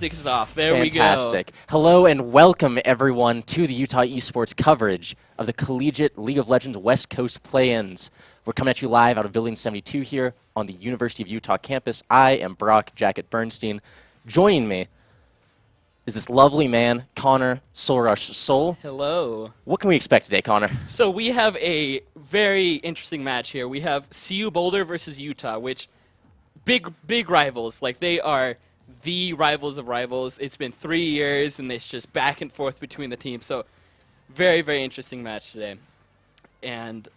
music is off. There we go. Fantastic. Hello and welcome, everyone, to the Utah Esports coverage of the Collegiate League of Legends West Coast Play-Ins. We're coming at you live out of Building 72 here on the University of Utah campus. I am Brock Jacket Bernstein. Joining me is this lovely man, Connor Soulrush Soul. Hello. What can we expect today, Connor? So we have a very interesting match here. We have CU Boulder versus Utah, which big rivals. Like, they are the rivals of rivals. It's been 3 years, and it's just back and forth between the teams. So very, very interesting match today. And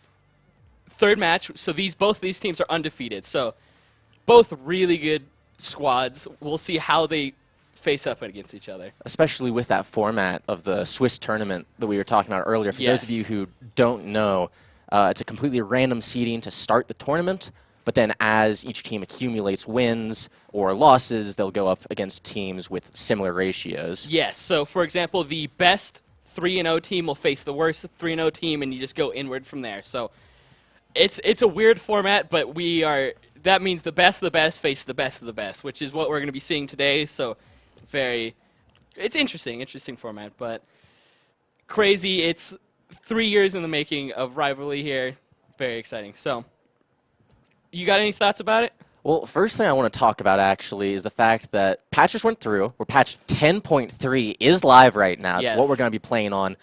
third match, so both these teams are undefeated. So both really good squads. We'll see how they face up against each other. Especially with that format of the Swiss tournament that we were talking about earlier. For those of you who don't know, it's a completely random seeding to start the tournament, but then as each team accumulates wins or losses, they'll go up against teams with similar ratios. Yes, so for example, the best 3-0 team will face the worst 3-0 team, and you just go inward from there. So it's a weird format, but that means the best of the best face the best of the best, which is what we're going to be seeing today. So it's interesting format, but crazy. It's 3 years in the making of rivalry here. Very exciting. So, you got any thoughts about it? Well, first thing I want to talk about, actually, is the fact that patch just went through. We're patch 10.3 is live right now. It's what we're going to be playing on.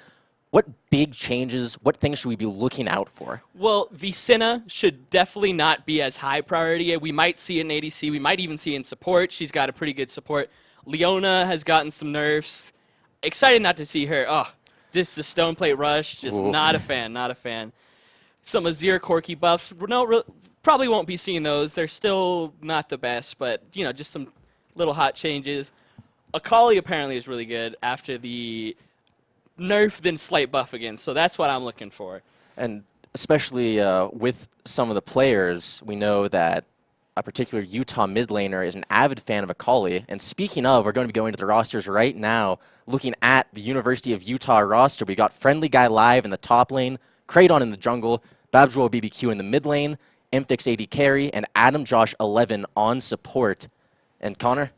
What big changes, what things should we be looking out for? Well, the Senna should definitely not be as high priority. We might see it in ADC. We might even see it in support. She's got a pretty good support. Leona has gotten some nerfs. Excited not to see her. Oh, this is a Stoneplate Rush. Just not a fan. Some Azir Corki buffs. Probably won't be seeing those. They're still not the best, but, you know, just some little hot changes. Akali apparently is really good after the nerf, then slight buff again. So that's what I'm looking for. And especially with some of the players, we know that a particular Utah mid laner is an avid fan of Akali. And speaking of, we're going to be going to the rosters right now, looking at the University of Utah roster. We got Friendly Guy live in the top lane, Kraydon in the jungle, Babjwell BBQ in the mid lane, Mfix AD carry, and Adam Josh 11 on support. And Connor?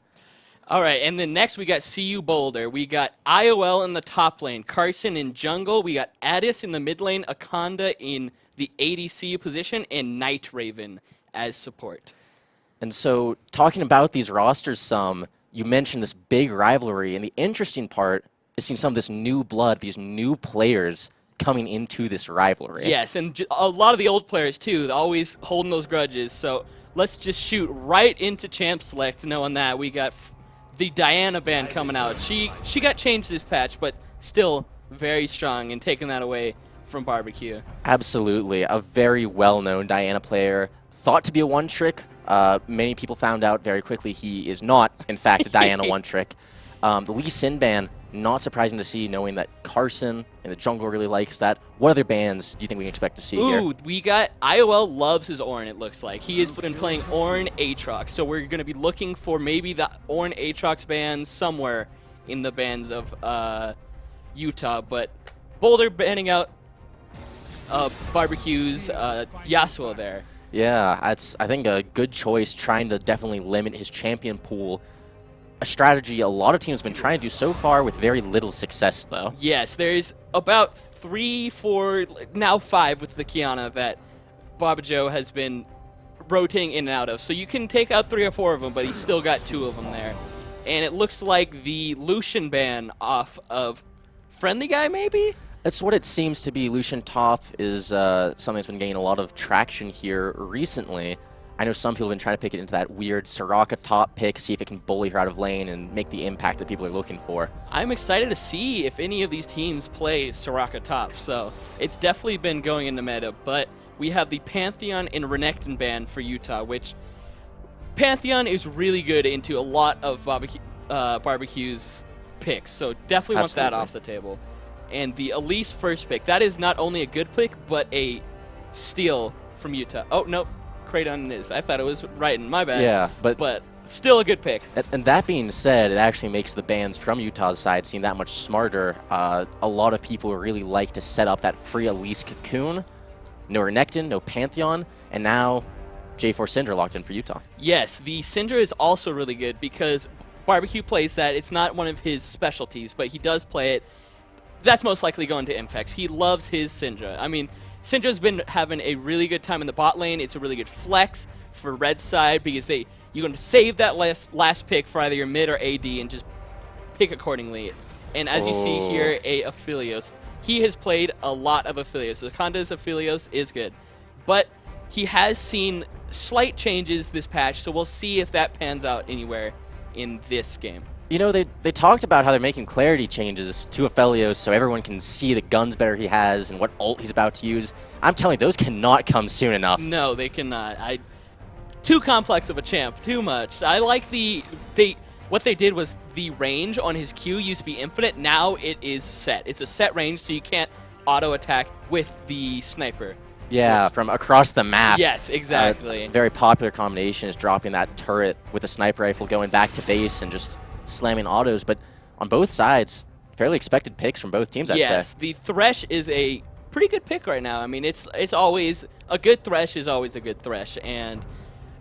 All right, and then next we got CU Boulder. We got IOL in the top lane, Carson in jungle. We got Addis in the mid lane, Akanda in the ADC position, and Night Raven as support. And so, talking about these rosters some, you mentioned this big rivalry, and the interesting part is seeing some of this new blood, these new players coming into this rivalry. Yes, and a lot of the old players, too, always holding those grudges. So, let's just shoot right into Champ Select, knowing that we got the Diana band coming out. She got changed this patch, but still very strong and taking that away from Barbecue. Absolutely. A very well-known Diana player, thought to be a one-trick. Many people found out very quickly he is not, in fact, a Diana one-trick. The Lee Sin ban, not surprising to see, knowing that Carson in the jungle really likes that. What other bans do you think we can expect to see here? Ooh, we got IOL loves his Ornn, it looks like. He has been playing Ornn Aatrox, so we're going to be looking for maybe the Ornn Aatrox ban somewhere in the bans of Utah. But Boulder banning out Barbecue's Yasuo there. Yeah, that's, I think, a good choice, trying to definitely limit his champion pool. A strategy a lot of teams have been trying to do so far with very little success, though. Yes, there's about 3, 4, now 5 with the Kiana that Baba Joe has been rotating in and out of. So you can take out 3 or 4 of them, but he's still got 2 of them there. And it looks like the Lucian ban off of Friendly Guy, maybe? That's what it seems to be. Lucian top is something that's been gaining a lot of traction here recently. I know some people have been trying to pick it into that weird Soraka top pick, see if it can bully her out of lane and make the impact that people are looking for. I'm excited to see if any of these teams play Soraka top, so it's definitely been going into meta, but we have the Pantheon and Renekton ban for Utah, which Pantheon is really good into a lot of Barbecue's picks, so definitely want that off the table. And the Elise first pick, that is not only a good pick, but a steal from Utah. Oh, no, Kraydon is. I thought it was right in my bad. Yeah, but still a good pick. And that being said, it actually makes the bans from Utah's side seem that much smarter. A lot of people really like to set up that free Elise cocoon. No Renekton, no Pantheon, and now J4 Syndra locked in for Utah. Yes, the Syndra is also really good because Barbecue plays that. It's not one of his specialties, but he does play it. That's most likely going to Infex. He loves his Syndra. I mean, Syndra's been having a really good time in the bot lane. It's a really good flex for red side because you're going to save that last pick for either your mid or AD and just pick accordingly. And as you see here, a Aphelios. He has played a lot of Aphelios. Zakanda's Aphelios is good. But he has seen slight changes this patch, so we'll see if that pans out anywhere in this game. You know, they talked about how they're making clarity changes to Aphelios so everyone can see the guns better he has and what ult he's about to use. I'm telling you, those cannot come soon enough. No, they cannot. Too complex of a champ, too much. I like what they did was the range on his Q used to be infinite. Now it is set. It's a set range, so you can't auto attack with the sniper. Yeah, from across the map. Yes, exactly. Very popular combination is dropping that turret with a sniper rifle, going back to base and just slamming autos. But on both sides, fairly expected picks from both teams, I'd say. Yes, the Thresh is a pretty good pick right now. I mean, it's always a good Thresh is always a good Thresh, and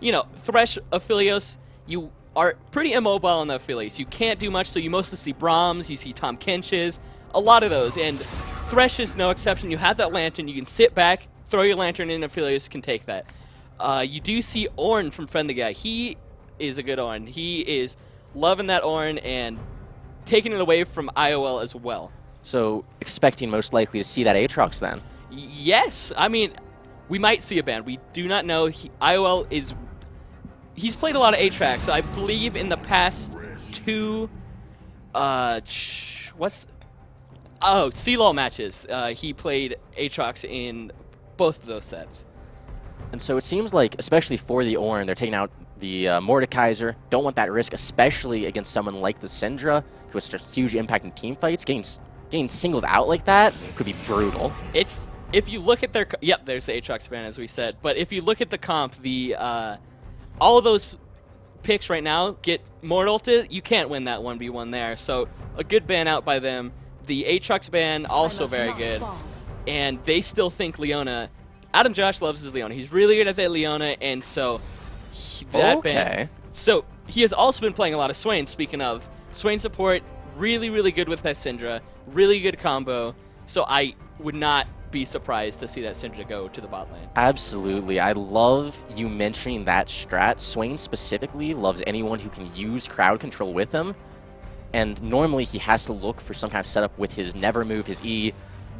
you know, Thresh Aphelios, you are pretty immobile on the Aphelios. You can't do much, so you mostly see Brahms, you see Tom Kenches, a lot of those, and Thresh is no exception. You have that lantern, you can sit back, throw your lantern in, Aphelios can take that. You do see Ornn from Friendly Guy. He is a good Ornn. He is loving that Ornn and taking it away from IOL as well. So expecting most likely to see that Aatrox then? Yes. I mean, we might see a ban. We do not know. IOL is... He's played a lot of Aatrox. I believe in the past two... CLOL matches. He played Aatrox in both of those sets. And so it seems like, especially for the Ornn, they're taking out the Mordekaiser. Don't want that risk, especially against someone like the Syndra, who has such a huge impact in team fights. Getting singled out like that could be brutal. If you look at their... Yep, there's the Aatrox ban, as we said. But if you look at the comp, all of those picks right now get mortaled. You can't win that 1v1 there. So a good ban out by them. The Aatrox ban, also very good. And they still think Leona... Adam Josh loves his Leona. He's really good at that Leona, and so... ban. So he has also been playing a lot of Swain, speaking of. Swain support, really, really good with that Syndra. Really good combo. So I would not be surprised to see that Syndra go to the bot lane. Absolutely. I love you mentioning that strat. Swain specifically loves anyone who can use crowd control with him. And normally he has to look for some kind of setup with his never move, his E.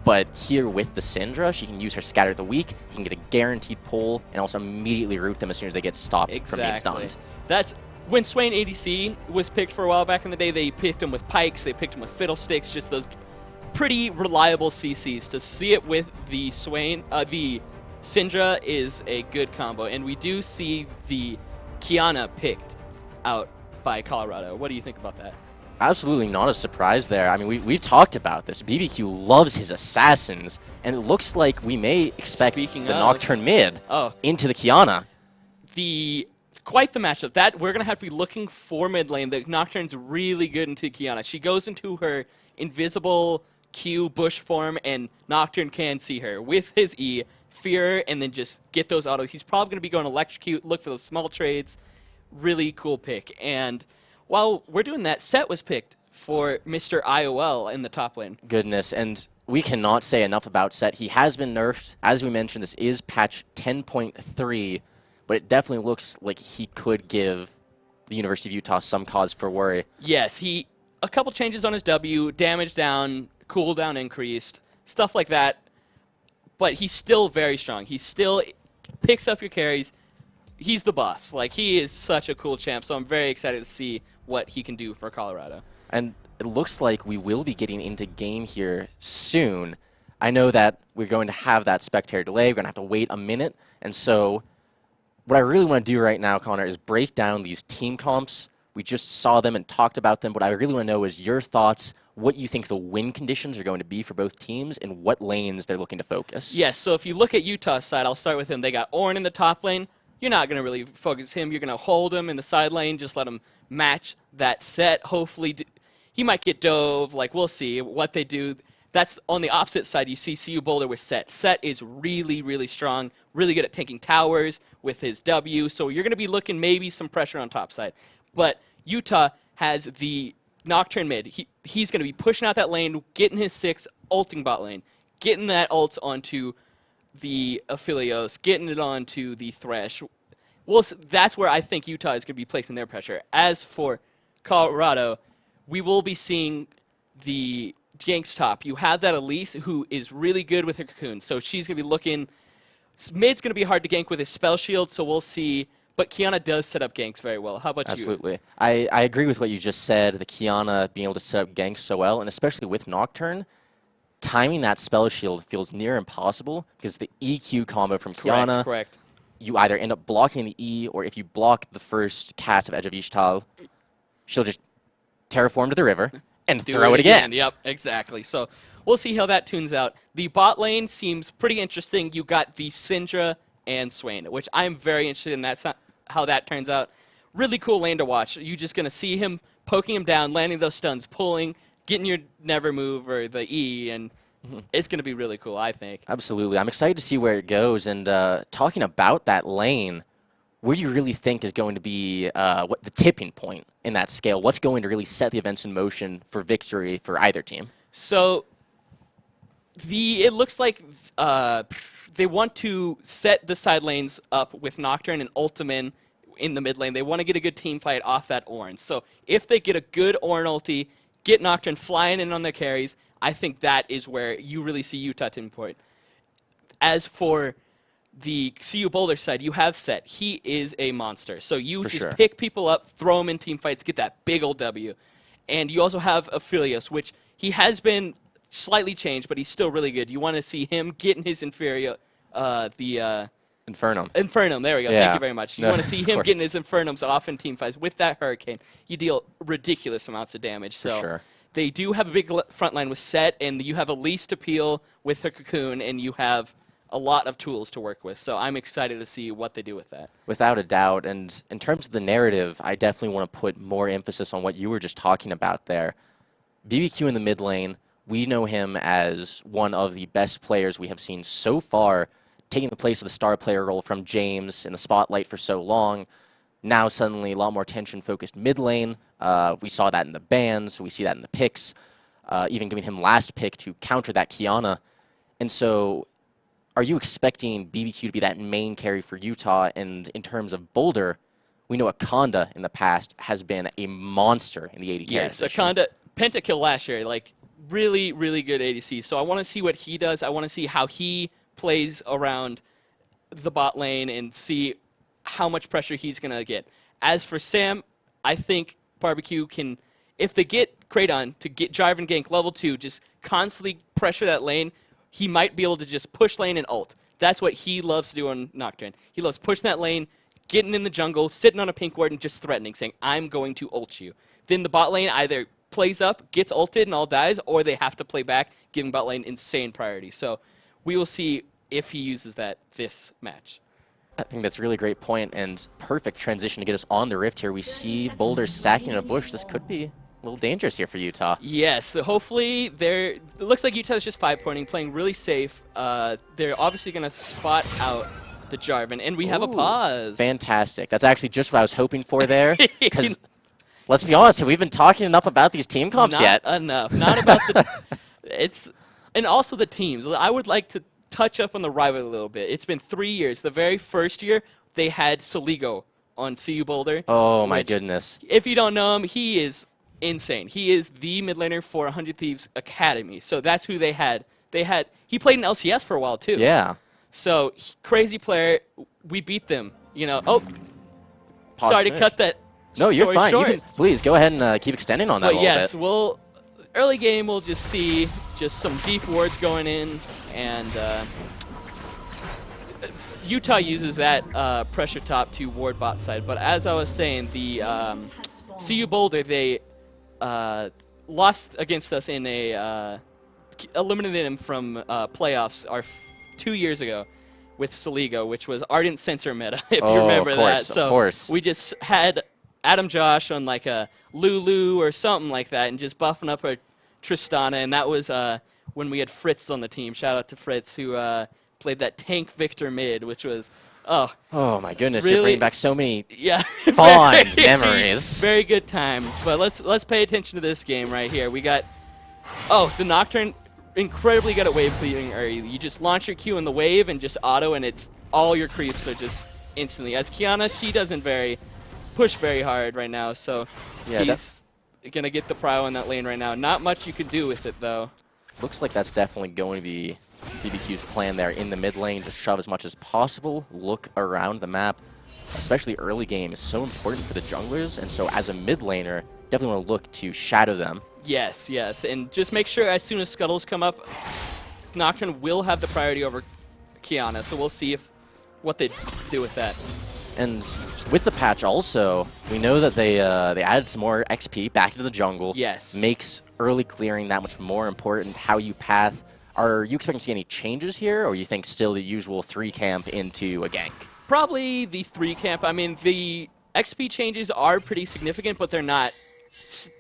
But here with the Syndra, she can use her Scatter the Weak, he can get a guaranteed pull, and also immediately root them as soon as they get stopped from being stunned. That's when Swain ADC was picked for a while back in the day. They picked him with Pikes, they picked him with Fiddlesticks, just those pretty reliable CCs. To see it with the the Syndra is a good combo, and we do see the Kiana picked out by Colorado. What do you think about that? Absolutely not a surprise there. I mean, we've talked about this. BBQ loves his assassins, and it looks like we may expect the Nocturne mid into the Kiana. Quite the matchup. That we're going to have to be looking for mid lane. The Nocturne's really good into Kiana. She goes into her invisible Q bush form, and Nocturne can see her with his E, fear, and then just get those autos. He's probably going to be going electrocute, look for those small trades. Really cool pick. And while we're doing that, Set was picked for Mr. IOL in the top lane. Goodness, and we cannot say enough about Set. He has been nerfed. As we mentioned, this is patch 10.3, but it definitely looks like he could give the University of Utah some cause for worry. Yes, a couple changes on his W, damage down, cooldown increased, stuff like that. But he's still very strong. He still picks up your carries. He's the boss. Like, he is such a cool champ, so I'm very excited to see what he can do for Colorado. And it looks like we will be getting into game here soon. I know that we're going to have that spectator delay. We're going to have to wait a minute. And so what I really want to do right now, Connor, is break down these team comps. We just saw them and talked about them. What I really want to know is your thoughts, what you think the win conditions are going to be for both teams, and what lanes they're looking to focus. Yes, so if you look at Utah's side, I'll start with him. They got Ornn in the top lane. You're not going to really focus him. You're going to hold him in the side lane, just let him match that set. Hopefully, he might get dove. Like, we'll see what they do. That's on the opposite side. You see CU Boulder with Set. Set is really, really strong, really good at taking towers with his W. So you're going to be looking maybe some pressure on top side. But Utah has the Nocturne mid. He's going to be pushing out that lane, getting his 6, ulting bot lane, getting that ult onto the Aphelios, getting it onto the Thresh. Well, that's where I think Utah is going to be placing their pressure. As for Colorado, we will be seeing the ganks top. You have that Elise who is really good with her cocoon, so she's going to be looking. Mid's going to be hard to gank with his spell shield, so we'll see. But Kiana does set up ganks very well. How about you? Absolutely. I agree with what you just said, the Kiana being able to set up ganks so well, and especially with Nocturne, timing that spell shield feels near impossible because the EQ combo from Kiana, Correct. you either end up blocking the E, or if you block the first cast of Edge of Ishtal, she'll just terraform to the river and throw it again. Yep, exactly. So we'll see how that tunes out. The bot lane seems pretty interesting. You got the Syndra and Swain, which I'm very interested in. That's how that turns out. Really cool lane to watch. You're just going to see him poking him down, landing those stuns, pulling, getting your never move or the E, and it's going to be really cool, I think. Absolutely. I'm excited to see where it goes. And talking about that lane, where do you really think is going to be what the tipping point in that scale? What's going to really set the events in motion for victory for either team? So it looks like they want to set the side lanes up with Nocturne and Ultimin in the mid lane. They want to get a good team fight off that Ornn. So if they get a good Ornn ulti, get Nocturne flying in on their carries, I think that is where you really see Utah tipping point. As for the CU Boulder side, you have Set. He is a monster. So you just pick people up, throw them in team fights, get that big old W. And you also have Aphelios, which he has been slightly changed, but he's still really good. You want to see him getting his Infernum. Infernum, there we go. Yeah. Thank you very much. You want to see him getting his Infernums off in team fights. With that Hurricane, you deal ridiculous amounts of damage. So they do have a big front line with Set, and you have Elise to peel with her Cocoon, and you have a lot of tools to work with. So I'm excited to see what they do with that. Without a doubt. And in terms of the narrative, I definitely want to put more emphasis on what you were just talking about there. BBQ in the mid lane, we know him as one of the best players we have seen so far, taking the place of the star player role from James in the spotlight for so long. Now suddenly a lot more attention-focused mid lane. We saw that in the bans. We see that in the picks, even giving him last pick to counter that Kiana. And so are you expecting BBQ to be that main carry for Utah? And in terms of Boulder, we know Akanda in the past has been a monster in the AD carry position. Akanda, pentakill last year, like really, really good ADC. So I want to see what he does. I want to see how he plays around the bot lane and see how much pressure he's going to get. As for Sam, I think Barbecue can, if they get Kraydon to get drive and gank level 2, just constantly pressure that lane, he might be able to just push lane and ult. That's what he loves to do on Nocturne. He loves pushing that lane, getting in the jungle, sitting on a pink ward and just threatening, saying, I'm going to ult you. Then the bot lane either plays up, gets ulted and all dies, or they have to play back, giving bot lane insane priority. So we will see if he uses that this match. I think that's a really great point and perfect transition to get us on the rift here. We see Boulder stacking in a bush. This could be a little dangerous here for Utah. Yes, so hopefully it looks like Utah's just 5-pointing, playing really safe. They're obviously going to spot out the Jarvan, and we have a pause. Fantastic. That's actually just what I was hoping for there. Because let's be honest, we've been talking enough about these team comps yet. Not enough. Not about the... And also the teams. I would like to touch up on the rivalry a little bit. It's been 3 years. The very first year, they had Soligo on CU Boulder. Oh, my goodness. If you don't know him, he is insane. He is the mid laner for 100 Thieves Academy. So that's who they had. He played in LCS for a while, too. Yeah. So, crazy player. We beat them. You know. Oh, Pause sorry to cut that. No, you're fine. Short. You can, please, go ahead and keep extending on that a little yes, bit. Early game, we'll just see just some deep wards going in. And Utah uses that pressure top to ward bot side. But as I was saying, the CU Boulder, they lost against us in eliminated them from playoffs 2 years ago with Soligo, which was Ardent Sensor meta, if you remember that. So of course. We just had Adam Josh on like a Lulu or something like that and just buffing up our Tristana, and that was... when we had Fritz on the team. Shout out to Fritz, who played that tank Victor mid, which was Oh my goodness, Really? you're bringing back so many Yeah, fond memories. Very good times. But let's pay attention to this game right here. We got the Nocturne, incredibly good at wave cleaving. Or you just launch your Q in the wave and just auto, and it's all your creeps are just instantly. As Kiana, she doesn't push very hard right now, so Yeah, he's gonna get the prio in that lane right now. Not much you can do with it though. Looks like that's definitely going to be BBQ's plan there in the mid lane. Just shove as much as possible, look around the map. Especially early game is so important for the junglers, and so as a mid laner, definitely want to look to shadow them. Yes, and just make sure as soon as scuttles come up, Nocturne will have the priority over Kiana, so we'll see what they do with that. And with the patch also, we know that they added some more XP back into the jungle. Yes. Makes early clearing that much more important, how you path. Are you expecting to see any changes here, or you think still the usual 3 camp into a gank? Probably the 3 camp. I mean, the XP changes are pretty significant, but they're not.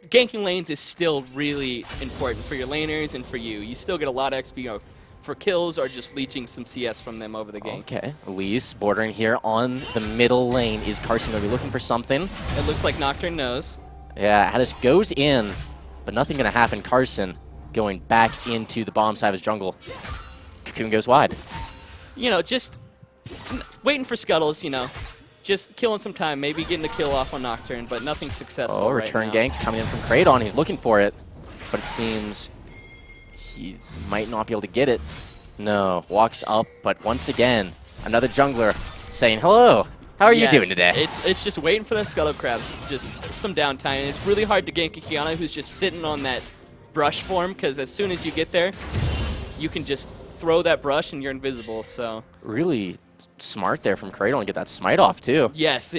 Ganking lanes is still really important for your laners and for you. You still get a lot of XP for kills or just leeching some CS from them over the gank. Okay, Elise bordering here on the middle lane. Is Carson going to be looking for something? It looks like Nocturne knows. Yeah, Hadis goes in, but nothing going to happen. Carson going back into the bottom side of his jungle. Cocoon goes wide. Just waiting for scuttles, just killing some time, maybe getting the kill off on Nocturne, but nothing successful. Oh, return right gank coming in from Kraydon. He's looking for it, but it seems he might not be able to get it. No, walks up, but once again, another jungler saying, hello, how are you doing today? It's just waiting for that Scuttle Crab, just some downtime. And it's really hard to gank a Kiana who's just sitting on that brush form, because as soon as you get there, you can just throw that brush and you're invisible, so. Really Smart there from Kraydon to get that smite off, too. Yes,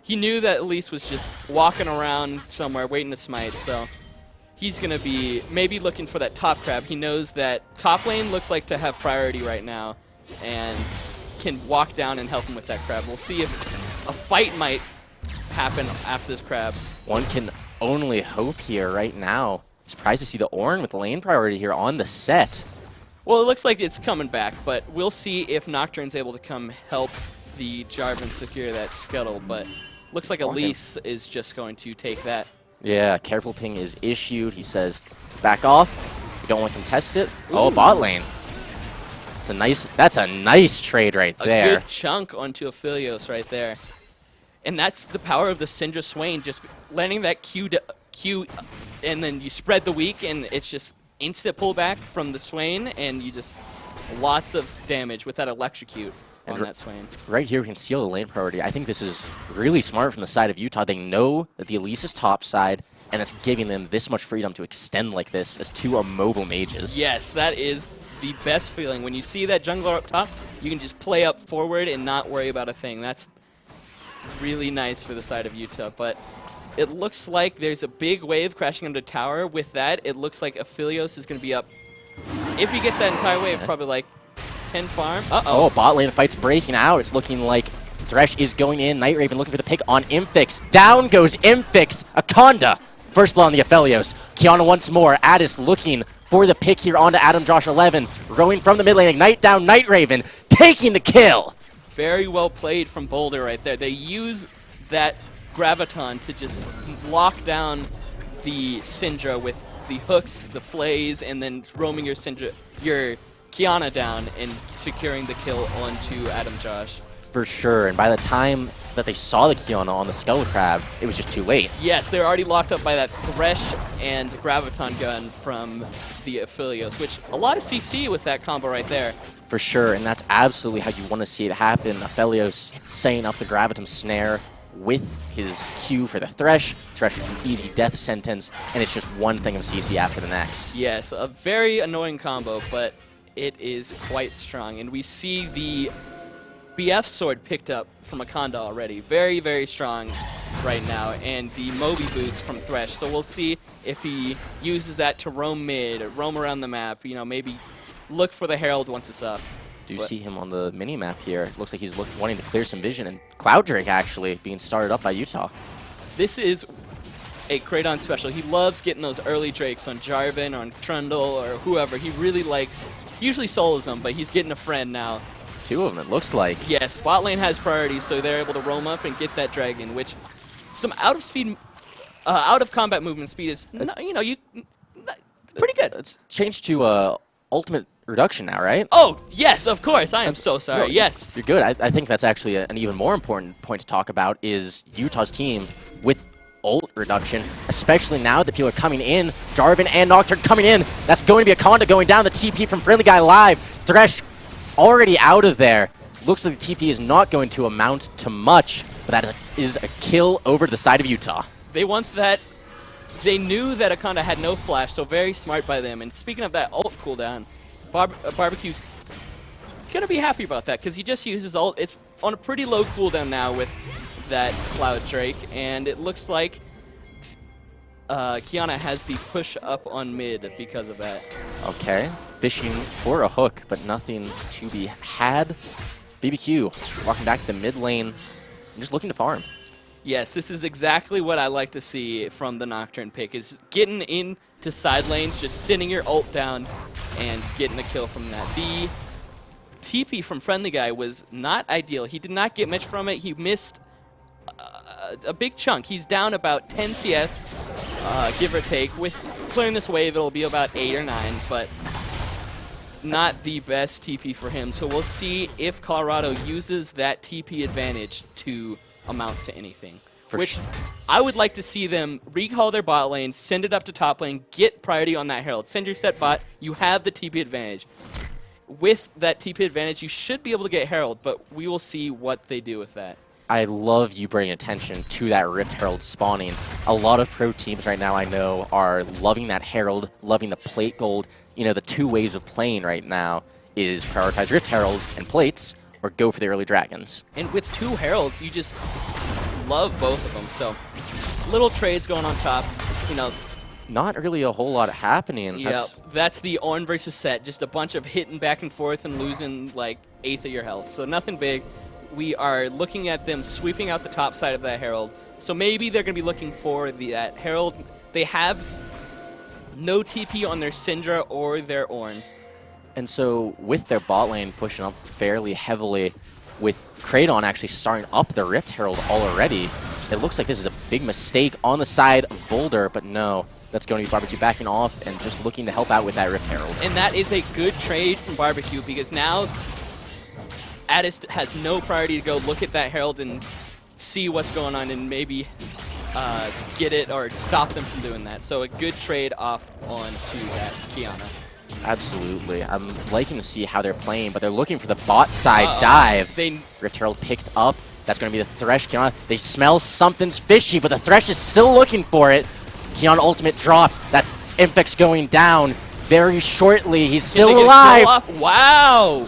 he knew that Elise was just walking around somewhere waiting to smite, so he's going to be maybe looking for that top crab. He knows that top lane looks like to have priority right now and can walk down and help him with that crab. We'll see if a fight might happen after this crab. One can only hope here right now. Surprised to see the Ornn with the lane priority here on the set. Well, it looks like it's coming back, but we'll see if Nocturne's able to come help the Jarvan secure that scuttle, but looks like Elise is just going to take that. Yeah, careful ping is issued. He says, back off. We don't want to contest it. Ooh. Oh, bot lane. That's a nice trade right there. A good chunk onto Aphelios right there. And that's the power of the Syndra Swain, just letting that Q, and then you spread the weak, and it's just instant pullback from the Swain, and you just lots of damage with that electrocute on that Swain. Right here, we can seal the lane priority. I think this is really smart from the side of Utah. They know that the Elise is top side, and it's giving them this much freedom to extend like this as 2 immobile mages. Yes, that is the best feeling. When you see that jungler up top, you can just play up forward and not worry about a thing. That's really nice for the side of Utah, but it looks like there's a big wave crashing into tower. With that, it looks like Aphelios is going to be up. If he gets that entire wave, probably like 10 farm. Uh-oh. Oh, bot lane fight's breaking out. It's looking like Thresh is going in. Night Raven looking for the pick on Imfix. Down goes Imfix. Akonda. First blow on the Aphelios. Kiana once more. Addis looking for the pick here onto Adam Josh 11. Rowing from the mid lane. Ignite down Night Raven. Taking the kill. Very well played from Boulder right there. They use that Graviton to just lock down the Syndra with the hooks, the flays, and then roaming your Kiana down and securing the kill onto Adam Josh. For sure, and by the time that they saw the Kiana on the Skull Crab, it was just too late. Yes, they were already locked up by that Thresh and Graviton gun from the Aphelios, which a lot of CC with that combo right there. For sure, and that's absolutely how you want to see it happen. Aphelios setting up the Graviton snare with his Q for the Thresh. Thresh gets an easy death sentence, and it's just one thing of CC after the next. Yes, a very annoying combo, but it is quite strong. And we see the BF sword picked up from Akonda already. Very, very strong right now. And the Moby boots from Thresh. So we'll see if he uses that to roam mid, or roam around the map, maybe look for the Herald once it's up. Do see him on the mini-map here. It looks like he's wanting to clear some vision, and Cloud Drake actually being started up by Utah. This is a Kraydon special. He loves getting those early Drakes on Jarvan, on Trundle, or whoever. He really likes, usually solos them, but he's getting a friend now. Two of them, it looks like. Yes, bot lane has priority, so they're able to roam up and get that dragon, which some out of combat movement speed is, pretty good. It's changed to ultimate reduction now, right? Oh, yes, of course. I am so sorry. No, yes. You're good. I think that's actually an even more important point to talk about is Utah's team with ult reduction, especially now that people are coming in. Jarvan and Nocturne coming in. That's going to be a conda going down. The TP from Friendly Guy live. Thresh already out of there. Looks like the TP is not going to amount to much, but that is a kill over to the side of Utah. They want that. They knew that Akanda had no flash, so very smart by them. And speaking of that ult cooldown, Barbecue's going to be happy about that because he just uses ult. It's on a pretty low cooldown now with that Cloud Drake, and it looks like Kiana has the push up on mid because of that. Okay, fishing for a hook, but nothing to be had. BBQ walking back to the mid lane and just looking to farm. Yes, this is exactly what I like to see from the Nocturne pick, is getting into side lanes, just sitting your ult down and getting a kill from that. The TP from Friendly Guy was not ideal. He did not get much from it. He missed a big chunk. He's down about 10 CS, give or take. With clearing this wave, it'll be about 8 or 9, but not the best TP for him. So we'll see if Colorado uses that TP advantage to amount to anything. Which I would like to see them recall their bot lane, send it up to top lane, get priority on that Herald. Send your set bot, you have the TP advantage. With that TP advantage, you should be able to get Herald, but we will see what they do with that. I love you bringing attention to that Rift Herald spawning. A lot of pro teams right now I know are loving that Herald, loving the plate gold. You know, the two ways of playing right now is prioritize Rift Herald and plates, or go for the early dragons. And with two Heralds, you just love both of them. So little trades going on top, you know. Not really a whole lot happening. Yeah, that's the Ornn versus Set. Just a bunch of hitting back and forth and losing like 1/8 of your health. So nothing big. We are looking at them sweeping out the top side of that Herald. So maybe they're going to be looking for that Herald. They have no TP on their Syndra or their Ornn. And so with their bot lane pushing up fairly heavily, with Kraydon actually starting up the Rift Herald already, it looks like this is a big mistake on the side of Boulder, but no. That's going to be Barbecue backing off and just looking to help out with that Rift Herald. And that is a good trade from Barbecue because now Addis has no priority to go look at that Herald and see what's going on and maybe get it or stop them from doing that. So a good trade off onto that Kiana. Absolutely. I'm liking to see how they're playing, but they're looking for the bot side dive. Rift Herald picked up. That's going to be the Thresh. Kiana, they smell something's fishy, but the Thresh is still looking for it. Kiana ultimate dropped. That's Infex going down very shortly. He's still alive. Wow.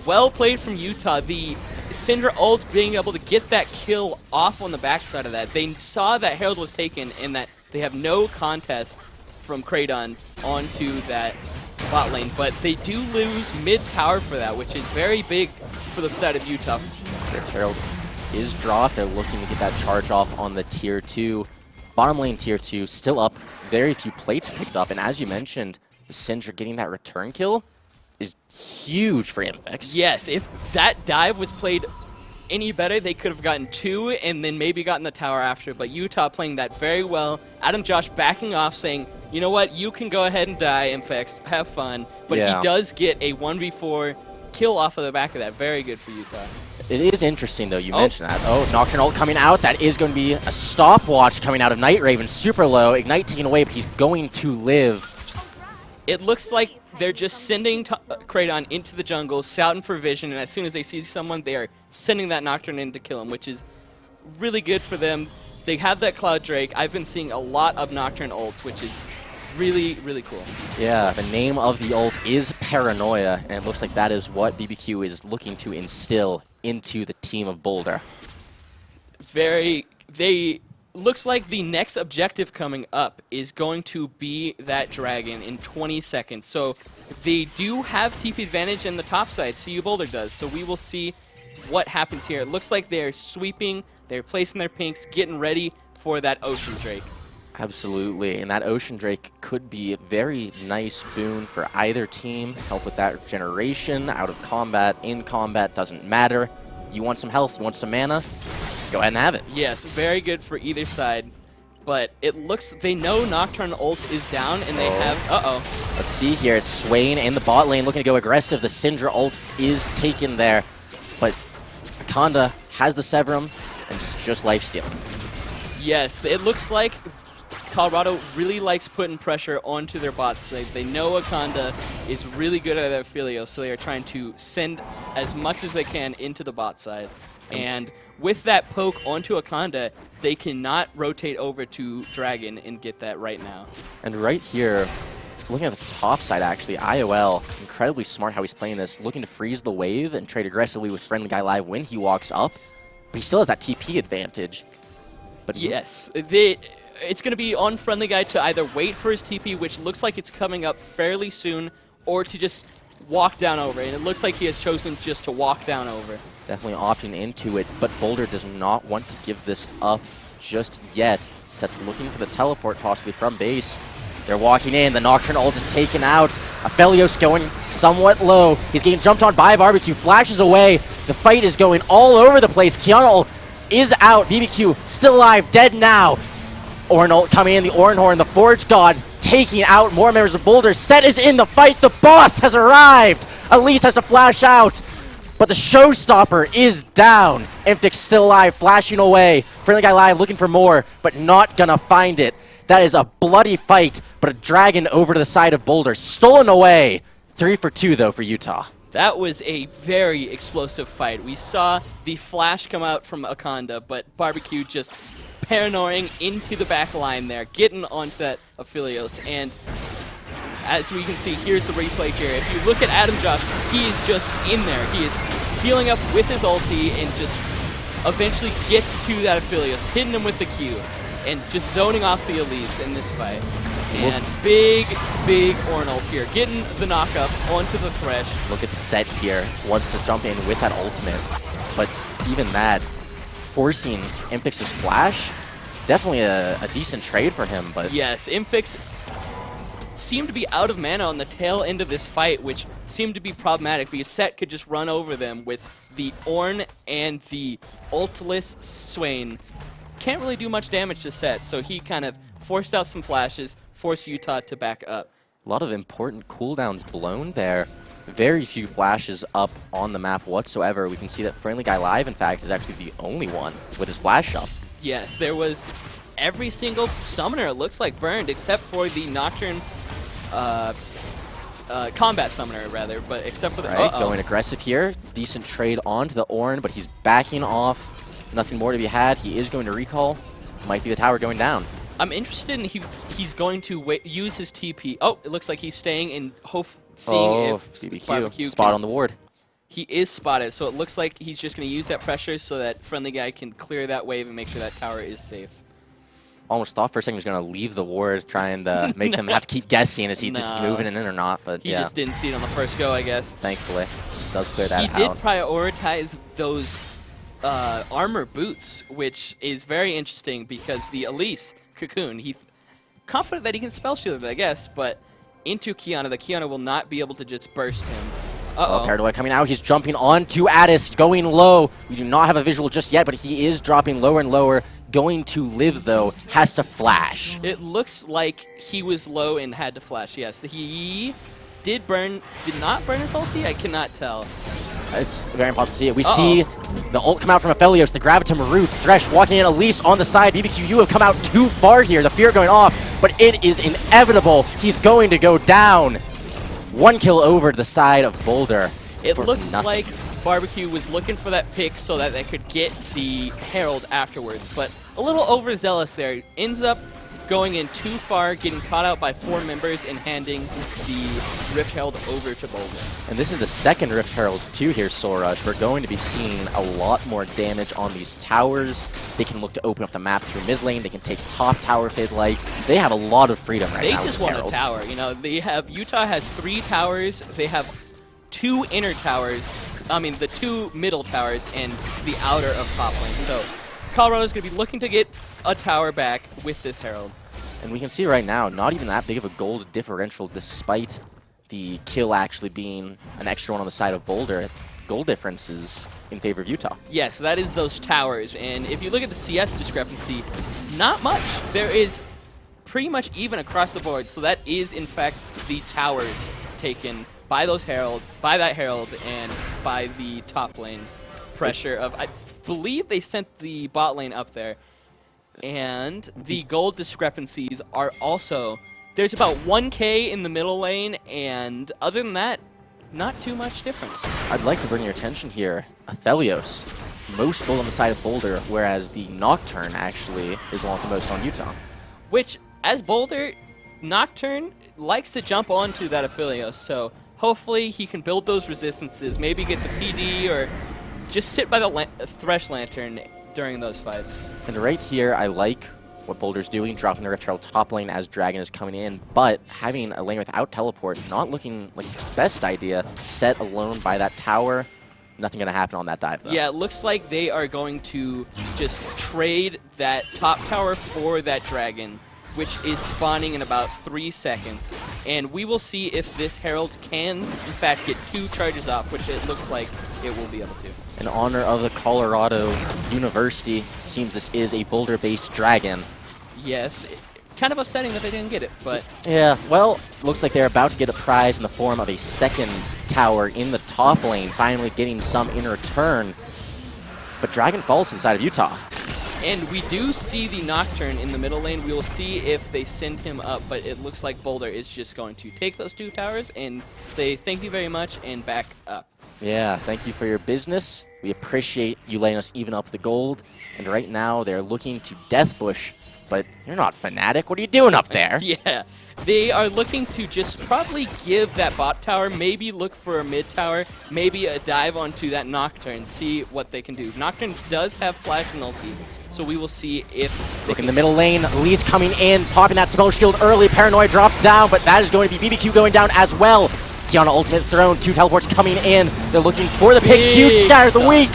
Well played from Utah. The Syndra ult being able to get that kill off on the backside of that. They saw that Herald was taken and that they have no contest from Kraydon onto that bot lane, but they do lose mid-tower for that, which is very big for the side of Utah. Rift Herald is dropped. They're looking to get that charge off on the tier 2. Bottom lane tier 2 still up. Very few plates picked up, and as you mentioned, the Syndra getting that return kill is huge for Infex. Yes, if that dive was played any better, they could have gotten 2 and then maybe gotten the tower after, but Utah playing that very well. Adam Josh backing off saying, you know what, you can go ahead and die, Infex, have fun, but he does get a 1v4 kill off of the back of that. Very good for Utah. It is interesting, though, you mentioned that. Oh, Nocturne ult coming out. That is going to be a stopwatch coming out of Night Raven. Super low. Ignite taken away, but he's going to live. It looks like they're just sending Kraydon into the jungle, scouting for vision, and as soon as they see someone, they are sending that Nocturne in to kill him, which is really good for them. They have that Cloud Drake. I've been seeing a lot of Nocturne ults, which is really, really cool. Yeah, the name of the ult is Paranoia, and it looks like that is what BBQ is looking to instill into the team of Boulder. Looks like the next objective coming up is going to be that dragon in 20 seconds. So they do have TP advantage in the top side, CU Boulder does. So we will see what happens here. It looks like they're sweeping, they're placing their pinks, getting ready for that Ocean Drake. Absolutely, and that Ocean Drake could be a very nice boon for either team. Help with that regeneration, out of combat, in combat, doesn't matter. You want some health, you want some mana, go ahead and have it. Yes, very good for either side. But it looks, they know Nocturne ult is down, and they have, Let's see here, it's Swain in the bot lane looking to go aggressive. The Syndra ult is taken there, but Akanda has the Severum, and it's just lifestealing. Yes, it looks like Colorado really likes putting pressure onto their bots. They know Akanda is really good at that Aphelios, so they are trying to send as much as they can into the bot side. And with that poke onto Akanda, they cannot rotate over to Dragon and get that right now. And right here, looking at the top side actually, IOL, incredibly smart how he's playing this, looking to freeze the wave and trade aggressively with Friendly Guy Live when he walks up, but he still has that TP advantage. But yes, it's going to be on Friendly Guy to either wait for his TP, which looks like it's coming up fairly soon, or to just walk down over. And it looks like he has chosen just to walk down over. Definitely opting into it, but Boulder does not want to give this up just yet. Set's looking for the teleport possibly from base. They're walking in, the Nocturne ult is taken out. Aphelios going somewhat low. He's getting jumped on by Barbecue, flashes away. The fight is going all over the place. Kiana ult is out. BBQ still alive, dead now. Ornn ult coming in, the Ornhorn, the Forge God taking out more members of Boulder. Set is in the fight, the boss has arrived. Elise has to flash out, but the showstopper is down. Infix still alive, flashing away. Friendly Guy Live looking for more, but not gonna find it. That is a bloody fight, but a dragon over to the side of Boulder. Stolen away. 3 for 2 though for Utah. That was a very explosive fight. We saw the flash come out from Akanda, but Barbecue just paranoiing into the back line there, getting onto that Aphelios. And as we can see, here's the replay here. If you look at Adam Josh, he is just in there. He is healing up with his ulti and just eventually gets to that Aphelios, hitting him with the Q, and just zoning off the Elise in this fight. And big Ornn ult here, getting the knockup onto the Thresh. Look at the Set here, wants to jump in with that ultimate, but even that, forcing Impix's flash, definitely a decent trade for him. But yes, Impix seemed to be out of mana on the tail end of this fight, which seemed to be problematic because Set could just run over them with the Ornn and the ultless Swain. Can't really do much damage to Set, so he kind of forced out some flashes, forced Utah to back up. a lot of important cooldowns blown there. Very few flashes up on the map whatsoever. We can see that Friendly Guy Live, in fact, is actually the only one with his flash up. Yes, there was every single summoner, it looks like, burned, except for the Nocturne combat summoner, rather, but except for the... Right, going aggressive here. Decent trade onto the Ornn, but he's backing off. Nothing more to be had. He is going to recall. Might be the tower going down. I'm interested in he's going to use his TP. Oh, it looks like he's staying in seeing if BBQ spot on the ward. He is spotted, so it looks like he's just going to use that pressure so that Friendly Guy can clear that wave and make sure that tower is safe. Almost thought for a second he was going to leave the ward, trying to make them have to keep guessing is he just moving in or not. But he yeah, just didn't see it on the first go, I guess. thankfully, does clear that out. He did prioritize those armor boots, which is very interesting because the Elise Cocoon, he's confident that he can spell shield it, I guess, but into Kiana, the Kiana will not be able to just burst him. Oh, Paradoy coming out. He's jumping onto Addis, going low. We do not have a visual just yet, but he is dropping lower and lower. Going to live, though, has to flash. It looks like he was low and had to flash, yes. He did not burn his ulti? I cannot tell. It's very impossible to see it. We see the ult come out from Aphelios, the Gravitum Root, Thresh walking in, Elise on the side. BBQ, you have come out too far here. The fear going off, but it is inevitable. He's going to go down. One kill over to the side of Boulder. It looks like Barbecue was looking for that pick so that they could get the Herald afterwards, but a little overzealous there. Ends up going in too far, getting caught out by 4 members and handing the Rift Herald over to Boulder. And this is the second Rift Herald too here, Soul Rush. We're going to be seeing a lot more damage on these towers. They can look to open up the map through mid lane. They can take top tower if they'd like. They have a lot of freedom right now. They just want a tower. You know, Utah has 3 towers. They have 2 inner towers. I mean, the 2 middle towers and the outer of top lane. So Colorado's going to be looking to get a tower back with this Herald. And we can see right now, not even that big of a gold differential despite the kill actually being an extra one on the side of Boulder. It's gold differences in favor of Utah. Yes, that is those towers. And if you look at the CS discrepancy, not much. There is pretty much even across the board. So that is, in fact, the towers taken by those by that Herald, and by the top lane pressure of, I believe they sent the bot lane up there. And the gold discrepancies are also, there's about 1K in the middle lane, and other than that, not too much difference. I'd like to bring your attention here. Athelios, most gold on the side of Boulder, whereas the Nocturne actually is the one with the most on Utah. Which, as Boulder, Nocturne likes to jump onto that Aphelios, so hopefully he can build those resistances, maybe get the PD, or just sit by the Thresh Lantern during those fights. And right here, I like what Boulder's doing, dropping the Rift Herald top lane as Dragon is coming in, but having a lane without teleport, not looking like the best idea. Set alone by that tower, nothing going to happen on that dive, though. Yeah, it looks like they are going to just trade that top tower for that Dragon, which is spawning in about 3 seconds. And we will see if this Herald can, in fact, get 2 charges off, which it looks like it will be able to. In honor of the Colorado University, seems this is a Boulder-based Dragon. Yes, kind of upsetting that they didn't get it, but... Yeah, well, looks like they're about to get a prize in the form of a second tower in the top lane, finally getting some in return. But Dragon falls to the side of Utah. And we do see the Nocturne in the middle lane. We will see if they send him up, but it looks like Boulder is just going to take those 2 towers and say thank you very much and back up. Yeah, thank you for your business. We appreciate you letting us even up the gold. And right now, they're looking to Deathbush, but you're not Fnatic. What are you doing up there? Yeah, they are looking to just probably give that bot tower, maybe look for a mid tower, maybe a dive onto that Nocturne, see what they can do. Nocturne does have flash and ulti, so we will see if Look in the middle lane, Elise coming in, popping that spell shield early. Paranoid drops down, but that is going to be BBQ going down as well. Tiana ultimate thrown, 2 teleports coming in. They're looking for the pick. Huge scatter of the week.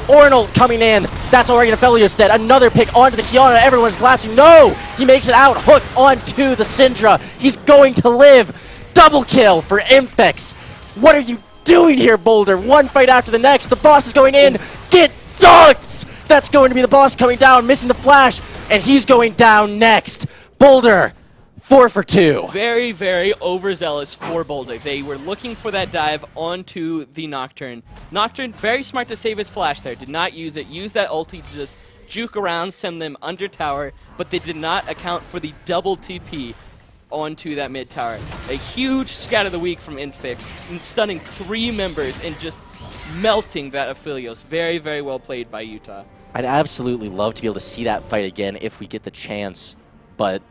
Ornal coming in. That's already an Aphelios dead. Another pick onto the Kiana. Everyone's collapsing. No! He makes it out. Hook onto the Syndra. He's going to live. Double kill for Infix. What are you doing here, Boulder? One fight after the next. The boss is going in. Get dunked! That's going to be the boss coming down, missing the flash, and he's going down next. Boulder, 4 for 2. Very, very overzealous for Boulder. They were looking for that dive onto the Nocturne. Nocturne, very smart to save his flash there. Did not use it. Used that ulti to just juke around, send them under tower, but they did not account for the double TP onto that mid tower. A huge scat of the week from Infix, stunning 3 members and just melting that Aphelios. Very, very well played by Utah. I'd absolutely love to be able to see that fight again if we get the chance, but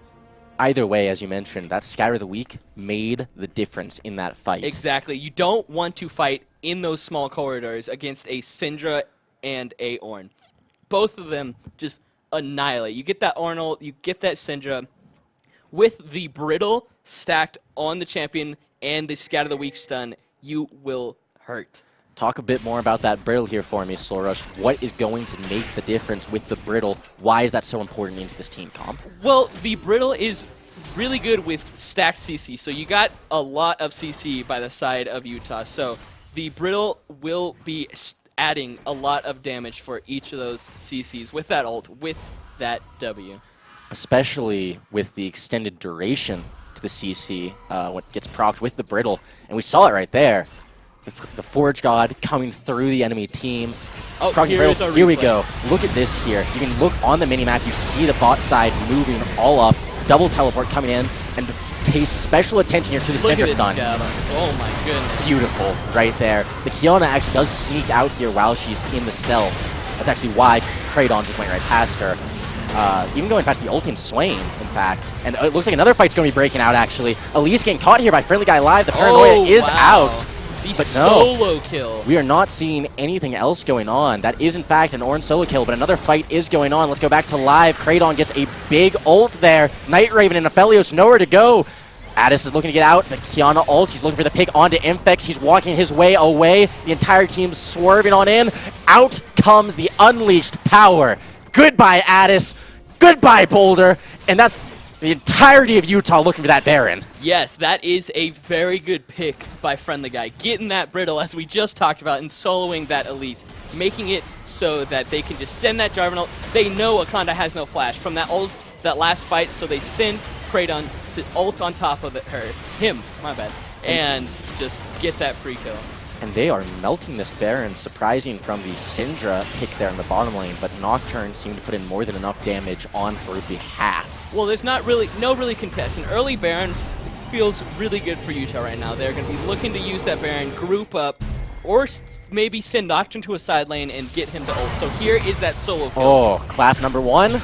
either way, as you mentioned, that scatter of the week made the difference in that fight. Exactly. You don't want to fight in those small corridors against a Syndra and a Ornn. Both of them just annihilate. You get that Ornal, you get that Syndra with the Brittle stacked on the champion and the scatter of the week stun, you will hurt. Talk a bit more about that Brittle here for me, Soulrush. What is going to make the difference with the Brittle? Why is that so important into this team comp? Well, the Brittle is really good with stacked CC, so you got a lot of CC by the side of Utah. So the Brittle will be adding a lot of damage for each of those CCs with that ult, with that W. Especially with the extended duration to the CC, what gets procced with the Brittle. And we saw it right there. The Forge God coming through the enemy team. Oh, here we go. Look at this here. You can look on the minimap. You see the bot side moving all up. Double teleport coming in and pay special attention here to the center stun. Oh my goodness. Beautiful right there. The Kiana actually does sneak out here while she's in the stealth. That's actually why Kraydon just went right past her. Even going past the ult and Swain, in fact. And it looks like another fight's going to be breaking out, actually. Elise getting caught here by Friendly Guy Live. The Paranoia is out. But no, solo kill. We are not seeing anything else going on. That is, in fact, an Ornn solo kill, but another fight is going on. Let's go back to live. Kraydon gets a big ult there. Night Raven and Aphelios nowhere to go. Addis is looking to get out. The Kiana ult. He's looking for the pick onto Infix. He's walking his way away. The entire team's swerving on in. Out comes the unleashed power. Goodbye, Addis. Goodbye, Boulder. And that's The entirety of Utah looking for that Baron. Yes, that is a very good pick by Friendly Guy. Getting that Brittle, as we just talked about, and soloing that Elise. Making it so that they can just send that Jarvan ult. They know Akanda has no flash from that last fight, so they send Kraydon to ult on top of him, and just get that free kill. And they are melting this Baron, surprising from the Syndra pick there in the bottom lane, but Nocturne seemed to put in more than enough damage on her behalf. Well, there's no really contest. An early Baron feels really good for Utah right now. They're going to be looking to use that Baron, group up, or maybe send Nocturne to a side lane and get him to ult. So here is that solo kill. Oh, clap number one.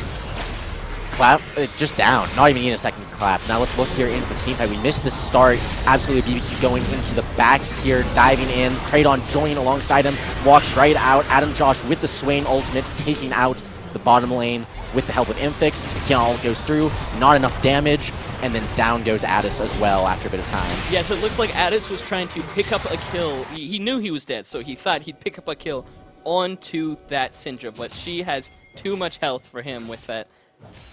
Clap, just down. Not even in a second clap. Now let's look here into the team fight. We missed the start. Absolutely, BBQ going into the back here, diving in. Kraydon joining alongside him, walks right out. Adam Josh with the Swain ultimate, taking out the bottom lane with the help of Infix. Kion goes through, not enough damage, and then down goes Addis as well after a bit of time. Yes, it looks like Addis was trying to pick up a kill. He knew he was dead, so he thought he'd pick up a kill onto that Syndra, but she has too much health for him with that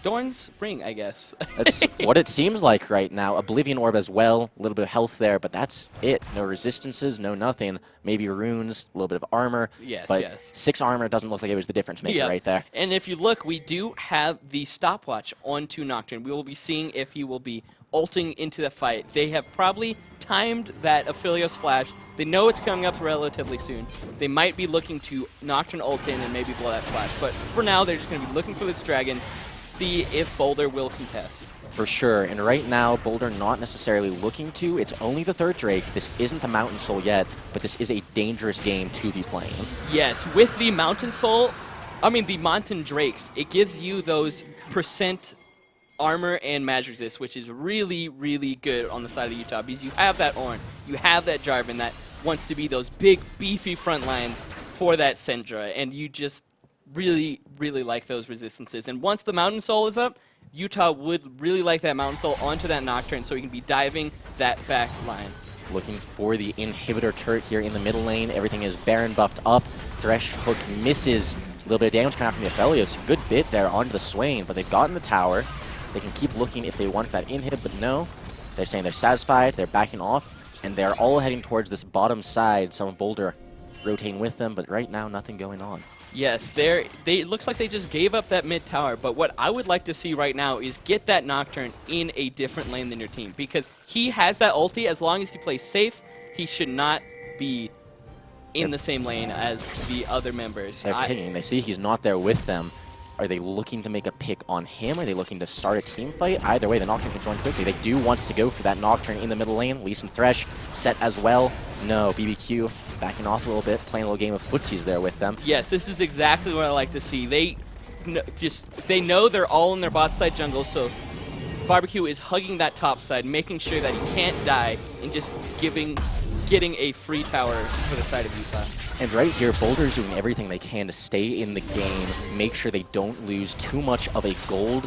Dorn's Ring, I guess. That's what it seems like right now. Oblivion Orb as well, a little bit of health there, but that's it. No resistances, no nothing. Maybe runes, a little bit of armor. Yes, but yes. 6 armor doesn't look like it was the difference maker right there. And if you look, we do have the stopwatch onto Nocturne. We will be seeing if he will be ulting into the fight. They have probably timed that Aphelios flash. They know it's coming up relatively soon. They might be looking to Nocturne ult in and maybe blow that flash. But for now, they're just going to be looking for this dragon, see if Boulder will contest. For sure, and right now, Boulder not necessarily looking to. It's only the 3rd Drake. This isn't the Mountain Soul yet, but this is a dangerous game to be playing. Yes, with the Mountain Soul, the Mountain Drakes, it gives you those percent armor and magic resist, which is really, really good on the side of Utah because you have that Ornn, you have that Jarvan that wants to be those big, beefy front lines for that Syndra, and you just really, really like those resistances. And once the Mountain Soul is up, Utah would really like that Mountain Soul onto that Nocturne so he can be diving that back line. Looking for the inhibitor turret here in the middle lane. Everything is Baron buffed up. Thresh Hook misses. A little bit of damage coming out from the Aphelios. Good bit there onto the Swain, but they've gotten the tower. They can keep looking if they want that inhib, but no. They're saying they're satisfied, they're backing off, and they're all heading towards this bottom side. Some of Boulder rotating with them, but right now, nothing going on. Yes, it looks like they just gave up that mid tower, but what I would like to see right now is get that Nocturne in a different lane than your team, because he has that ulti. As long as he plays safe, he should not be in the same lane as the other members. They're picking. They see he's not there with them. Are they looking to make a pick on him? Are they looking to start a team fight? Either way, the Nocturne can join quickly. They do want to go for that Nocturne in the middle lane. Lee and Thresh set as well. No, BBQ backing off a little bit, playing a little game of footsies there with them. Yes, this is exactly what I like to see. They know they're all in their bot side jungle, so Barbecue is hugging that top side, making sure that he can't die, and just getting a free tower for the side of Utah. And right here, Boulder's doing everything they can to stay in the game, make sure they don't lose too much of a gold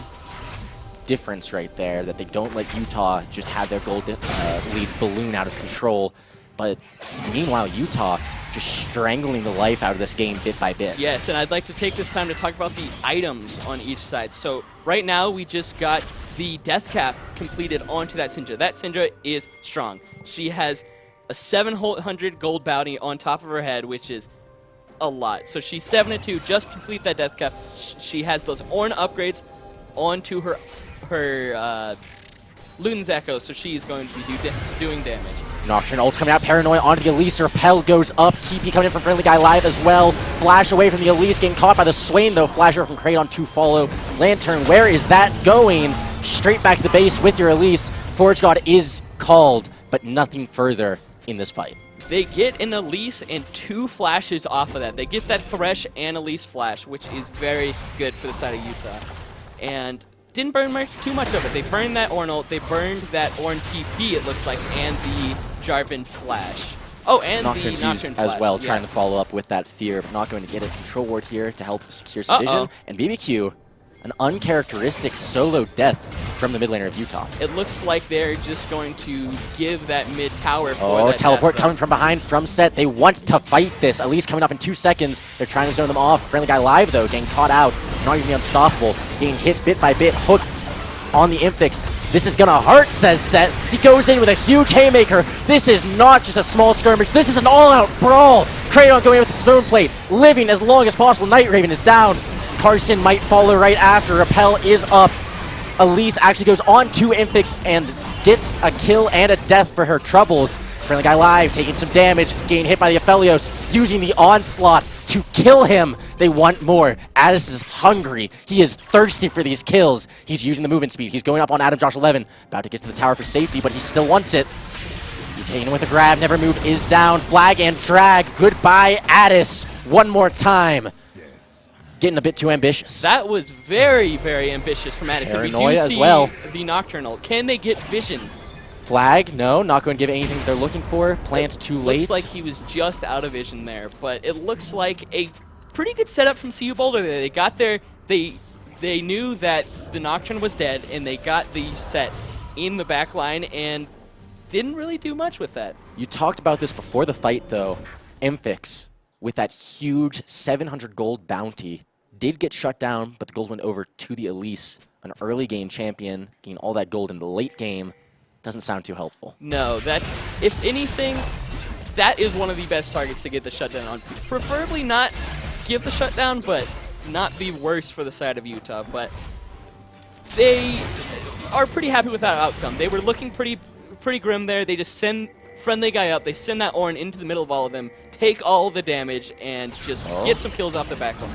difference right there, that they don't let Utah just have their gold lead balloon out of control. But meanwhile, Utah just strangling the life out of this game bit by bit. Yes, and I'd like to take this time to talk about the items on each side. So right now, we just got the death cap completed onto that Syndra. That Syndra is strong. She has a 700 gold bounty on top of her head, which is a lot. So she's 7-2, just complete that death cap. She has those Ornn upgrades onto her Luden's Echo, so she's going to be doing damage. Nocturne ult's coming out, Paranoia onto the Elise, Repel goes up, TP coming in from Friendly Guy live as well. Flash away from the Elise, getting caught by the Swain though, Flasher from Kraydon to follow. Lantern, where is that going? Straight back to the base with your Elise. Forge God is called, but nothing further in this fight. They get an Elise and 2 flashes off of that. They get that Thresh and Elise flash, which is very good for the side of Utah. And didn't burn too much of it. They burned that Ornn ult, they burned that Ornn TP, it looks like, and the Jarvan flash. Oh, and Nocturne's the Nocturne used flash, as well, yes. trying to follow up with that fear, but not going to get a control ward here to help secure some vision. And BBQ, an uncharacteristic solo death from the mid laner of Utah. It looks like they're just going to give that mid tower for that teleport death, coming from behind from set. They want to fight this. Elise coming up in 2 seconds. They're trying to zone them off. Friendly Guy live though, getting caught out. Not even unstoppable. Getting hit bit by bit. Hook on the Infix. This is gonna hurt, says Set. He goes in with a huge haymaker. This is not just a small skirmish. This is an all-out brawl. Kraton going in with the stone plate, living as long as possible. Night Raven is down. Carson might follow right after. Repel is up. Elise actually goes on to Infix and gets a kill and a death for her troubles. Friendly Guy Live taking some damage, getting hit by the Aphelios, using the onslaught to kill him. They want more. Addis is hungry. He is thirsty for these kills. He's using the movement speed. He's going up on Adam Josh 11, about to get to the tower for safety, but he still wants it. He's hitting with a grab. Never Move is down. Flag and drag. Goodbye, Addis. One more time. Getting a bit too ambitious. That was very, very ambitious from Addis. Paranoia we do as see well. The Nocturnal. Can they get vision? Flag, no, not going to give anything they're looking for. Plant too late. Looks like he was just out of vision there, but it looks like a pretty good setup from CU Boulder there. They got there, they knew that the Nocturne was dead, and they got the set in the back line and didn't really do much with that. You talked about this before the fight, though. Infix, with that huge 700 gold bounty, did get shut down, but the gold went over to the Elise, an early game champion, getting all that gold in the late game. Doesn't sound too helpful. No, that's, if anything, that is one of the best targets to get the shutdown on. Preferably not give the shutdown, but not the worst for the side of Utah. But they are pretty happy with that outcome. They were looking pretty grim there. They just send Friendly Guy up. They send that Ornn into the middle of all of them, take all the damage, and just get some kills off the back line.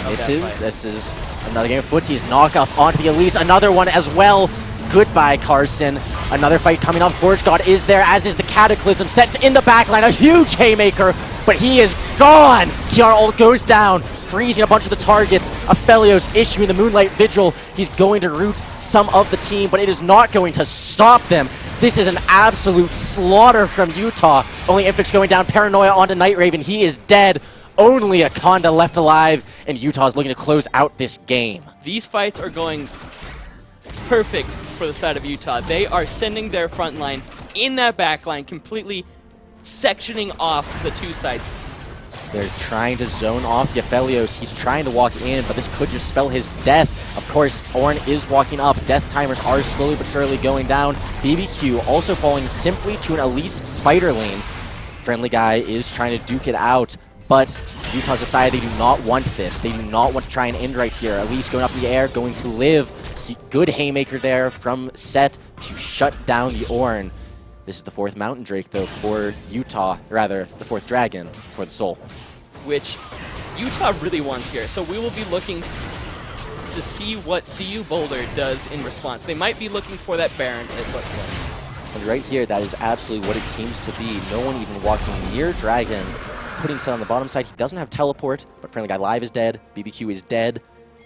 Misses. This is another game of footsies. Knock up onto the Elise. Another one as well. Goodbye, Carson. Another fight coming up. Forge God is there, as is the Cataclysm. Sets in the backline. A huge haymaker, but he is gone. Kiara ult goes down, freezing a bunch of the targets. Aphelios issuing the Moonlight Vigil. He's going to root some of the team, but it is not going to stop them. This is an absolute slaughter from Utah. Only Infix going down. Paranoia onto Night Raven. He is dead. Only Akonda left alive, and Utah is looking to close out this game. These fights are going perfect for the side of Utah. They are sending their front line in that back line, completely sectioning off the two sides. They're trying to zone off the Aphelios. He's trying to walk in, but this could just spell his death. Of course, Ornn is walking up. Death timers are slowly but surely going down. BBQ also falling simply to an Elise Spider Lane. Friendly Guy is trying to duke it out, but Utah's decided they do not want this. They do not want to try and end right here. Elise going up in the air, going to live. Good haymaker there from Set to shut down the Ornn. This is the fourth Mountain Drake, though, for Utah, rather, the fourth Dragon for the Soul. Which Utah really wants here, so we will be looking to see what CU Boulder does in response. They might be looking for that Baron, it looks like. And right here, that is absolutely what it seems to be. No one even walking near Dragon. Putting Set on the bottom side. He doesn't have teleport, but Friendly Guy Live is dead. BBQ is dead.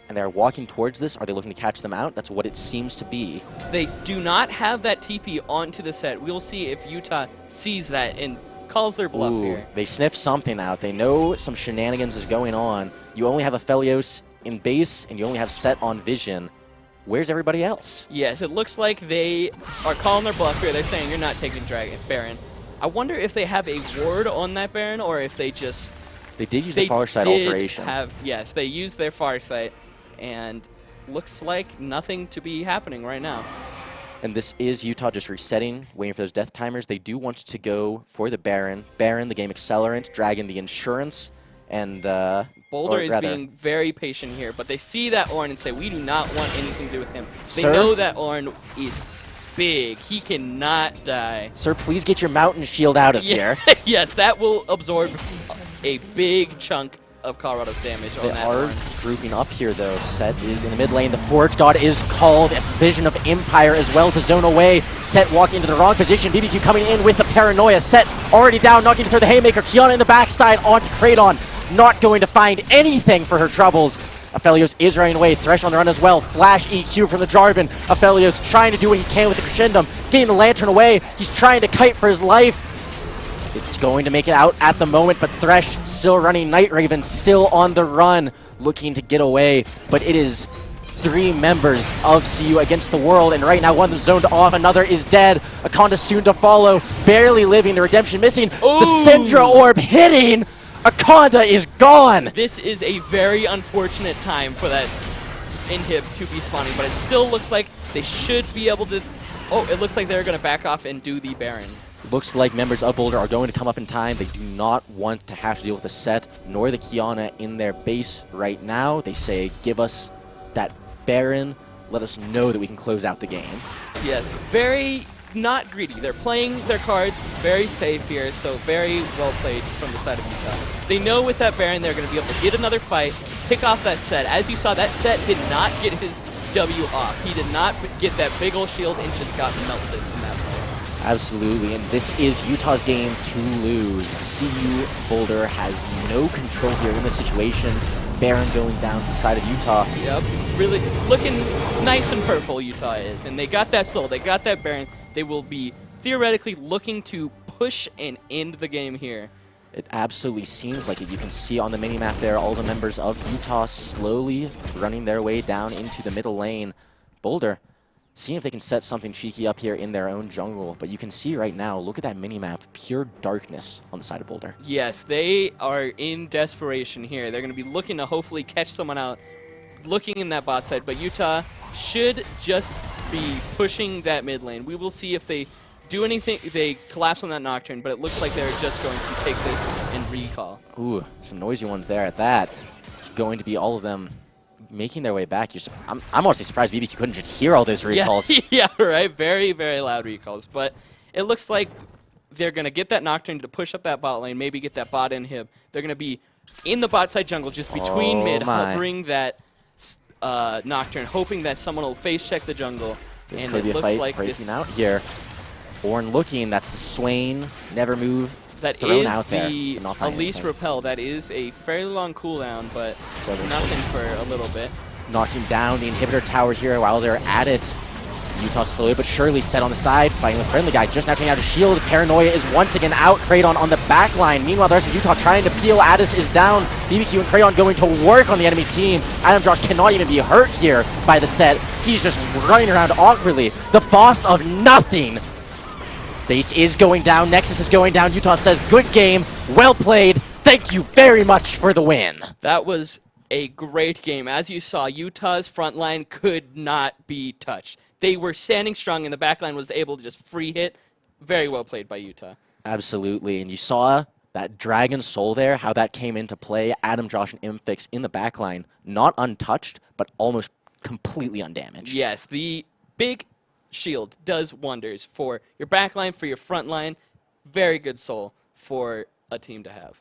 And they're walking towards this. Are they looking to catch them out? That's what it seems to be. They do not have that TP onto the Set. We'll see if Utah sees that and calls their bluff here. They sniff something out. They know some shenanigans is going on. You only have Aphelios in base, and you only have Set on vision. Where's everybody else? Yes, it looks like they are calling their bluff here. They're saying, you're not taking Baron. I wonder if they have a ward on that Baron, or if they just... They did use the far side alteration. Yes, they used their far side. And looks like nothing to be happening right now. And this is Utah just resetting, waiting for those death timers. They do want to go for the Baron. Baron, the game accelerant, Dragon, the insurance, and... Boulder is being very patient here, but they see that Ornn and say, we do not want anything to do with him. They know that Ornn is big. He cannot die. Sir, please get your mountain shield out of here. Yes, that will absorb a big chunk of Colorado's damage on that. They are grouping up here, though. Set is in the mid lane. The Forge God is called. A Vision of Empire as well to zone away. Set walking into the wrong position. BBQ coming in with the Paranoia. Set already down, not getting through the haymaker. Kiana in the backside onto Kraton. Not going to find anything for her troubles. Aphelios is running away. Thresh on the run as well. Flash EQ from the Jarvan. Aphelios trying to do what he can with the Crescendum. Getting the Lantern away. He's trying to kite for his life. It's going to make it out at the moment, but Thresh still running. Night Raven still on the run, looking to get away. But it is three members of CU against the world, and right now one of them zoned off, another is dead. Akonda soon to follow, barely living, the redemption missing. Ooh. The Syndra Orb hitting. Akonda is gone. This is a very unfortunate time for that inhib to be spawning, but it still looks like they should be able to... Oh, it looks like they're going to back off and do the Baron. Looks like members of Boulder are going to come up in time. They do not want to have to deal with the Set nor the Kiana in their base right now. They say, give us that Baron. Let us know that we can close out the game. Yes, very not greedy. They're playing their cards very safe here, so very well played from the side of Utah. They know with that Baron they're going to be able to get another fight, pick off that Set. As you saw, that Set did not get his W off. He did not get that big old shield and just got melted in that play. Absolutely, and this is Utah's game to lose. CU Boulder has no control here in this situation. Baron going down to the side of Utah. Yep, really looking nice and purple, Utah is. And they got that soul, they got that Baron. They will be theoretically looking to push and end the game here. It absolutely seems like it. You can see on the minimap there all the members of Utah slowly running their way down into the middle lane. Boulder, seeing if they can set something cheeky up here in their own jungle. But you can see right now, look at that minimap, pure darkness on the side of Boulder. Yes, they are in desperation here. They're going to be looking to hopefully catch someone out, looking in that bot side. But Utah should just be pushing that mid lane. We will see if they do anything. They collapse on that Nocturne, but it looks like they're just going to take this and recall. Ooh, some noisy ones there at that. It's going to be all of them making their way back. I'm honestly surprised BBQ couldn't just hear all those recalls. Yeah, yeah, right. Very, very loud recalls. But it looks like they're going to get that Nocturne to push up that bot lane, maybe get that bot inhib. They're going to be in the bot side jungle, just between mid, hovering that Nocturne, hoping that someone will face check the jungle. This and could it be a looks fight like breaking out here. Born looking, that's the Swain, never move. That thrown is out there, the not finding Elise anything. Repel. That is a fairly long cooldown, but Doesn't- nothing for a little bit. Knocking down the inhibitor tower here while they're at it. Utah slowly but surely set on the side, fighting with Friendly Guy, just now taking out his shield. Paranoia is once again out. Kraydon on the back line. Meanwhile, the rest of Utah trying to peel. Addis is down. BBQ and Kraydon going to work on the enemy team. Adam Josh cannot even be hurt here by the Set. He's just running around awkwardly. The boss of nothing. Base is going down. Nexus is going down. Utah says, good game. Well played. Thank you very much for the win. That was a great game. As you saw, Utah's front line could not be touched. They were standing strong, and the back line was able to just free hit. Very well played by Utah. Absolutely. And you saw that Dragon Soul there, how that came into play. Adam, Josh, and Imfix in the back line, not untouched, but almost completely undamaged. Yes, the big shield does wonders for your back line, for your front line. Very good soul for a team to have.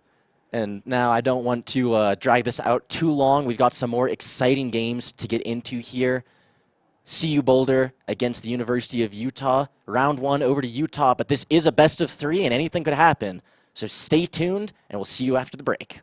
And now I don't want to drag this out too long. We've got some more exciting games to get into here. CU Boulder against the University of Utah. Round 1 over to Utah, but this is a best of 3 and anything could happen. So stay tuned and we'll see you after the break.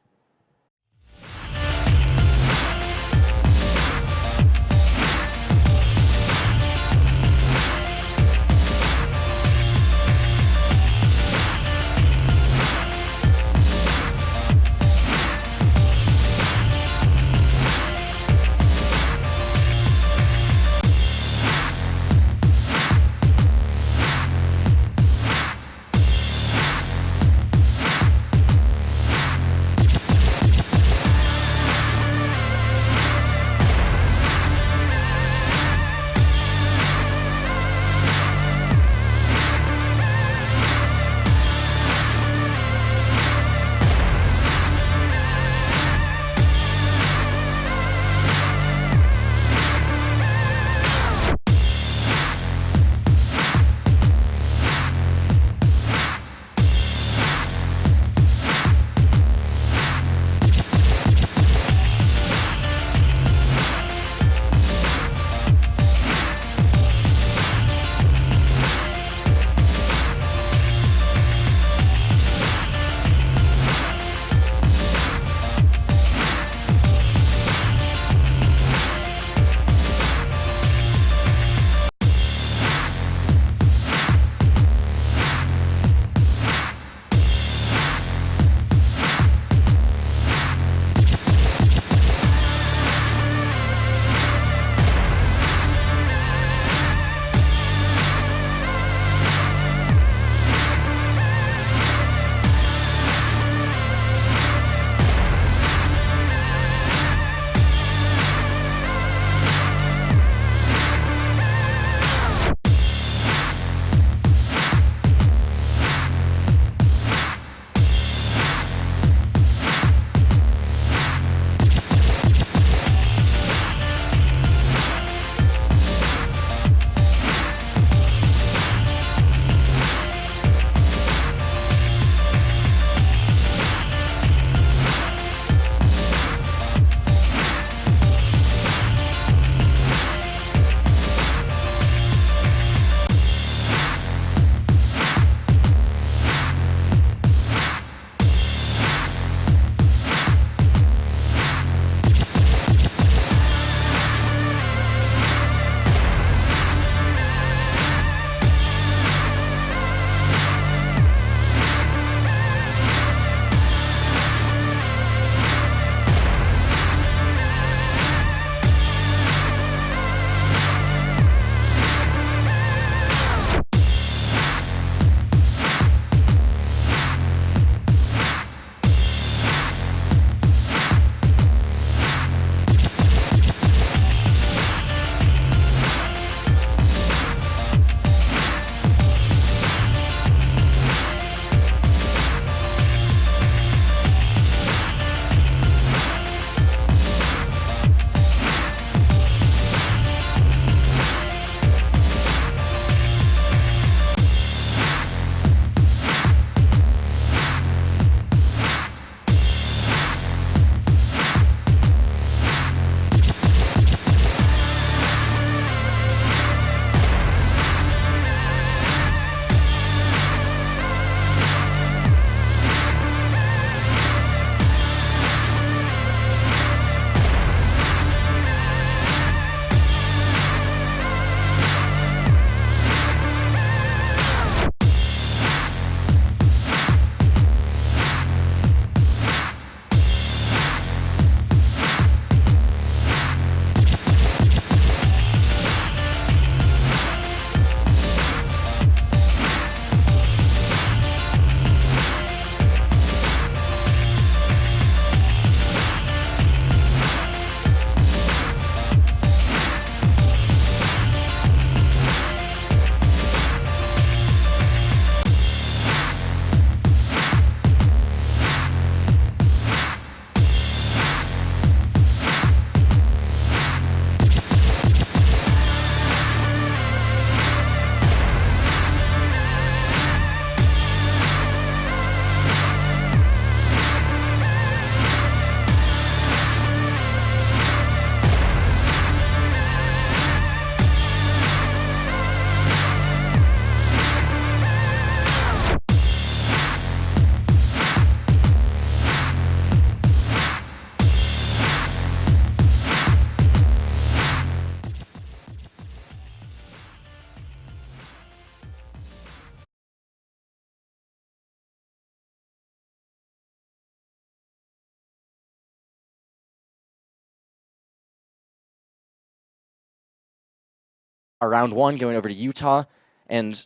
round one going over to Utah. And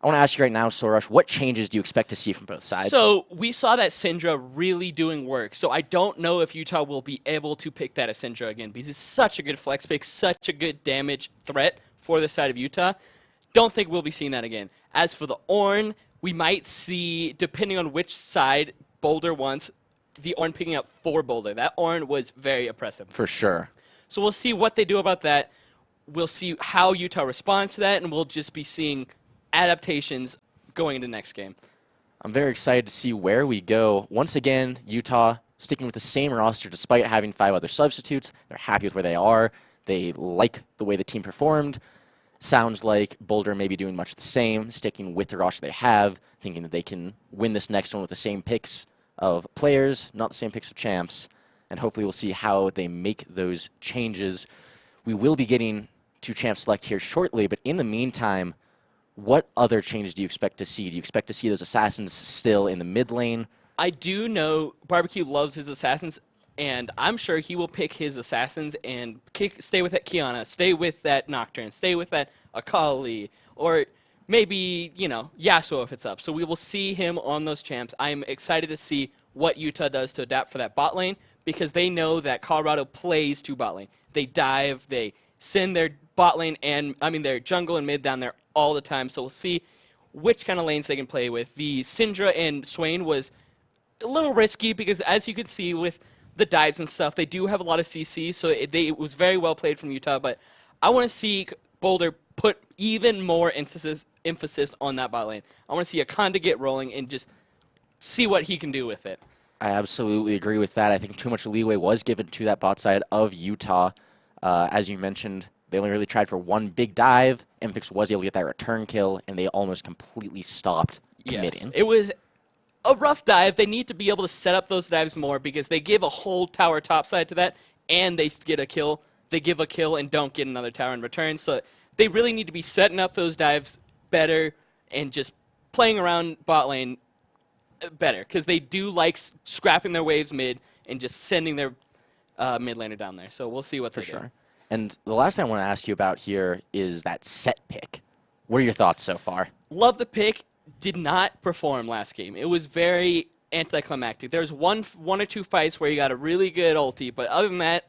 I want to ask you right now, Sorush, what changes do you expect to see from both sides? So we saw that Syndra really doing work. So I don't know if Utah will be able to pick that as Syndra again because it's such a good flex pick, such a good damage threat for the side of Utah. Don't think we'll be seeing that again. As for the Ornn, we might see, depending on which side Boulder wants, the Ornn picking up for Boulder. That Ornn was very oppressive. For sure. So we'll see what they do about that. We'll see how Utah responds to that, and we'll just be seeing adaptations going into the next game. I'm very excited to see where we go. Once again, Utah sticking with the same roster despite having 5 other substitutes. They're happy with where they are. They like the way the team performed. Sounds like Boulder may be doing much the same, sticking with the roster they have, thinking that they can win this next one with the same picks of players, not the same picks of champs. And hopefully we'll see how they make those changes. We will be getting to champ select here shortly, but in the meantime, what other changes do you expect to see? Do you expect to see those assassins still in the mid lane? I do know Barbecue loves his assassins, and I'm sure he will pick his assassins and stay with that Kiana, stay with that Nocturne, stay with that Akali, or maybe, Yasuo if it's up. So we will see him on those champs. I'm excited to see what Utah does to adapt for that bot lane because they know that Colorado plays to bot lane. They dive, they send their bot lane their jungle and mid down there all the time. So we'll see which kind of lanes they can play with. The Syndra and Swain was a little risky because, as you could see with the dives and stuff, they do have a lot of CC, so it was very well played from Utah. But I want to see Boulder put even more emphasis on that bot lane. I want to see Akanda get rolling and just see what he can do with it. I absolutely agree with that. I think too much leeway was given to that bot side of Utah. As you mentioned, they only really tried for one big dive. Mfix was able to get that return kill, and they almost completely stopped committing. Yes, it was a rough dive. They need to be able to set up those dives more because they give a whole tower topside to that, and they get a kill. They give a kill and don't get another tower in return. So they really need to be setting up those dives better and just playing around bot lane better because they do like scrapping their waves mid and just sending their mid laner down there. So we'll see what they do. For sure. And the last thing I want to ask you about here is that set pick. What are your thoughts so far? Love the pick. Did not perform last game. It was very anticlimactic. There was one or two fights where he got a really good ulti, but other than that,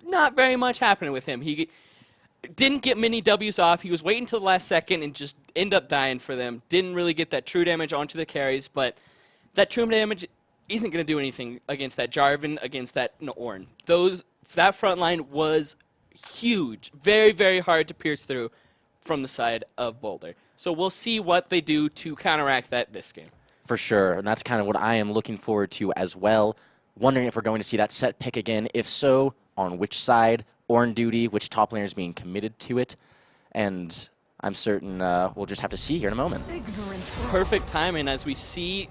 not very much happening with him. He didn't get many W's off. He was waiting until the last second and just ended up dying for them. Didn't really get that true damage onto the carries, but that true damage isn't going to do anything against that Jarvan, against that Ornn. That front line was huge. Very, very hard to pierce through from the side of Boulder. So we'll see what they do to counteract that this game. For sure, and that's kind of what I am looking forward to as well. Wondering if we're going to see that set pick again. If so, on which side, Ornn duty, which top laner is being committed to it. And I'm certain we'll just have to see here in a moment. Perfect timing as we see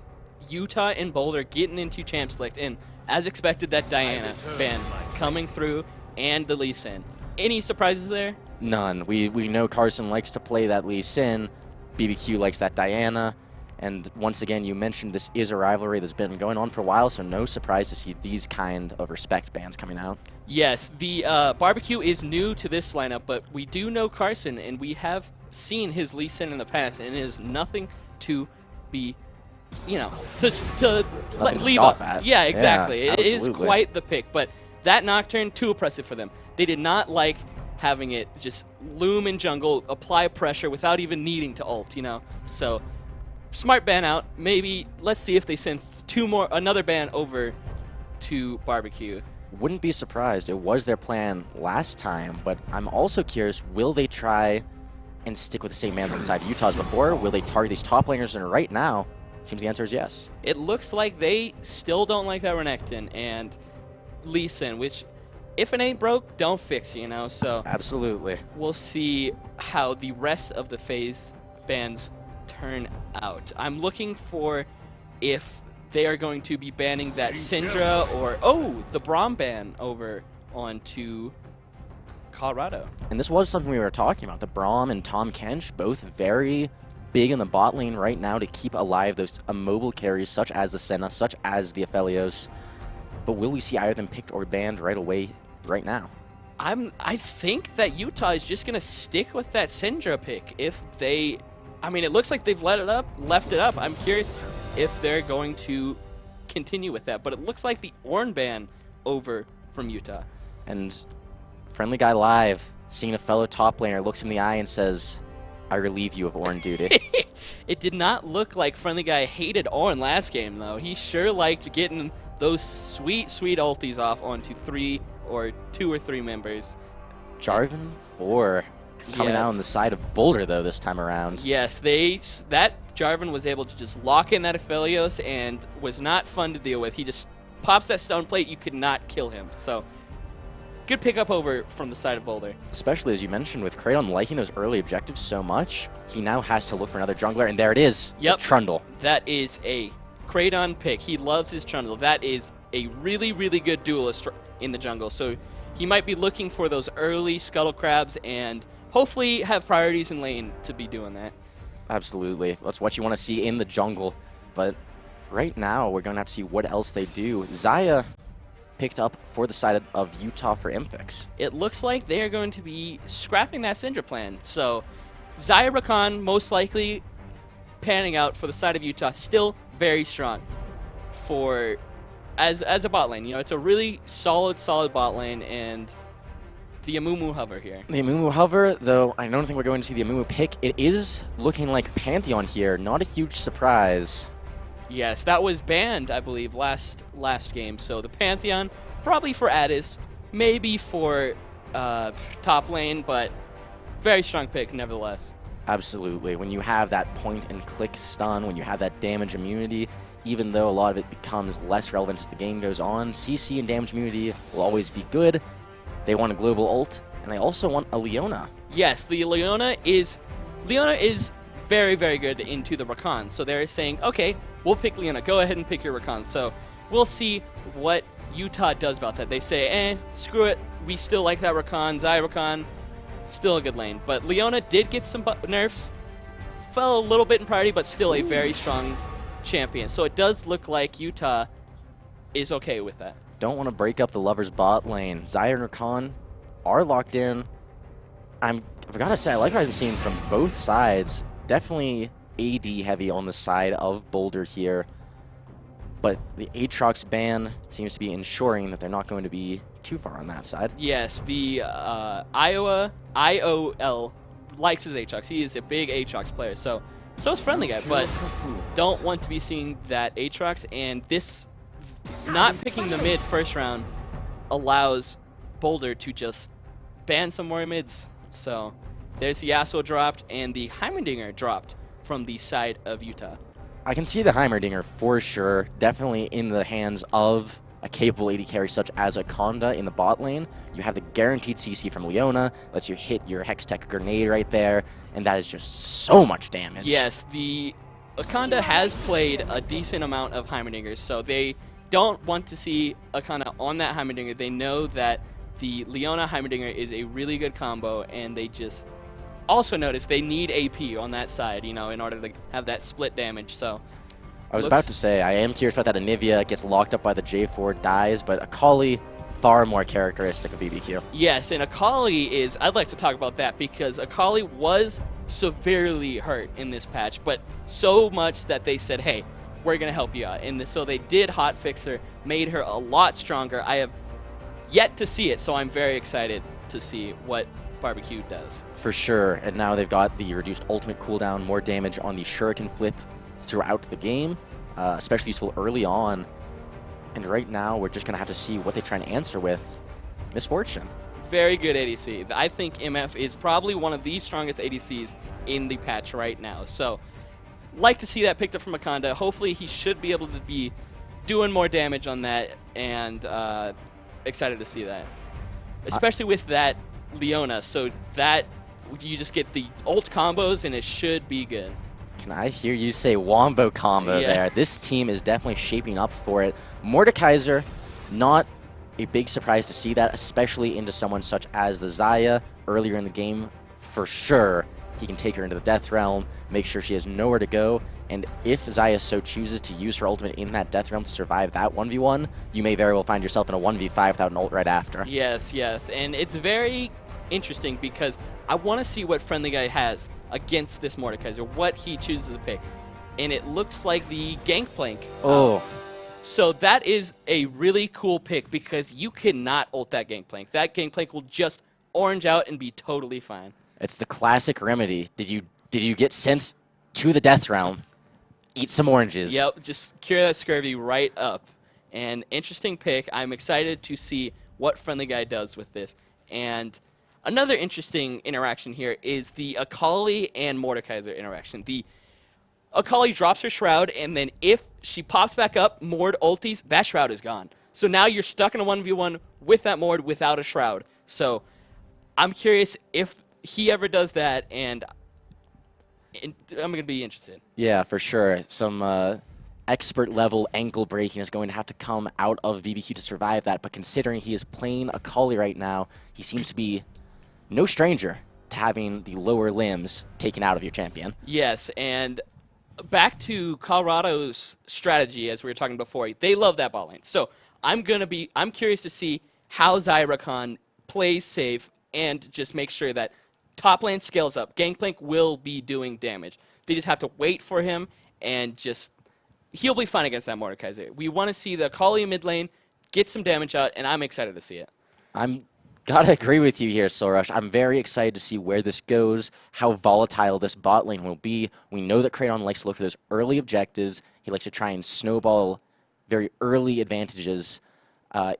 Utah and Boulder getting into champ select. And as expected, that Diana ban coming through and the Lee Sin. Any surprises there? None. We know Carson likes to play that Lee Sin. BBQ likes that Diana. And once again, you mentioned this is a rivalry that's been going on for a while, so no surprise to see these kind of respect bans coming out. Yes, the Barbecue is new to this lineup, but we do know Carson, and we have seen his Lee Sin in the past, and it is nothing to be, to leave off at. Yeah, exactly. Yeah, it is quite the pick, but that Nocturne, too oppressive for them. They did not like having it just loom in jungle, apply pressure without even needing to ult, So smart ban out. Maybe let's see if they send another ban over to Barbecue. Wouldn't be surprised. It was their plan last time, but I'm also curious, will they try and stick with the same bans inside Utah as before? Will they target these top laners? And right now, seems the answer is yes. It looks like they still don't like that Renekton and Lee Sin, which if it ain't broke, don't fix, so Absolutely. We'll see how the rest of the phase bans turn out. I'm looking for if they are going to be banning that Syndra or, the Braum ban over onto Colorado. And this was something we were talking about. The Braum and Tom Kench, both very big in the bot lane right now to keep alive those immobile carries such as the Senna, such as the Aphelios. But will we see either of them picked or banned right away, right now? I think that Utah is just gonna stick with that Syndra pick. If they, I mean, it looks like they've left it up. I'm curious if they're going to continue with that. But it looks like the Ornn ban over from Utah. And Friendly Guy Live, seeing a fellow top laner, looks him in the eye and says, I relieve you of Ornn duty. It did not look like Friendly Guy hated Ornn last game, though. He sure liked getting those sweet, sweet ultis off onto two or three members. Jarvan 4 coming out on the side of Boulder, though, this time around. Yes, that Jarvan was able to just lock in that Aphelios and was not fun to deal with. He just pops that stone plate. You could not kill him. So good pickup over from the side of Boulder. Especially, as you mentioned, with Kraton liking those early objectives so much, he now has to look for another jungler, and there it is. Yep. Trundle. That is a Kraton pick. He loves his Trundle. That is a really, really good duelist in the jungle. So he might be looking for those early Scuttle Crabs and hopefully have priorities in lane to be doing that. Absolutely. That's what you want to see in the jungle. But right now, we're going to have to see what else they do. Xayah picked up for the side of Utah for Infix. It looks like they are going to be scrapping that Syndra plan. So Xayah Rakan most likely panning out for the side of Utah. Still very strong for as a bot lane. You know, it's a really solid bot lane, and the Amumu hover here. The Amumu hover, though I don't think we're going to see the Amumu pick. It is looking like Pantheon here. Not a huge surprise. Yes, that was banned, I believe, last game. So the Pantheon, probably for Addis, maybe for top lane, but very strong pick nevertheless. Absolutely. When you have that point-and-click stun, when you have that damage immunity, even though a lot of it becomes less relevant as the game goes on, CC and damage immunity will always be good. They want a global ult, and they also want a Leona. Yes, the Leona is very, very good into the Rakan. So they're saying, okay, we'll pick Leona. Go ahead and pick your Rakan. So we'll see what Utah does about that. They say, screw it. We still like that Rakan. Xayah Rakan, still a good lane. But Leona did get some nerfs. Fell a little bit in priority, but still a very strong champion. So it does look like Utah is okay with that. Don't want to break up the lovers bot lane. Xayah and Rakan are locked in. I forgot to say, I like what I've seen from both sides. Definitely AD heavy on the side of Boulder here. But the Aatrox ban seems to be ensuring that they're not going to be too far on that side. Yes, the IOL likes his Aatrox. He is a big Aatrox player, so is Friendly Guy, but don't want to be seeing that Aatrox, and this not picking the mid first round allows Boulder to just ban some more mids. So there's the Yasuo dropped, and the Heimerdinger dropped from the side of Utah. I can see the Heimerdinger for sure, definitely in the hands of a capable AD carry such as Akonda in the bot lane. You have the guaranteed CC from Leona, lets you hit your Hextech grenade right there, and that is just so much damage. Yes, the Akonda has played a decent amount of Heimerdingers, so they don't want to see Akonda on that Heimerdinger. They know that the Leona Heimerdinger is a really good combo, and they just also notice they need AP on that side, you know, in order to have that split damage. So I was about to say, I am curious about that. Anivia gets locked up by the J4, dies, but Akali, far more characteristic of BBQ. Yes, and Akali is, I'd like to talk about that because Akali was severely hurt in this patch, but so much that they said, hey, we're going to help you out. And so they did hotfix her, made her a lot stronger. I have yet to see it, so I'm very excited to see what Barbecue does. For sure, and now they've got the reduced ultimate cooldown, more damage on the Shuriken flip throughout the game, especially useful early on. And right now, we're just going to have to see what they try and answer with Misfortune. Very good ADC. I think MF is probably one of the strongest ADCs in the patch right now. So, like to see that picked up from Akonda. Hopefully, he should be able to be doing more damage on that, and excited to see that. Especially with that Leona, so that you just get the ult combos, and it should be good. Can I hear you say wombo combo there? This team is definitely shaping up for it. Mordekaiser, not a big surprise to see that, especially into someone such as the Xayah earlier in the game, for sure. He can take her into the Death Realm, make sure she has nowhere to go, and if Xayah so chooses to use her ultimate in that Death Realm to survive that 1v1, you may very well find yourself in a 1v5 without an ult right after. Yes, yes, and it's very interesting because I want to see what Friendly Guy has against this Mordekaiser, what he chooses to pick. And it looks like the Gangplank. So that is a really cool pick because you cannot ult that Gangplank. That Gangplank will just orange out and be totally fine. It's the classic remedy. Did you get sent to the Death Realm? Eat some oranges. Yep, just cure that scurvy right up. And interesting pick. I'm excited to see what Friendly Guy does with this. And another interesting interaction here is the Akali and Mordekaiser interaction. The Akali drops her Shroud, and then if she pops back up, Mord ulties, that Shroud is gone. So now you're stuck in a 1v1 with that Mord without a Shroud. So I'm curious if he ever does that, and I'm going to be interested. Yeah, for sure. Some expert-level ankle breaking is going to have to come out of BBQ to survive that, but considering he is playing Akali right now, he seems to be no stranger to having the lower limbs taken out of your champion. Yes, and back to Colorado's strategy, as we were talking before, they love that bot lane. So I'm curious to see how Zyra plays safe and just make sure that top lane scales up. Gangplank will be doing damage. They just have to wait for him and he'll be fine against that Mordekaiser. We want to see the Akali mid lane get some damage out, and I'm excited to see it. I'm gotta agree with you here, Sorush. I'm very excited to see where this goes, how volatile this bot lane will be. We know that Kratos likes to look for those early objectives. He likes to try and snowball very early advantages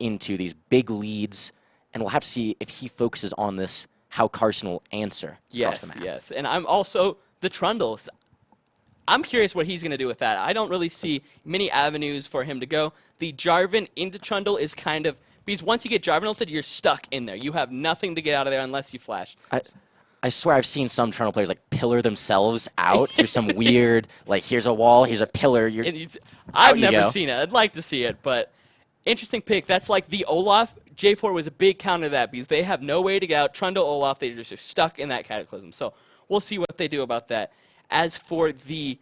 into these big leads, and we'll have to see if he focuses on this, how Carson will answer across the map. Yes, and I'm also the Trundle. I'm curious what he's going to do with that. I don't really see many avenues for him to go. The Jarvan into Trundle is kind of, because once you get Jarvan ulted, you're stuck in there. You have nothing to get out of there unless you flash. I swear I've seen some Trundle players like pillar themselves out through some weird, like here's a wall, here's a pillar. I've never seen it. I'd like to see it, but interesting pick. That's like the Olaf. J4 was a big counter to that because they have no way to get out. Trundle, Olaf, they're just stuck in that Cataclysm. So we'll see what they do about that. As for the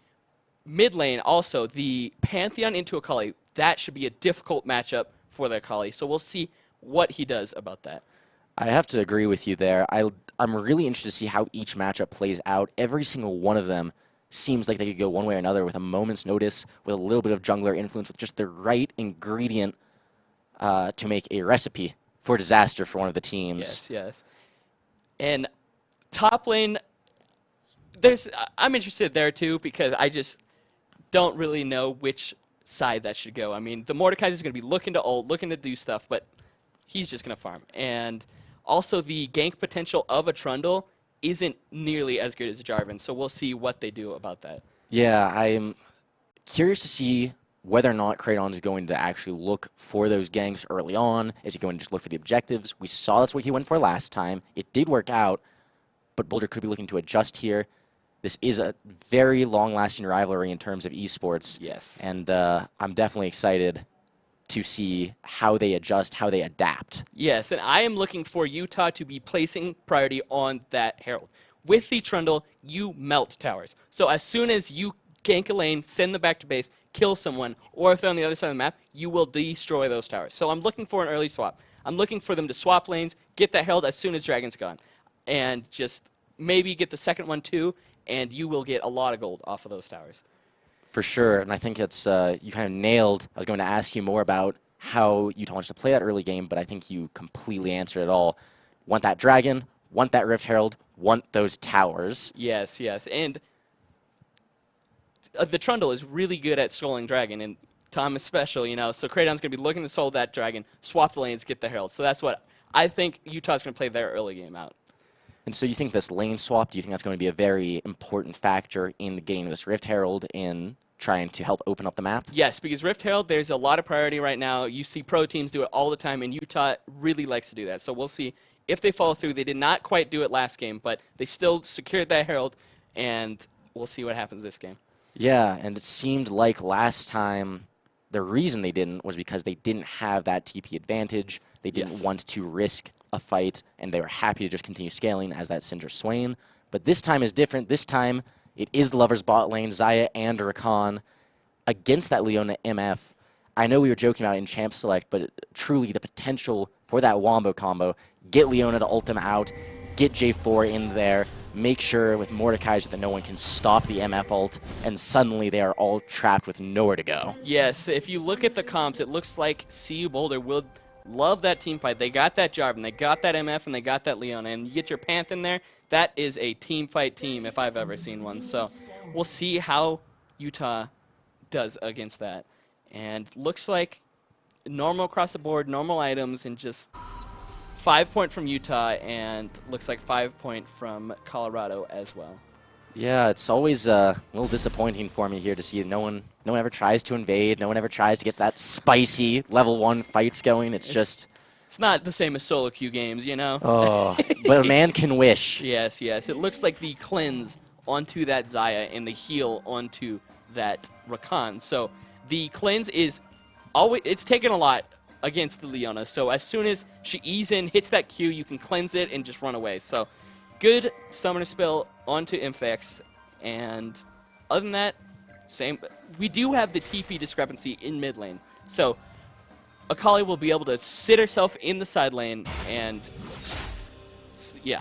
mid lane, also, the Pantheon into Akali, that should be a difficult matchup for the Akali. So we'll see what he does about that. I have to agree with you there. I'm really interested to see how each matchup plays out. Every single one of them seems like they could go one way or another with a moment's notice, with a little bit of jungler influence, with just the right ingredient to make a recipe for disaster for one of the teams. Yes. And top lane, I'm interested there too because I just don't really know which side that should go. I mean, the Mordekaiser is going to be looking to ult, looking to do stuff, but he's just going to farm. And also the gank potential of a Trundle isn't nearly as good as a Jarvan, so we'll see what they do about that. Yeah, I'm curious to see whether or not Kratos is going to actually look for those ganks early on. Is he going to just look for the objectives? We saw that's what he went for last time. It did work out, but Boulder could be looking to adjust here. This is a very long-lasting rivalry in terms of esports. Yes. And I'm definitely excited to see how they adjust, how they adapt. Yes, and I am looking for Utah to be placing priority on that Herald. With the Trundle, you melt towers. So as soon as you gank a lane, send them back to base, kill someone, or if they're on the other side of the map, you will destroy those towers. So I'm looking for an early swap. I'm looking for them to swap lanes, get that Herald as soon as Dragon's gone, and just maybe get the second one too, and you will get a lot of gold off of those towers. For sure, and I think it's you kind of nailed. I was going to ask you more about how Utah wants to play that early game, but I think you completely answered it all. Want that Dragon, want that Rift Herald, want those towers. Yes, and the Trundle is really good at soloing Dragon, and Tom is special, so Kratos going to be looking to solo that Dragon, swap the lanes, get the Herald. So that's what I think Utah's going to play their early game out. And so you think this lane swap, do you think that's going to be a very important factor in getting this Rift Herald in trying to help open up the map? Yes, because Rift Herald, there's a lot of priority right now. You see pro teams do it all the time, and Utah really likes to do that. So we'll see if they follow through. They did not quite do it last game, but they still secured that Herald, and we'll see what happens this game. Yeah, and it seemed like last time the reason they didn't was because they didn't have that TP advantage. They didn't want to risk a fight, and they were happy to just continue scaling as that Syndra Swain. But this time is different. This time, it is the Lovers bot lane, Xayah and Rakan against that Leona MF. I know we were joking about it in Champ Select, but truly the potential for that Wombo combo, get Leona to ult them out, get J4 in there, make sure with Mordekaiser that no one can stop the MF ult, and suddenly they are all trapped with nowhere to go. Yes, if you look at the comps, it looks like CU Boulder will love that team fight. They got that Jarvan, they got that MF, and they got that Leona. And you get your Panth in there, that is a team fight team if I've ever seen one. So we'll see how Utah does against that. And looks like normal across the board, normal items, and just 5 point from Utah, and looks like 5 point from Colorado as well. Yeah, it's always a little disappointing for me here to see no one ever tries to invade, no one ever tries to get that spicy level 1 fights going. It's not the same as solo queue games, you know? Oh, but a man can wish. Yes, yes. It looks like the cleanse onto that Xayah and the heal onto that Rakan. So the cleanse is always, it's taken a lot against the Leona. So as soon as she E's in, hits that Q, you can cleanse it and just run away. So good summoner spell onto Infex. And other than that, same. We do have the TP discrepancy in mid lane. So Akali will be able to sit herself in the side lane and, yeah.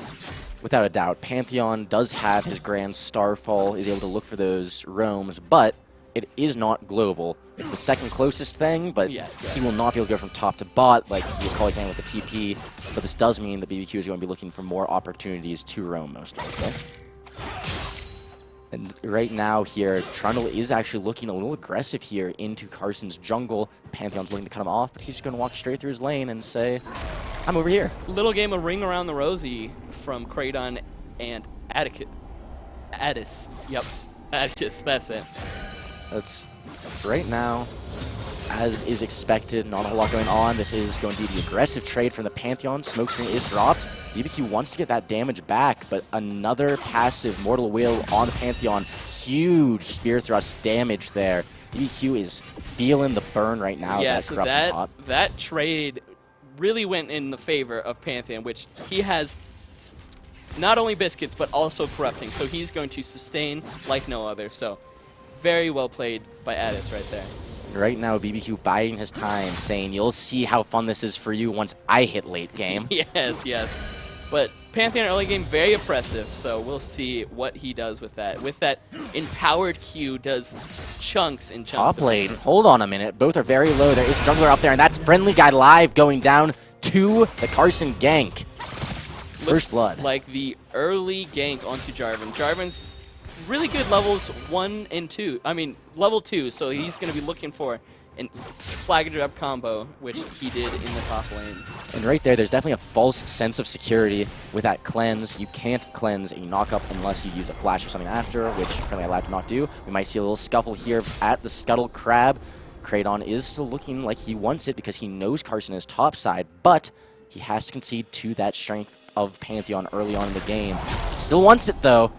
Without a doubt, Pantheon does have his Grand Starfall, is able to look for those roams, but it is not global. It's the second closest thing, but yes. He will not be able to go from top to bot like the Akali can with the TP. But this does mean that BBQ is going to be looking for more opportunities to roam, most likely. And right now here, Trundle is actually looking a little aggressive here into Carson's jungle. Pantheon's looking to cut him off, but he's just going to walk straight through his lane and say, I'm over here. Little game of Ring Around the Rosie from Kraydon and Atticus. Yep, Atticus, that's it. That's right now, as is expected, not a whole lot going on. This is going to be the aggressive trade from the Pantheon. Smokescreen is dropped. BBQ wants to get that damage back, but another passive Mortal Will on the Pantheon. Huge Spear Thrust damage there. BBQ is feeling the burn right now. Yeah, so that trade really went in the favor of Pantheon, which he has not only Biscuits, but also Corrupting. So he's going to sustain like no other. So very well played by Addis right there. Right now, BBQ biding his time, saying, you'll see how fun this is for you once I hit late game. Yes, yes. But Pantheon early game, very oppressive, so we'll see what he does with that. With that empowered Q, does chunks and chunks. Top lane, hold on a minute. Both are very low. There is a jungler up there, and that's Friendly Guy live going down to the Carson gank. First blood. Like the early gank onto Jarvan. Jarvan's really good levels 1 and 2. I mean, level 2, so he's going to be looking for an flag and drop combo, which he did in the top lane. And right there, there's definitely a false sense of security with that cleanse. You can't cleanse a knockup unless you use a flash or something after, which Friendly allowed to not do. We might see a little scuffle here at the Scuttle Crab. Kraydon is still looking like he wants it because he knows Carson is topside, but he has to concede to that strength of Pantheon early on in the game. Still wants it, though.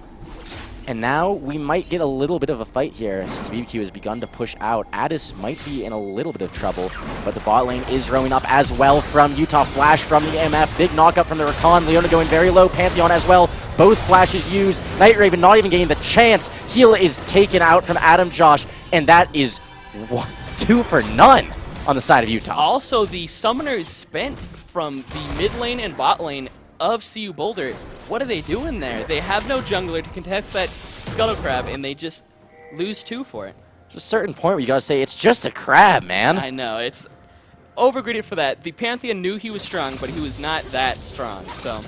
And now we might get a little bit of a fight here since BBQ has begun to push out. Addis might be in a little bit of trouble, but the bot lane is roaming up as well from Utah. Flash from the MF. Big knockup from the Rakan. Leona going very low. Pantheon as well. Both flashes used. Night Raven not even getting the chance. Heal is taken out from Adam Josh, and that is 2 for none on the side of Utah. Also, the summoner is spent from the mid lane and bot lane of CU Boulder. What are they doing there? They have no jungler to contest that Scuttle Crab, and they just lose 2 for it. There's a certain point where you gotta say, it's just a crab, man. I know, it's overgraded for that. The Pantheon knew he was strong, but he was not that strong. So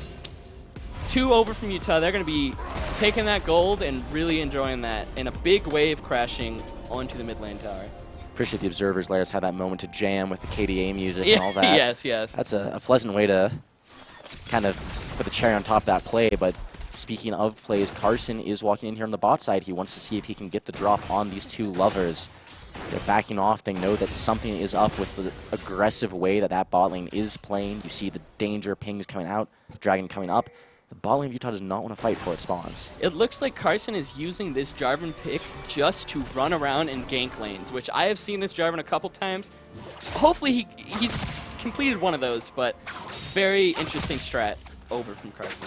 2 over from Utah. They're going to be taking that gold and really enjoying that. And a big wave crashing onto the mid lane tower. Appreciate the observers let us have that moment to jam with the KDA music and all that. Yes, yes. That's a pleasant way to kind of put the cherry on top of that play. But speaking of plays, Carson is walking in here on the bot side. He wants to see if he can get the drop on these 2 lovers. They're backing off. They know that something is up with the aggressive way that bot lane is playing. You see the danger pings coming out, Dragon coming up. The bot lane of Utah does not want to fight for its spawns. It looks like Carson is using this Jarvan pick just to run around and gank lanes, which I have seen this Jarvan a couple times. Hopefully he's completed one of those, but very interesting strat over from Carson.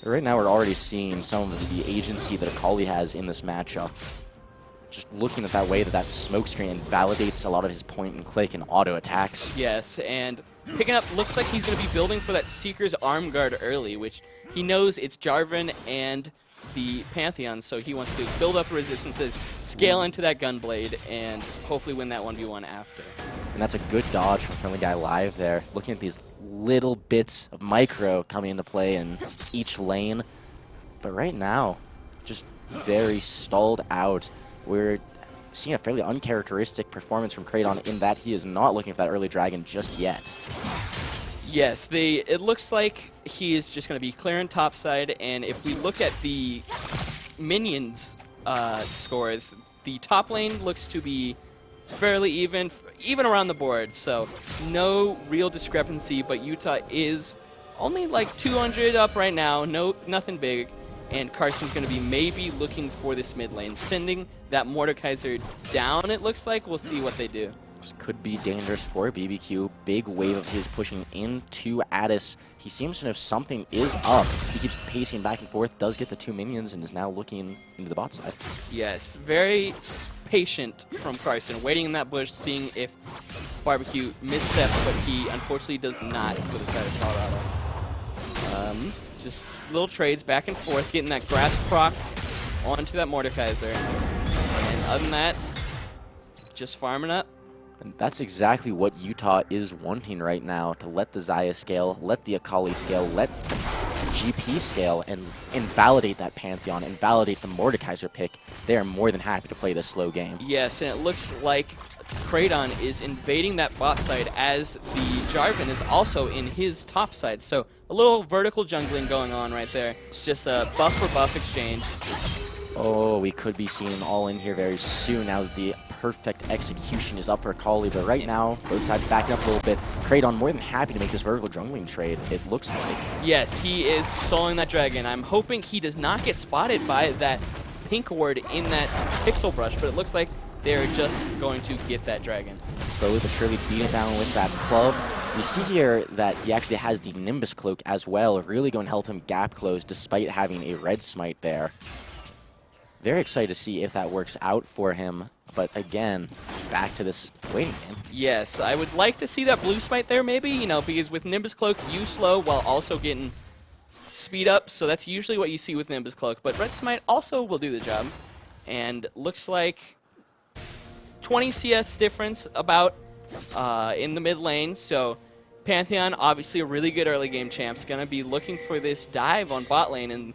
Right now, we're already seeing some of the agency that Akali has in this matchup. Just looking at that way that smoke screen validates a lot of his point and click and auto attacks. Yes, and picking up, looks like he's going to be building for that Seeker's arm guard early, which he knows it's Jarvan and the Pantheon, so he wants to build up resistances, scale into that Gunblade, and hopefully win that 1v1 after. And that's a good dodge from Friendly Guy Live there. Looking at these little bits of micro coming into play in each lane. But right now, just very stalled out. We're seeing a fairly uncharacteristic performance from Kraydon in that he is not looking for that early dragon just yet. Yes, it looks like he is just going to be clearing topside, and if we look at the minions scores, the top lane looks to be fairly even around the board, so no real discrepancy, but Utah is only like 200 up right now, nothing big, and Carson's going to be maybe looking for this mid lane, sending that Mordekaiser down, it looks like. We'll see what they do. This could be dangerous for BBQ. Big wave of his pushing into Addis. He seems to know something is up. He keeps pacing back and forth, does get the 2 minions, and is now looking into the bot side. Yes, very patient from Carson, waiting in that bush, seeing if Barbecue missteps, but he unfortunately does not for the side of Colorado. Just little trades back and forth, getting that grass proc onto that Mordekaiser. And other than that, just farming up. And that's exactly what Utah is wanting right now, to let the Xayah scale, let the Akali scale, let GP scale, and invalidate that Pantheon, invalidate the Mordekaiser pick. They are more than happy to play this slow game. Yes, and it looks like Kraydon is invading that bot side as the Jarvan is also in his top side. So a little vertical jungling going on right there. Just a buff for buff exchange. Oh, we could be seeing them all in here very soon now that the perfect execution is up for Akali. But right now, both sides backing up a little bit. Kraydon more than happy to make this vertical jungling trade, it looks like. Yes, he is soloing that dragon. I'm hoping he does not get spotted by that pink ward in that pixel brush, but it looks like they're just going to get that dragon. Slowly but surely beating it down with that club. We see here that he actually has the Nimbus Cloak as well, really going to help him gap close despite having a red smite there. Very excited to see if that works out for him, but again, back to this waiting game. Yes, I would like to see that blue smite there maybe, you know, because with Nimbus Cloak, you slow while also getting speed up, so that's usually what you see with Nimbus Cloak, but red smite also will do the job. And looks like 20 CS difference about in the mid lane, so Pantheon, obviously a really good early game champ, is going to be looking for this dive on bot lane, and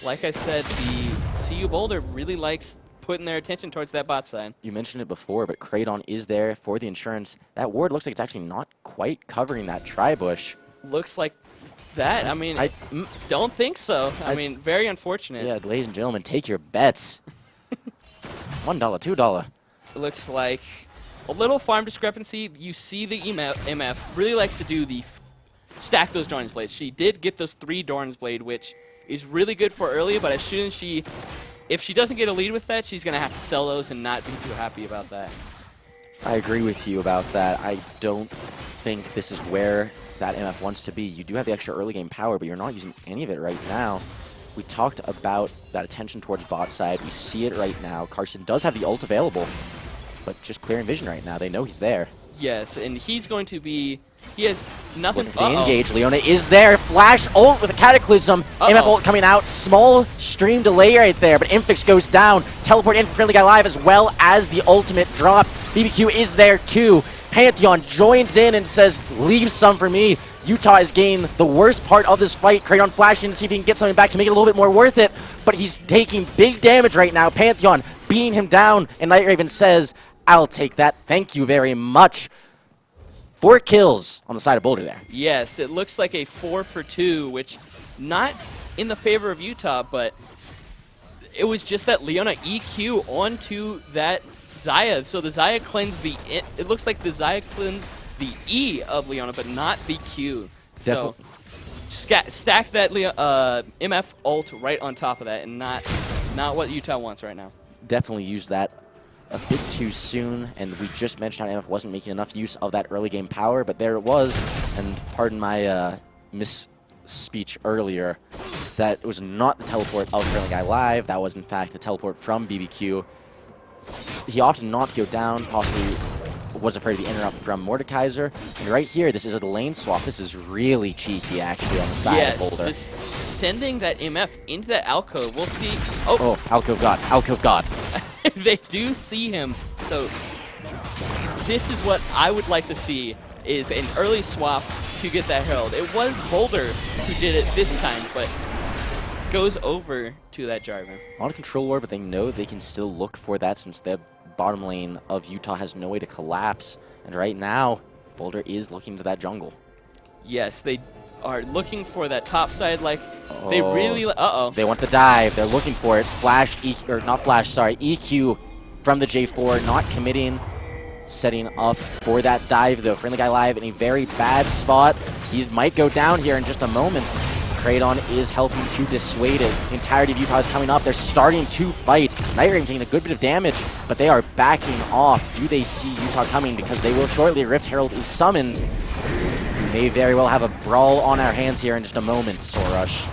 like I said, the CU Boulder really likes putting their attention towards that bot side. You mentioned it before, but Kraydon is there for the insurance. That ward looks like it's actually not quite covering that tri-bush. Looks like that. I mean, I don't think so. I mean, very unfortunate. Yeah, ladies and gentlemen, take your bets. $1, $2. It looks like a little farm discrepancy. You see the MF really likes to do the stack those Dorn's Blades. She did get those 3 Dorn's Blade, which is really good for early, but as soon as if she doesn't get a lead with that, she's going to have to sell those and not be too happy about that. I agree with you about that. I don't think this is where that MF wants to be. You do have the extra early game power, but you're not using any of it right now. We talked about that attention towards bot side. We see it right now. Carson does have the ult available, but just clearing vision right now. They know he's there. Yes, and he's going to be... He has nothing... Looking for the engage. Leona is there. Flash ult with a Cataclysm. MF ult coming out. Small stream delay right there, but Infix goes down. Teleport in for Friendly Guy Live as well as the ultimate drop. BBQ is there too. Pantheon joins in and says, leave some for me. Utah is getting the worst part of this fight. Kraydon flashing to see if he can get something back to make it a little bit more worth it, but he's taking big damage right now. Pantheon beating him down, and Night Raven says, I'll take that. Thank you very much. 4 kills on the side of Boulder there. Yes, it looks like a 4 for 2, which not in the favor of Utah, but it was just that Leona EQ onto that Xayah. So the Xayah cleansed it looks like the Xayah cleansed the E of Leona, but not the Q. So stack that MF ult right on top of that, and not what Utah wants right now. Definitely use that a bit too soon, and we just mentioned how MF wasn't making enough use of that early game power, but there it was, and pardon my misspeech earlier. That was not the teleport of Friendly Guy Live. That was, in fact, the teleport from BBQ. He opted not to go down, possibly was afraid of the interrupt from Mordekaiser. And right here, this is a lane swap. This is really cheeky, actually, on the side of Boulder. Just sending that MF into the alcove. We'll see. Oh, alcove god, alcove god. They do see him. So this is what I would like to see, is an early swap to get that Herald. It was Boulder who did it this time, but goes over to that Jarvan. On a control war, but they know they can still look for that since the bottom lane of Utah has no way to collapse. And right now, Boulder is looking to that jungle. Yes, they are looking for that top side. Like, they really... They want the dive. They're looking for it. Flash, or not Flash, sorry, EQ from the J4, not committing. Setting up for that dive, though. Friendly Guy Live in a very bad spot. He might go down here in just a moment. Kraydon is helping to dissuade it. The entirety of Utah is coming up. They're starting to fight. Night Rain taking a good bit of damage, but they are backing off. Do they see Utah coming? Because they will shortly. Rift Herald is summoned. We may very well have a brawl on our hands here in just a moment, Sorush.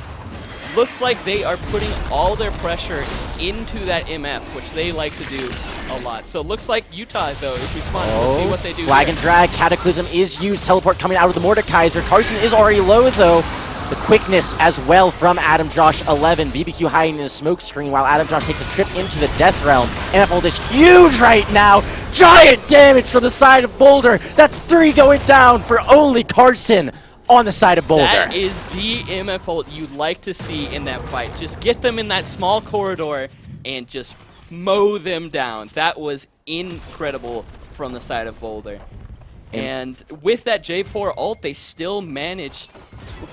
Looks like they are putting all their pressure into that MF, which they like to do a lot. So it looks like Utah, though, is responding. We'll see what they do. Flag and drag. Cataclysm is used. Teleport coming out of the Mordekaiser. Carson is already low, though. The quickness as well from Adam Josh 11. BBQ hiding in a smoke screen while Adam Josh takes a trip into the Death Realm. MF ult is huge right now. Giant damage from the side of Boulder. That's 3 going down for only Carson on the side of Boulder. That is the MF ult you'd like to see in that fight. Just get them in that small corridor and just mow them down. That was incredible from the side of Boulder. And with that J4 ult, they still managed,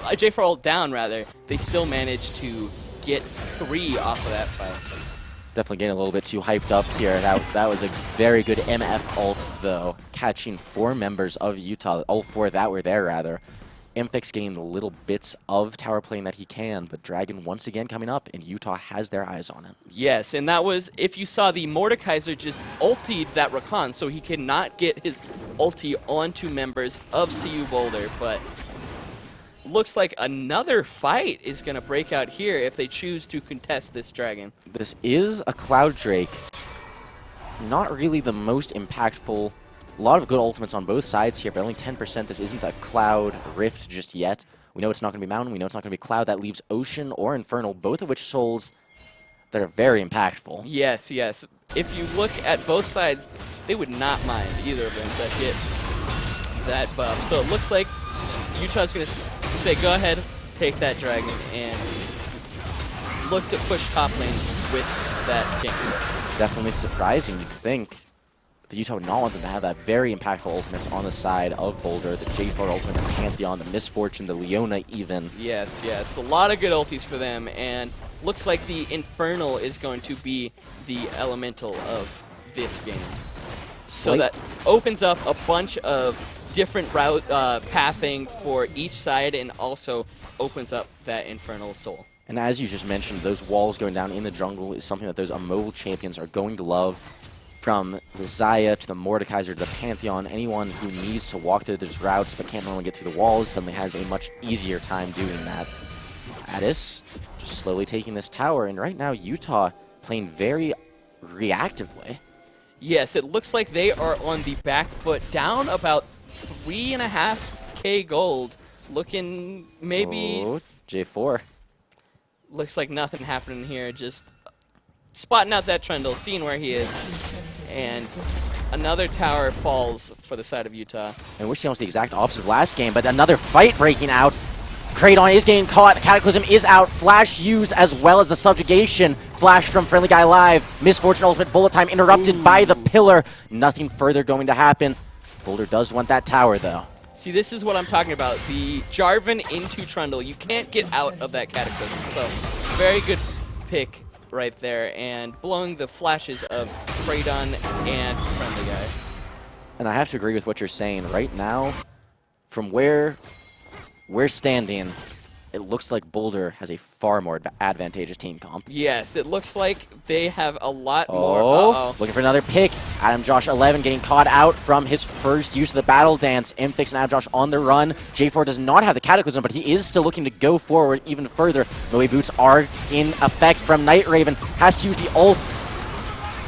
J4 ult down rather, they still managed to get 3 off of that fight. Definitely getting a little bit too hyped up here. That was a very good MF ult, though, catching 4 members of Utah, all 4 that were there, rather. Impix getting the little bits of tower playing that he can, but Dragon once again coming up, and Utah has their eyes on him. Yes, and that was, if you saw the Mordekaiser just ultied that Rakan, so he cannot get his ulti onto members of CU Boulder, but looks like another fight is going to break out here if they choose to contest this Dragon. This is a Cloud Drake. Not really the most impactful. A lot of good ultimates on both sides here, but only 10%. This isn't a Cloud Rift just yet. We know it's not going to be Mountain. We know it's not going to be Cloud. That leaves Ocean or Infernal, both of which souls that are very impactful. Yes, yes. If you look at both sides, they would not mind either of them that get that buff. So it looks like Utah's going to say, go ahead, take that Dragon, and look to push top lane with that king. Definitely surprising, you'd think. The Utah would not want them to have that very impactful ultimates on the side of Boulder. The J4 ultimate, the Pantheon, the Misfortune, the Leona even. Yes, yes. A lot of good ultis for them, and looks like the Infernal is going to be the elemental of this game. So that opens up a bunch of different route pathing for each side, and also opens up that Infernal Soul. And as you just mentioned, those walls going down in the jungle is something that those immobile champions are going to love. From the Xayah to the Mordekaiser to the Pantheon, anyone who needs to walk through those routes but can't normally get through the walls suddenly has a much easier time doing that. Addis just slowly taking this tower, and right now Utah playing very reactively. Yes, it looks like they are on the back foot, down about 3.5k gold. Looking maybe... Oh, J4. Looks like nothing happening here, just spotting out that Trundle, seeing where he is. And another tower falls for the side of Utah. And we're seeing almost the exact opposite of last game, but another fight breaking out. Kraydon is getting caught. Cataclysm is out. Flash used as well as the subjugation. Flash from Friendly Guy Live. Misfortune ultimate bullet time interrupted by the pillar. Nothing further going to happen. Boulder does want that tower, though. See, this is what I'm talking about. The Jarvan into Trundle. You can't get out of that Cataclysm. So, very good pick right there, and blowing the flashes of Kraydon and Friendly Guy. And I have to agree with what you're saying. Right now, from where we're standing, it looks like Boulder has a far more advantageous team comp. Yes, it looks like they have a lot more. Oh, looking for another pick. Adam Josh 11 getting caught out from his first use of the battle dance. Infix and Adam Josh on the run. J4 does not have the Cataclysm, but he is still looking to go forward even further. Moe Boots are in effect from Night Raven. Has to use the ult.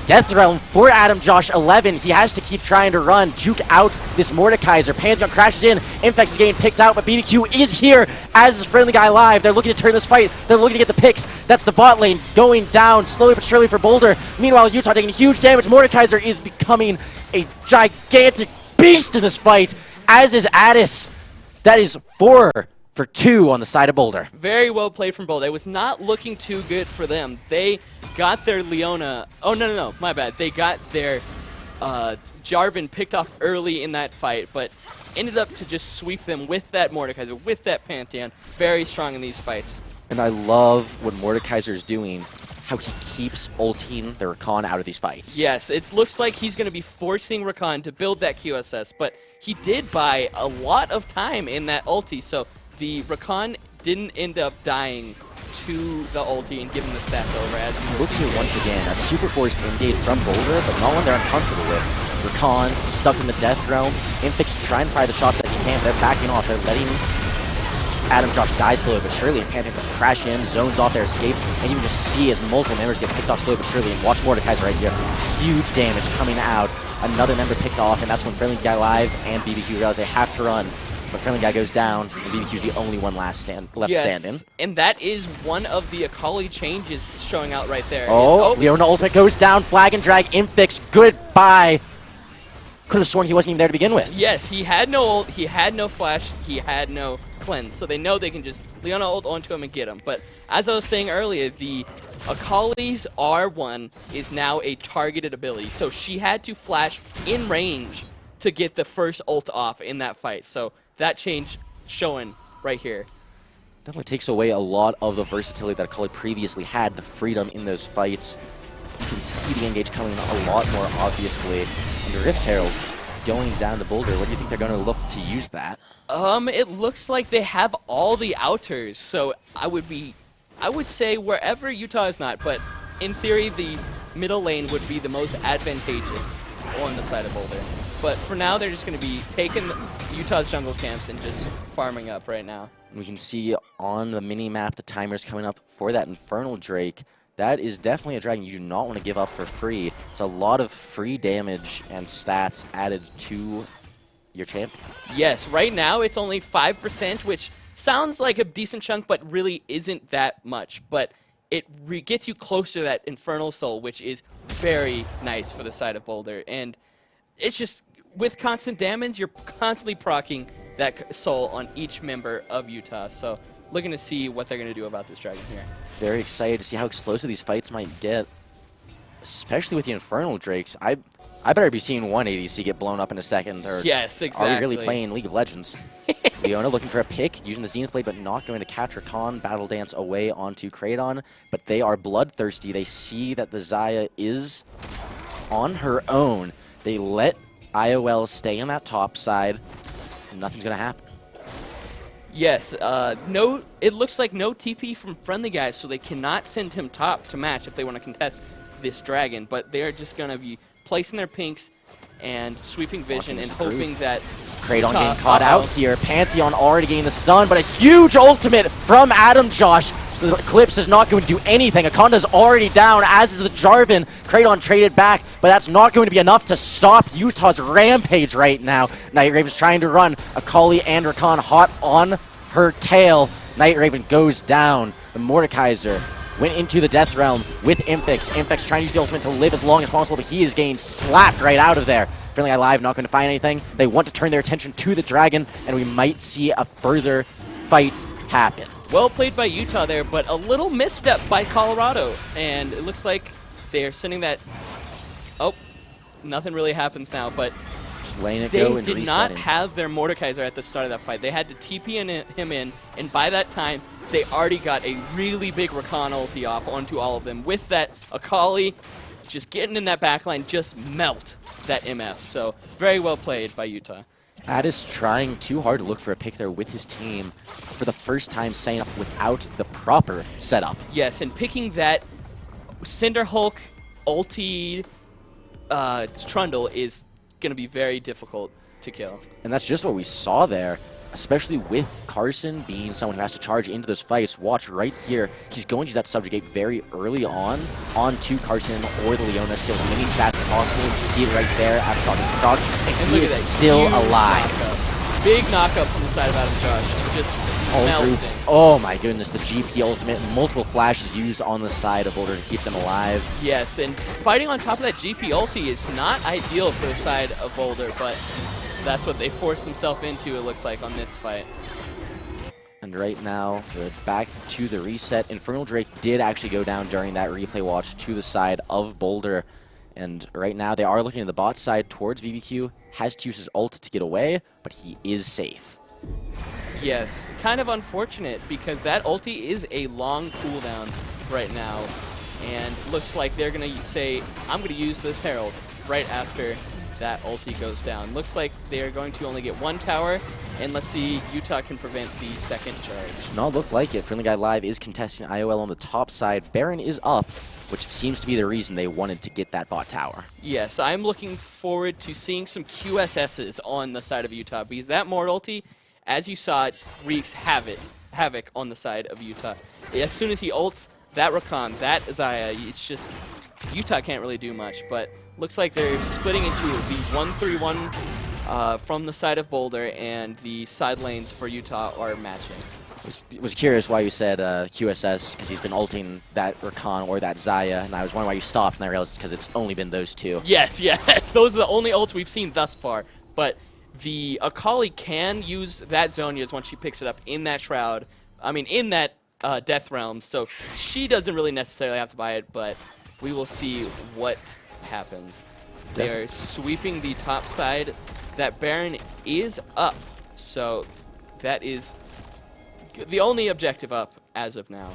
Death Realm for Adam Josh 11. He has to keep trying to run, juke out this Mordekaiser. Pantheon crashes in. Infex is getting picked out, but BBQ is here as this friendly guy live. They're looking to turn this fight. They're looking to get the picks. That's the bot lane going down slowly but surely for Boulder. Meanwhile, Utah taking huge damage. Mordekaiser is becoming a gigantic beast in this fight, as is Addis. That is 4 for 2 on the side of Boulder. Very well played from Boulder. It was not looking too good for them. They got their Leona. Oh, no, my bad. They got their Jarvan picked off early in that fight, but ended up to just sweep them with that Mordekaiser, with that Pantheon. Very strong in these fights. And I love what Mordekaiser is doing, how he keeps ulting the Rakan out of these fights. Yes, it looks like he's going to be forcing Rakan to build that QSS, but he did buy a lot of time in that ulti, so the Rakan didn't end up dying to the ulti and giving the stats over. As you look here once again, a super forced engage from Boulder, but not one they're uncomfortable with. Rakan stuck in the Death Realm. Infix trying to fire the shots that he can, but they're backing off. They're letting Adam Josh die slowly but surely, and Pantheon just crash in, zones off their escape, and you can just see as multiple members get picked off slowly but surely. And watch Mordekaiser right here. Huge damage coming out. Another member picked off, and that's when Friendly Guy Live and BBQ realize they have to run. But Friendly Guy goes down, and BBQ's the only one left standing. And that is one of the Akali changes showing out right there. Oh, Leona ultimate goes down, flag and drag, Infix, goodbye. Could have sworn he wasn't even there to begin with. Yes, he had no ult, he had no flash, he had no cleanse, so they know they can just Leona ult onto him and get him. But as I was saying earlier, the Akali's R1 is now a targeted ability, so she had to flash in range to get the first ult off in that fight. So that change showing right here. Definitely takes away a lot of the versatility that Akali previously had, the freedom in those fights. You can see the engage coming a lot more obviously. And the Rift Herald going down to Boulder. What do you think they're going to look to use that? It looks like they have all the outers, so I would say wherever Utah is not, but in theory the middle lane would be the most advantageous on the side of Boulder. But for now, they're just going to be taking Utah's jungle camps and just farming up right now. We can see on the mini-map the timers coming up for that Infernal Drake. That is definitely a dragon you do not want to give up for free. It's a lot of free damage and stats added to your champion. Yes, right now it's only 5%, which sounds like a decent chunk, but really isn't that much. But it gets you closer to that Infernal Soul, which is very nice for the side of Boulder. And it's just, with constant damage, you're constantly proccing that soul on each member of Utah. So looking to see what they're going to do about this dragon here. Very excited to see how explosive these fights might get, especially with the Infernal Drakes. I better be seeing one ADC get blown up in a second. Or yes, exactly. Are we really playing League of Legends? Leona looking for a pick, using the Zenith Blade, but not going to catch Rakan. Battle Dance away onto Kraydon, but they are bloodthirsty. They see that the Xayah is on her own. They let IOL stay on that top side, and nothing's going to happen. Yes, it looks like no TP from Friendly Guys, so they cannot send him top to match if they want to contest this dragon, but they're just going to be placing their pinks and sweeping vision and hoping that Kraydon getting caught out here. Pantheon already getting the stun, but a huge ultimate from Adam Josh. The Eclipse is not going to do anything. Akonda's already down, as is the Jarvan. Kraydon traded back, but that's not going to be enough to stop Utah's rampage right now. Night Raven's trying to run. Akali and Rakan hot on her tail. Night Raven goes down. The Mordekaiser went into the Death Realm with Infix. Infix trying to use the ultimate to live as long as possible, but he is getting slapped right out of there. Friendly Guy Live not going to find anything. They want to turn their attention to the dragon, and we might see a further fight happen. Well played by Utah there, but a little misstep by Colorado. And it looks like they're sending that... Oh, nothing really happens now, but they did not have their Mordekaiser at the start of that fight. They had to TP him in, and by that time, they already got a really big Rakan ulti off onto all of them. With that, Akali just getting in that backline, just melt that MF. So very well played by Utah. Addis trying too hard to look for a pick there with his team for the first time, setting up without the proper setup. Yes, and picking that Cinder Hulk ulti Trundle is going to be very difficult to kill. And that's just what we saw there, especially with Carson being someone who has to charge into those fights. Watch right here. He's going to use that subjugate very early onto Carson or the Leona, steal as many stats as possible. You see it right there after talking to Josh, and he is still alive. Knockup. Big knockup from the side of Adam Josh. Just melting. Oh my goodness, the GP ultimate, multiple flashes used on the side of Boulder to keep them alive. Yes, and fighting on top of that GP ulti is not ideal for the side of Boulder, but that's what they forced themselves into, it looks like, on this fight. And right now, we're back to the reset. Infernal Drake did actually go down during that replay watch to the side of Boulder. And right now, they are looking at the bot side towards BBQ. Has to use his ult to get away, but he is safe. Yes, kind of unfortunate because that ulti is a long cooldown right now. And looks like they're going to say, I'm going to use this Herald right after that ulti goes down. Looks like they're going to only get one tower, and let's see Utah can prevent the second charge. Does not look like it. Friendly Guy Live is contesting IOL on the top side. Baron is up, which seems to be the reason they wanted to get that bot tower. Yes, I'm looking forward to seeing some QSSs on the side of Utah, because that Mort ulti, as you saw, it wreaks havoc on the side of Utah. As soon as he ults, that Rakan, that Zaya, it's just, Utah can't really do much, but looks like they're splitting into the 1-3-1 from the side of Boulder, and the side lanes for Utah are matching. Was curious why you said QSS, because he's been ulting that Rakan or that Zaya, and I was wondering why you stopped, and I realized it's because it's only been those two. Yes, those are the only ults we've seen thus far, but the Akali can use that Zhonya's once she picks it up in that Shroud, in that Death Realm, so she doesn't really necessarily have to buy it, but we will see what happens. They are sweeping the top side. That Baron is up, so that is the only objective up as of now.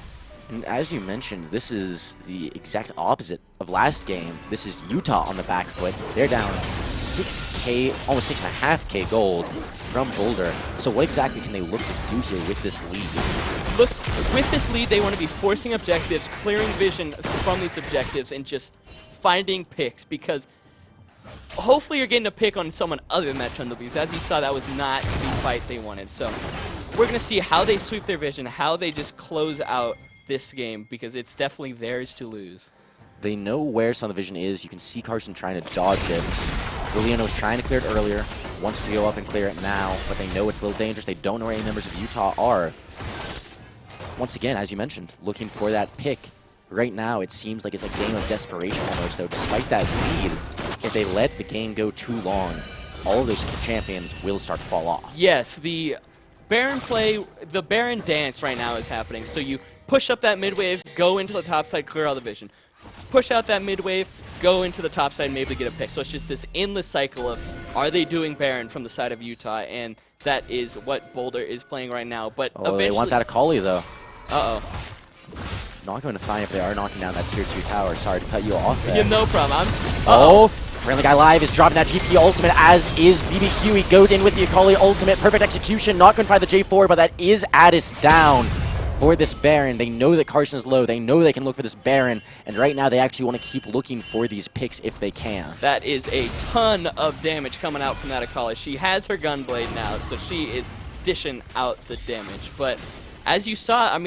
And as you mentioned, this is the exact opposite of last game. This is Utah on the back foot. They're down 6K, almost 6.5K gold from Boulder. So what exactly can they look to do here with this lead? With this lead, they want to be forcing objectives, clearing vision from these objectives, and just finding picks, because hopefully you're getting a pick on someone other than that Trundle, because as you saw, that was not the fight they wanted. So we're going to see how they sweep their vision, how they just close out this game, because it's definitely theirs to lose. They know where Son of Vision is. You can see Carson trying to dodge it. Liliana was trying to clear it earlier, wants to go up and clear it now, but they know it's a little dangerous. They don't know where any members of Utah are. Once again, as you mentioned, looking for that pick. Right now, it seems like it's a game of desperation almost, though. Despite that lead, if they let the game go too long, all of those champions will start to fall off. Yes, the Baron play, the Baron dance right now is happening. So you push up that mid wave, go into the top side, clear all the vision. Push out that mid wave, go into the top side, maybe get a pick. So it's just this endless cycle of, are they doing Baron from the side of Utah? And that is what Boulder is playing right now. But eventually, they want that Akali, though. Uh-oh. Not going to find if they are knocking down that tier 2 tower. Sorry to cut you off there. Yeah, no problem. Friendly Guy Live is dropping that GP ultimate, as is BBQ. He goes in with the Akali ultimate. Perfect execution. Not going to find the J4, but that is Addis down for this Baron. They know that Carson is low. They know they can look for this Baron. And right now, they actually want to keep looking for these picks if they can. That is a ton of damage coming out from that Akali. She has her Gunblade now, so she is dishing out the damage. But as you saw,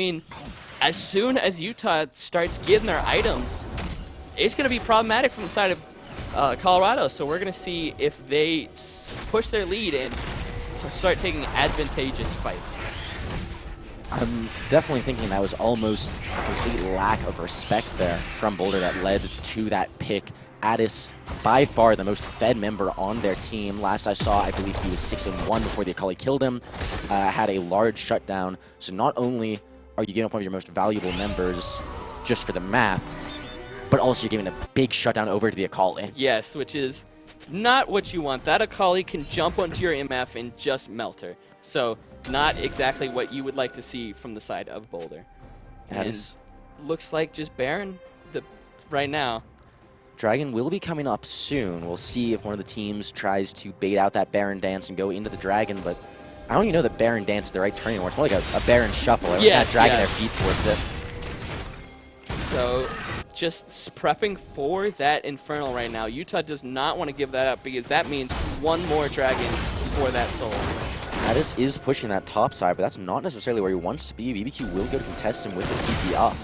as soon as Utah starts getting their items, it's going to be problematic from the side of Colorado. So we're going to see if they push their lead and start taking advantageous fights. I'm definitely thinking that was almost a complete lack of respect there from Boulder that led to that pick. Addis, by far the most fed member on their team. Last I saw, I believe he was 6-1 before the Akali killed him. Had a large shutdown. So not only are you giving up one of your most valuable members just for the map, but also you're giving a big shutdown over to the Akali. Yes, which is not what you want. That Akali can jump onto your MF and just melt her. So not exactly what you would like to see from the side of Boulder. And looks like just Baron right now. Dragon will be coming up soon. We'll see if one of the teams tries to bait out that Baron dance and go into the Dragon, but I don't even know that Baron dance is the right turn anymore. It's more like a Baron shuffle. Everyone's kind of dragging their feet towards it. So just prepping for that Infernal right now. Utah does not want to give that up because that means one more Dragon for that soul. Addis is pushing that top side, but that's not necessarily where he wants to be. BBQ will go to contest him with the TP up.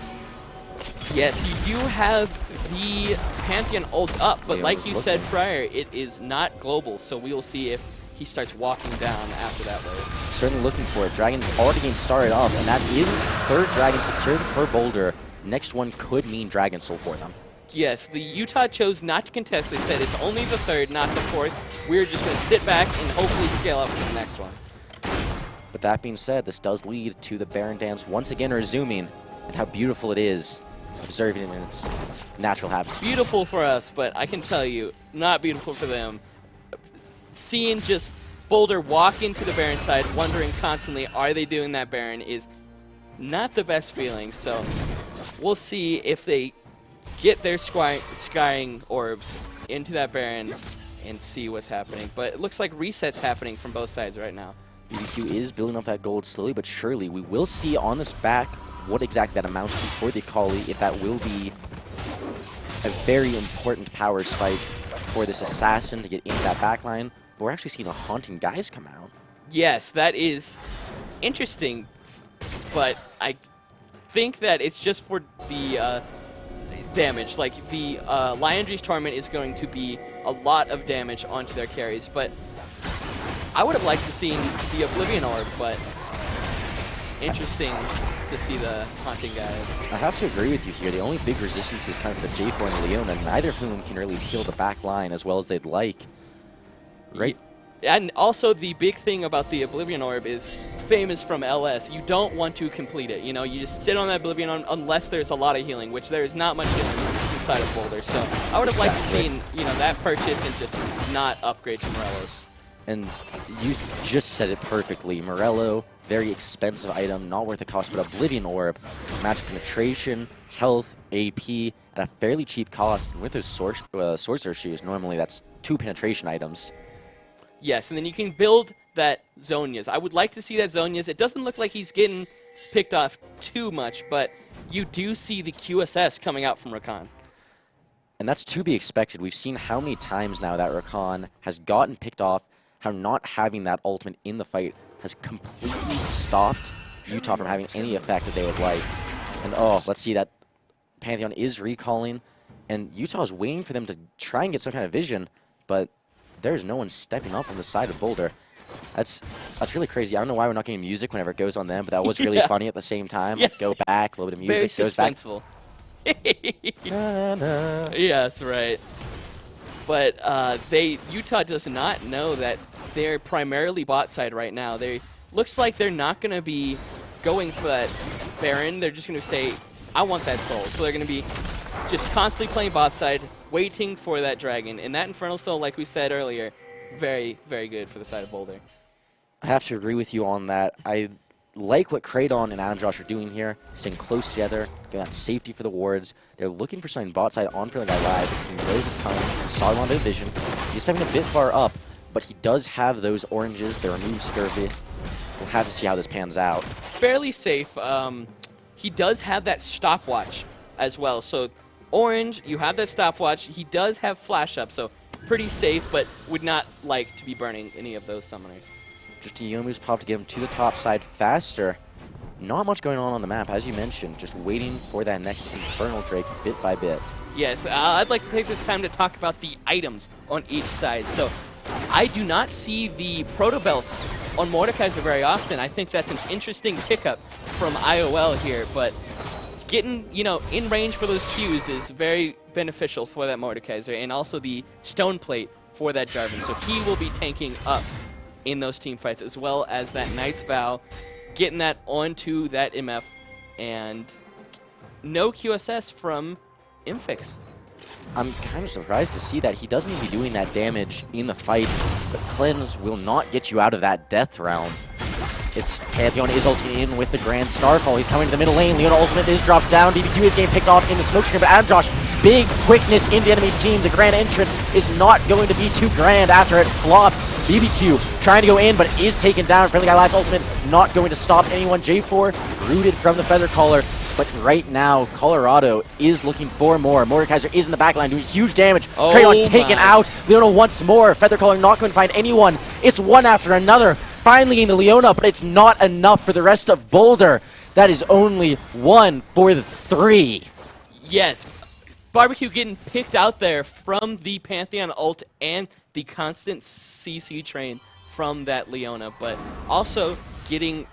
Yes, you do have the Pantheon ult up, but like you said prior, it is not global, so we will see if he starts walking down after that wave. Certainly looking for it. Dragon's already getting started up, and that is third Dragon secured for Boulder. Next one could mean Dragon Soul for them. Yes, the Utah chose not to contest. They said it's only the third, not the fourth. We're just going to sit back and hopefully scale up to the next one. But that being said, this does lead to the Baron dance once again resuming, and how beautiful it is, observing it in its natural habitat. Beautiful for us, but I can tell you, not beautiful for them. Seeing just Boulder walk into the Baron side, wondering constantly, are they doing that Baron, is not the best feeling. So we'll see if they get their scrying orbs into that Baron and see what's happening. But it looks like resets happening from both sides right now. BBQ is building up that gold slowly but surely. We will see on this back what exactly that amounts to for the Akali, if that will be a very important power spike for this assassin to get into that backline. But we're actually seeing a Haunting Guise come out. Yes, that is interesting, but I think that it's just for the damage. Like, the Liandry's Torment is going to be a lot of damage onto their carries, but I would have liked to see the Oblivion Orb, but interesting to see the Haunting Guise. I have to agree with you here. The only big resistance is kind of the J4 and Leona, neither of whom can really peel the back line as well as they'd like. Right? And also the big thing about the Oblivion Orb is famous from LS. You don't want to complete it. You know, you just sit on that Oblivion Orb unless there's a lot of healing, which there is not much healing inside of Boulder. So I would have liked to see, you know, that purchase and just not upgrade to Morello's. And you just said it perfectly. Morello, very expensive item, not worth the cost, but Oblivion Orb, magic penetration, health, AP, at a fairly cheap cost. And with those Sorcerer Shoes, normally that's 2 penetration items. Yes, and then you can build that Zonia's. I would like to see that Zonia's. It doesn't look like he's getting picked off too much, but you do see the QSS coming out from Rakan. And that's to be expected. We've seen how many times now that Rakan has gotten picked off, how not having that ultimate in the fight has completely stopped Utah from having any effect that they would like. And oh, let's see, that Pantheon is recalling, and Utah is waiting for them to try and get some kind of vision, but there's no one stepping up on the side of Boulder. That's really crazy. I don't know why we're not getting music whenever it goes on them, but that was really funny at the same time. Like, go back, a little bit of music, very goes back. Na, na. Yes, right. But Utah does not know that they're primarily bot side right now. Looks like they're not going to be going for that Baron. They're just going to say, I want that soul. So they're going to be just constantly playing bot side, waiting for that Dragon. And that Infernal Soul, like we said earlier, very, very good for the side of Boulder. I have to agree with you on that. I like what Kraydon and Adam Josh are doing here, staying close together, getting that safety for the wards. They're looking for something bot side on for the guy live. He knows it's coming. He saw him on the vision. He's stepping a bit far up, but he does have those oranges. They remove Scurvy. We'll have to see how this pans out. Fairly safe. He does have that stopwatch as well. So orange, you have that stopwatch. He does have flash up, so pretty safe, but would not like to be burning any of those summoners. Just a Youmuu's pop to get him to the top side faster. Not much going on the map, as you mentioned. Just waiting for that next Infernal Drake bit by bit. Yes, I'd like to take this time to talk about the items on each side. So I do not see the Proto Belts on Mordekaiser very often. I think that's an interesting pickup from IOL here, but getting, you know, in range for those Qs is very beneficial for that Mordekaiser, and also the Stone Plate for that Jarvan. So he will be tanking up in those team fights, as well as that Knight's Vow, getting that onto that MF, and no QSS from Infix. I'm kind of surprised to see that. He doesn't even be doing that damage in the fights, but Cleanse will not get you out of that death realm. It's Pantheon is ulting in with the Grand Starfall. He's coming to the middle lane. Leona ultimate is dropped down. BBQ is getting picked off in the smoke screen, but Adam Josh, big quickness in the enemy team. The grand entrance is not going to be too grand after it flops. BBQ trying to go in, but is taken down. Friendly Guy Live's ultimate not going to stop anyone. J4 rooted from the Feather Collar. But right now, Colorado is looking for more. Mordekaiser is in the back line doing huge damage. Oh Crayon taken out. Leona once more. Feather Collar not going to find anyone. It's one after another. Finally getting the Leona, but it's not enough for the rest of Boulder. That is only 1 for the 3. Yes, Barbecue getting picked out there from the Pantheon ult and the constant CC train from that Leona, but also getting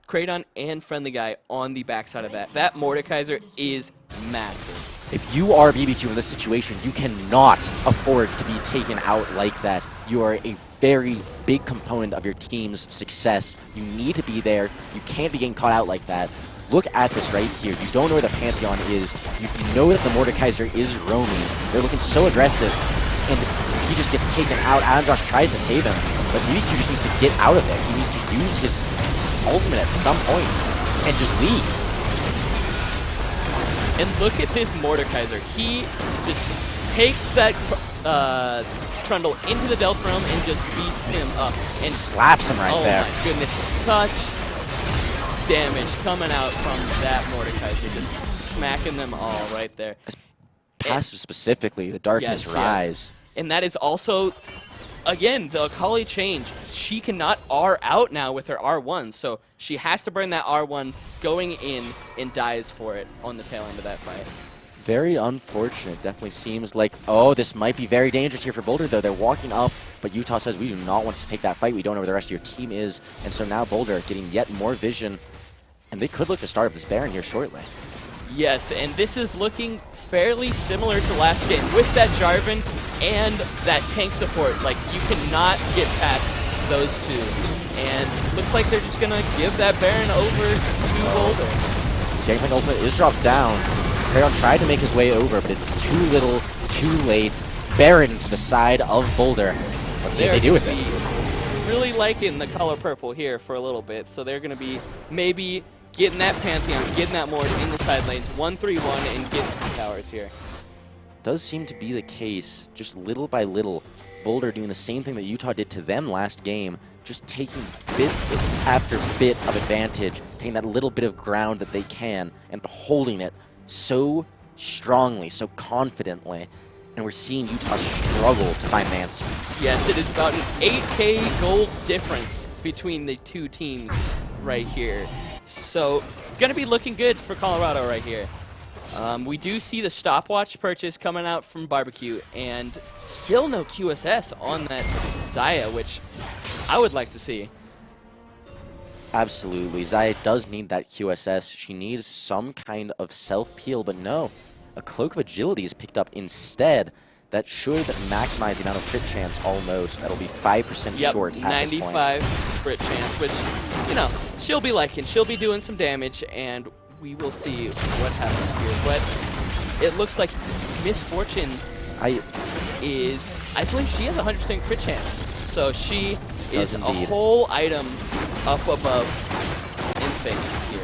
Kraydon and Friendly Guy on the backside of that. That Mordekaiser is massive. If you are BBQ in this situation, you cannot afford to be taken out like that. You are a very big component of your team's success. You need to be there. You can't be getting caught out like that. Look at this right here. You don't know where the Pantheon is. You know that the Mordekaiser is roaming. They're looking so aggressive, and he just gets taken out. Adam Josh tries to save him, but BBQ just needs to get out of there. He needs to use his ultimate at some point and just leave. And look at this Mordekaiser. He just takes that Trundle into the Delta Realm and just beats him up. And slaps him right there. Oh my goodness, such damage coming out from that Mordekaiser, just smacking them all right there. Passive specifically, the Darkness Rise. Yes. And that is also, again, the Akali change. She cannot R out now with her R1, so she has to burn that R1 going in and dies for it on the tail end of that fight. Very unfortunate. Definitely seems like, oh, this might be very dangerous here for Boulder, though. They're walking up, but Utah says, we do not want to take that fight. We don't know where the rest of your team is. And so now Boulder getting yet more vision, and they could look to start up this Baron here shortly. Yes, and this is looking fairly similar to last game with that Jarvan and that tank support. Like, you cannot get past those two. And looks like they're just going to give that Baron over to Boulder. Gangplank ultimate is dropped down. Crayon tried to make his way over, but it's too little, too late. Baron to the side of Boulder. Let's see what they do with it. Really liking the color purple here for a little bit, so they're going to be maybe getting that Pantheon, getting that Mord in the side lanes, 1-3-1, and getting some towers here. Does seem to be the case, just little by little. Boulder doing the same thing that Utah did to them last game, just taking bit after bit of advantage, taking that little bit of ground that they can, and holding it so strongly, so confidently, and we're seeing Utah struggle to find an answer. Yes, it is about an 8K gold difference between the two teams right here. So, gonna be looking good for Colorado right here. We do see the stopwatch purchase coming out from Barbecue, and still no QSS on that Xayah, which I would like to see. Absolutely. Xayah does need that QSS. She needs some kind of self-peel, but no. A Cloak of Agility is picked up instead. That should maximize the amount of crit chance almost. That'll be 5% short at this point. 95 crit chance, which, you know, she'll be liking. She'll be doing some damage, and we will see what happens here. But it looks like Miss Fortune I believe she has 100% crit chance. So she is a whole item up above Infix here.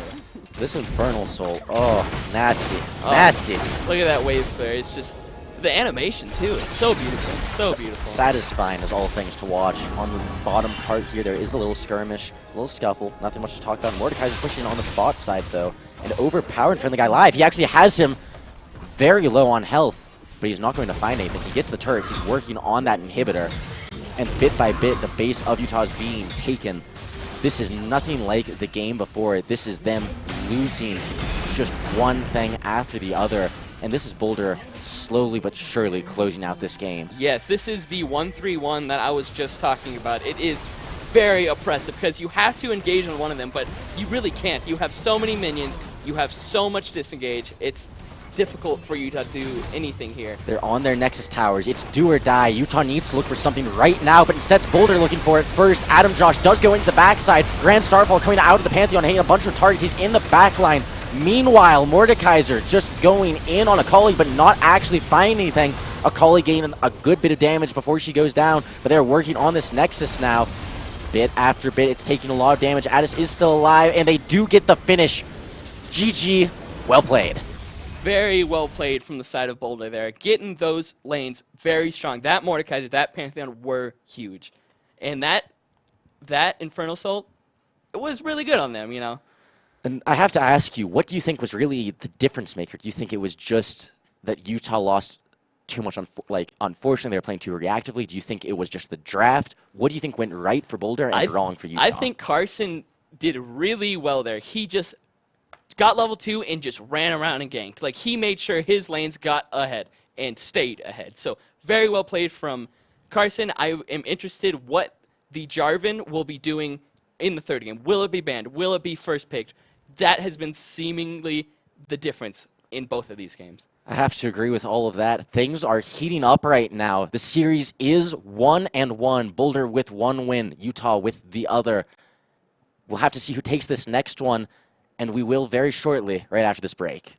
This Infernal Soul, oh, nasty, nasty. Look at that wave flare. It's just the animation too. It's so beautiful, so beautiful. Satisfying as all things to watch. On the bottom part here, there is a little skirmish, a little scuffle. Nothing much to talk about. Mordekaiser pushing on the bot side though, and overpowered Friendly Guy Live. He actually has him very low on health, but he's not going to find anything. He gets the turret. He's working on that inhibitor, and bit by bit, the base of Utah is being taken. This is nothing like the game before. This is them losing just one thing after the other. And this is Boulder slowly but surely closing out this game. Yes, this is the 1-3-1 that I was just talking about. It is very oppressive because you have to engage on one of them, but you really can't. You have so many minions. You have so much disengage. It's difficult for you to do anything here. They're on their Nexus towers. It's do or die. Utah needs to look for something right now, but instead it's Boulder looking for it first. Adam Josh does go into the backside. Grand Starfall coming out of the Pantheon, hitting a bunch of targets. He's in the back line. Meanwhile, Mordekaiser just going in on Akali, but not actually finding anything. Akali gaining a good bit of damage before she goes down, but they're working on this Nexus now. bit after bit. It's taking a lot of damage. Addis is still alive, and they do get the finish. GG. Well played. Very well played from the side of Boulder there. Getting those lanes very strong. That Mordekaiser, that Pantheon were huge. And that Infernal Soul, it was really good on them, you know. And I have to ask you, what do you think was really the difference maker? Do you think it was just that Utah lost too much, unfortunately, they were playing too reactively? Do you think it was just the draft? What do you think went right for Boulder and wrong for Utah? I think Carson did really well there. He just got level 2 and just ran around and ganked. Like, he made sure his lanes got ahead and stayed ahead. So, very well played from Carson. I am interested what the Jarvan will be doing in the third game. Will it be banned? Will it be first picked? That has been seemingly the difference in both of these games. I have to agree with all of that. Things are heating up right now. The series is 1-1. Boulder with 1 win, Utah with the other. We'll have to see who takes this next one, and we will very shortly, right after this break.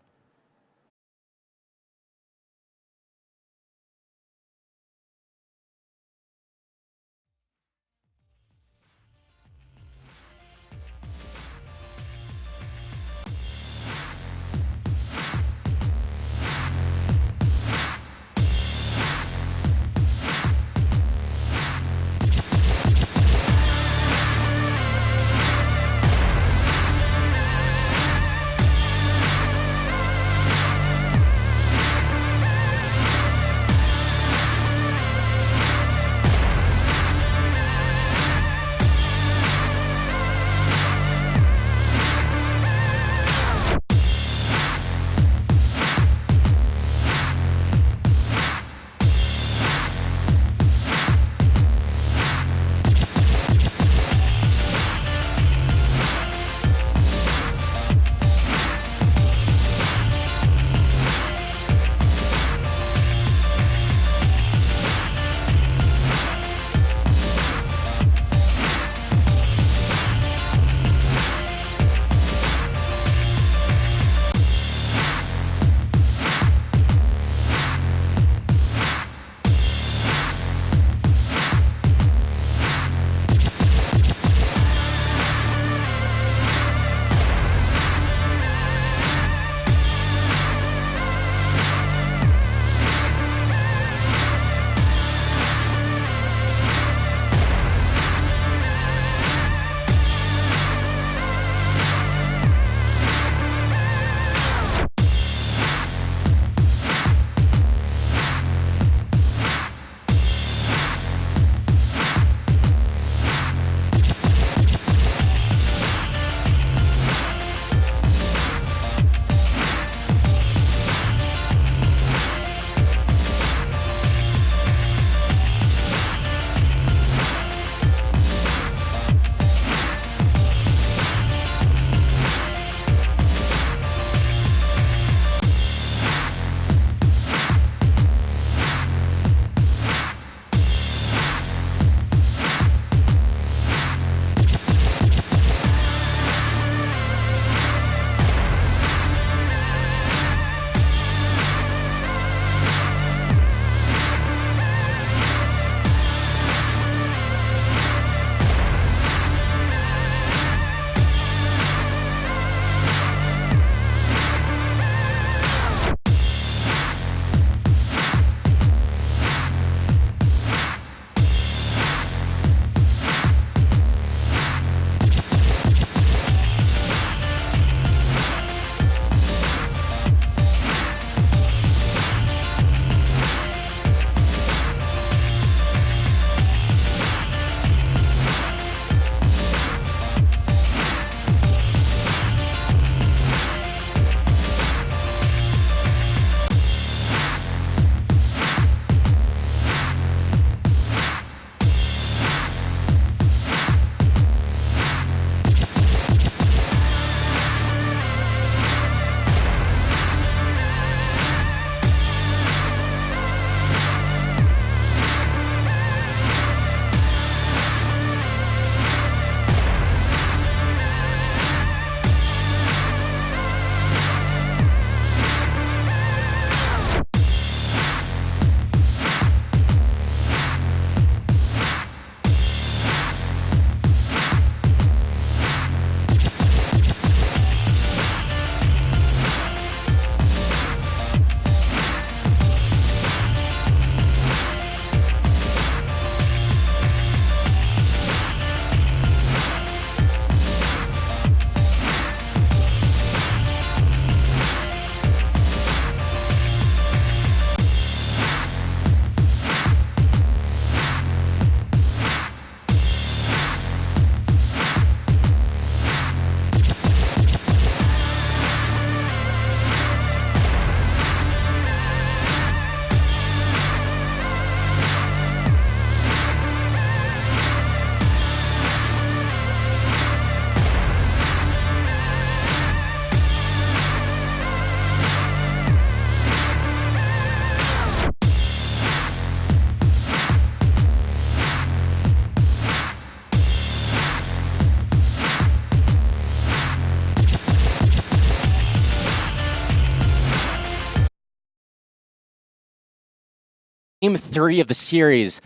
Game 3 of the series,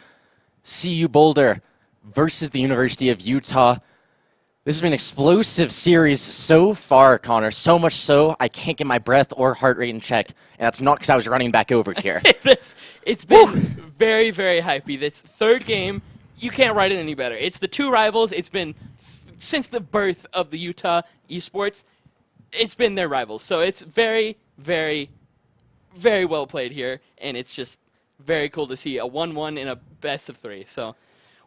CU Boulder versus the University of Utah. This has been an explosive series so far, Connor. So much so, I can't get my breath or heart rate in check. And that's not because I was running back over here. It's been very, very hypey. This third game, you can't write it any better. It's the two rivals. It's been, since the birth of the Utah esports, it's been their rivals. So it's very, very, very well played here. And it's just very cool to see a 1-1 in a best of 3. So